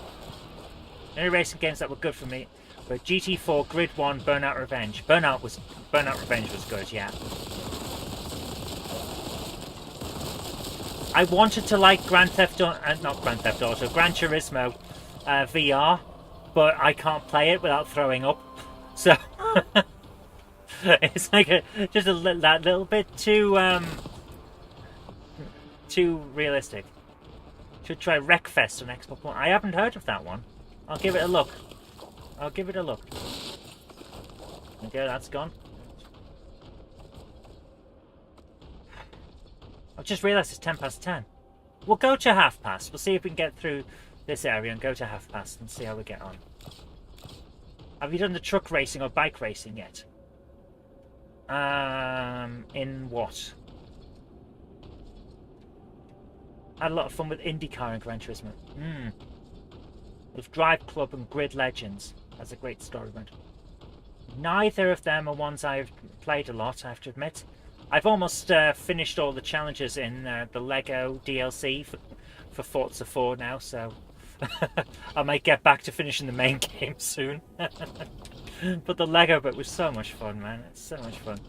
[SPEAKER 1] The only racing games that were good for me were GT4, Grid 1, Burnout Revenge. Burnout Revenge was good, yeah. I wanted to like Gran Turismo VR, but I can't play it without throwing up. So it's like just that little bit too realistic. Should try Wreckfest on Xbox One. I haven't heard of that one. I'll give it a look. Okay, that's gone. I've just realised it's 10 past 10. We'll go to half past. We'll see if we can get through this area and go to half past and see how we get on. Have you done the truck racing or bike racing yet? In what? Had a lot of fun with IndyCar and Gran Turismo. With Drive Club and Grid Legends. That's a great story mode. Neither of them are ones I've played a lot, I have to admit. I've almost finished all the challenges in the Lego DLC for Forza 4 now, so I might get back to finishing the main game soon. But the Lego bit was so much fun, man. It's so much fun.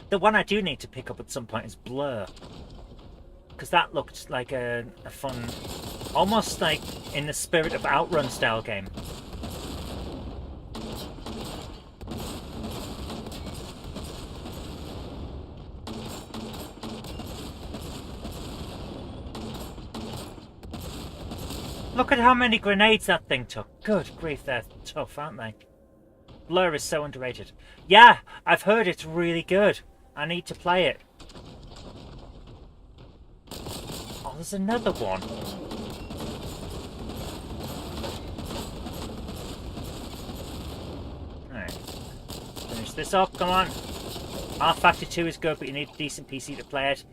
[SPEAKER 1] The one I do need to pick up at some point is Blur. Because that looked like a fun, almost like in the spirit of Outrun style game. Look at how many grenades that thing took. Good grief, they're tough, aren't they? Blur is so underrated. Yeah, I've heard it's really good. I need to play it. Oh, there's another one. Alright. Finish this up, come on. R-Factor 2 is good, but you need a decent PC to play it.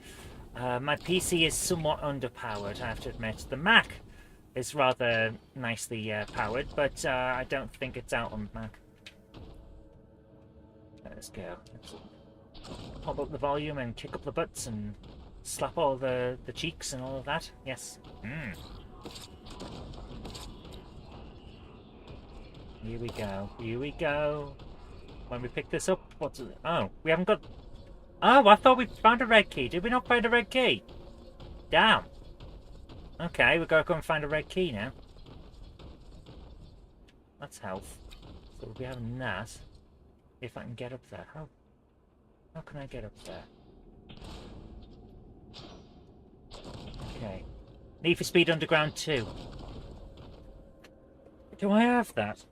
[SPEAKER 1] My PC is somewhat underpowered, I have to admit. The Mac is rather nicely powered, but I don't think it's out on Mac. Let's go. Let's pop up the volume and kick up the butts and slap all the cheeks and all of that. Yes. Here we go. Here we go. When we pick this up, what's it? Oh, we haven't got... Oh, I thought we found a red key. Did we not find a red key? Damn. Okay, we've got to go and find a red key now. That's health. So we'll be having that. If I can get up there. How can I get up there? Okay. Need for Speed Underground 2. Do I have that?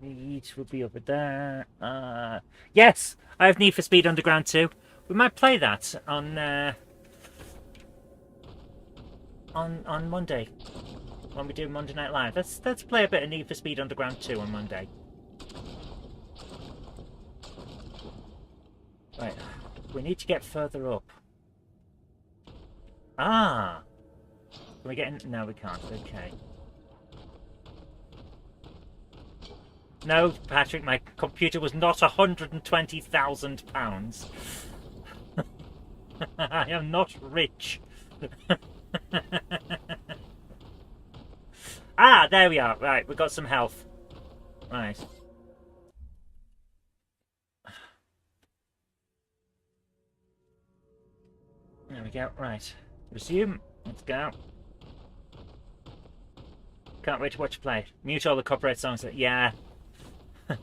[SPEAKER 1] Need would be over there. Yes! I have Need for Speed Underground 2. We might play that on Monday when we do Monday Night Live. Let's play a bit of Need for Speed Underground 2 on Monday. Right, we need to get further up. Ah, can we get in? No, we can't. Okay. No, Patrick, my computer was not £120,000. I am not rich. Ah, there we are. Right, we've got some health. Right. There we go. Right. Resume. Let's go. Can't wait to watch you play. Mute all the copyright songs. Yeah. Your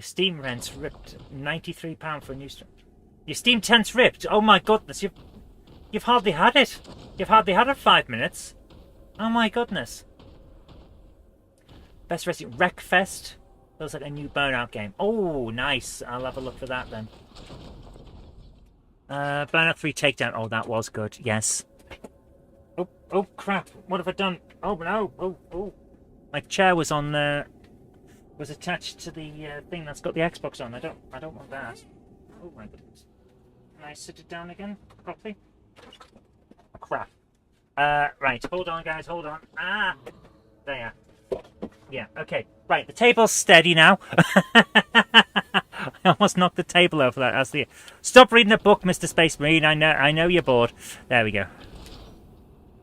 [SPEAKER 1] Steam rent's ripped. £93 for a new stream. Your Steam tent's ripped. Oh my goodness, you've hardly had it. You've hardly had it 5 minutes. Oh my goodness. Best Resident Wreckfest. Looks like a new Burnout game. Oh, nice. I'll have a look for that then. Burnout 3 Takedown. Oh, that was good. Yes. Oh crap. What have I done? Oh no. Oh. My chair was on was attached to the thing that's got the Xbox on. I don't want that. Oh my goodness. Can I sit it down again properly? Crap. Right, hold on guys, hold on. Ah, there. Yeah, okay. Right, the table's steady now. almost knocked the table over that. That's the. Stop reading a book, Mr. Space Marine. I know you're bored. There we go.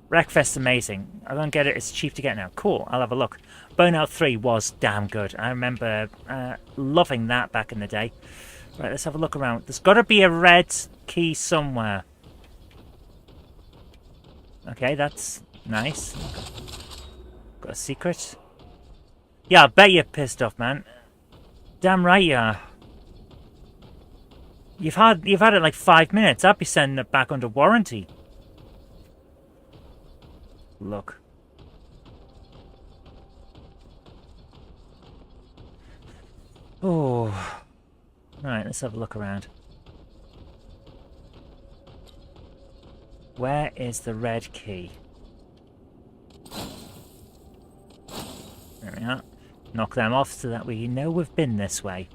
[SPEAKER 1] Wreckfest's amazing. I don't get it. It's cheap to get now. Cool. I'll have a look. Burnout 3 was damn good. I remember loving that back in the day. Right, let's have a look around. There's got to be a red key somewhere. Okay, that's nice. Got a secret. Yeah, I bet you're pissed off, man. Damn right you are. You've had it like 5 minutes. I'd be sending it back under warranty. Look. Oh. Right, let's have a look around. Where is the red key? There we are. Knock them off so that we know we've been this way.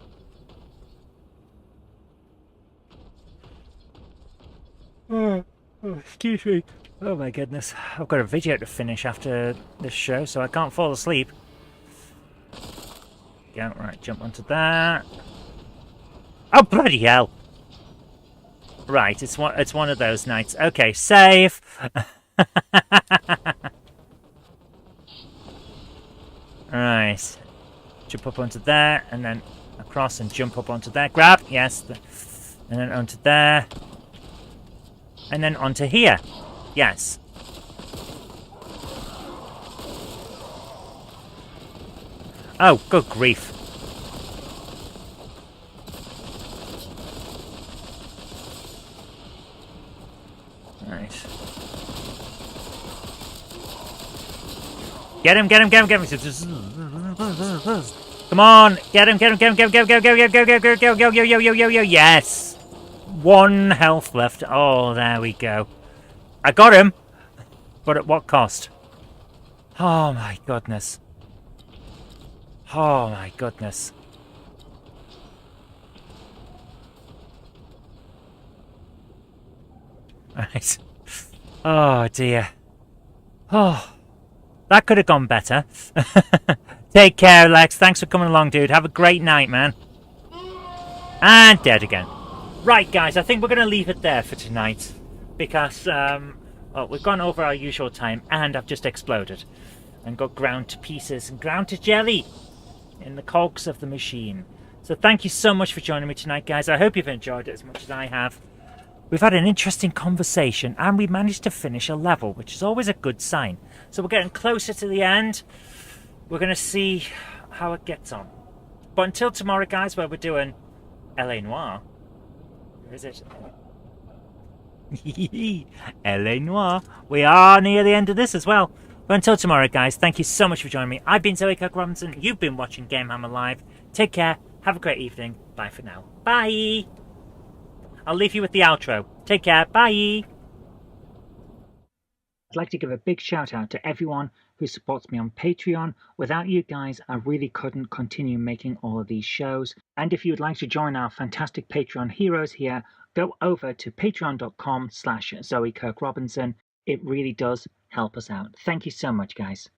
[SPEAKER 1] Oh, excuse me. Oh my goodness. I've got a video to finish after this show, so I can't fall asleep. Yeah, right, jump onto that. Oh, bloody hell! Right, it's one of those nights. Okay, save! Right. Jump up onto there, and then across and jump up onto there. Grab! Yes. And then onto there. And then onto here. Yes. Oh, good grief. Right. Get him, get him, get him, get him. Come on, get him, get him, get him, get him, go, go, go, go, go, go, go, go, go, yo, yo, yo, yo, yes. 1 health left. Oh, there we go. I got him, but at what cost? Oh my goodness. Oh my goodness. Right. Oh dear. Oh, that could have gone better. Take care, Lex. Thanks for coming along, dude. Have a great night, man. And dead again. Right, guys, I think we're going to leave it there for tonight. Because, well, we've gone over our usual time, and I've just exploded. And got ground to pieces and ground to jelly in the cogs of the machine. So thank you so much for joining me tonight, guys. I hope you've enjoyed it as much as I have. We've had an interesting conversation, and we managed to finish a level, which is always a good sign. So we're getting closer to the end. We're going to see how it gets on. But until tomorrow, guys, where we're doing L.A. Noire. Where is it? L.A. Noire. We are near the end of this as well. But until tomorrow, guys, thank you so much for joining me. I've been Zoe Kirk Robinson. You've been watching GameHammer Live. Take care. Have a great evening. Bye for now. Bye. I'll leave you with the outro. Take care. Bye. I'd like to give a big shout out to everyone who supports me on Patreon. Without you guys, I really couldn't continue making all of these shows. And if you'd like to join our fantastic Patreon heroes here, go over to patreon.com/Zoe Kirk Robinson. It really does help us out. Thank you so much, guys.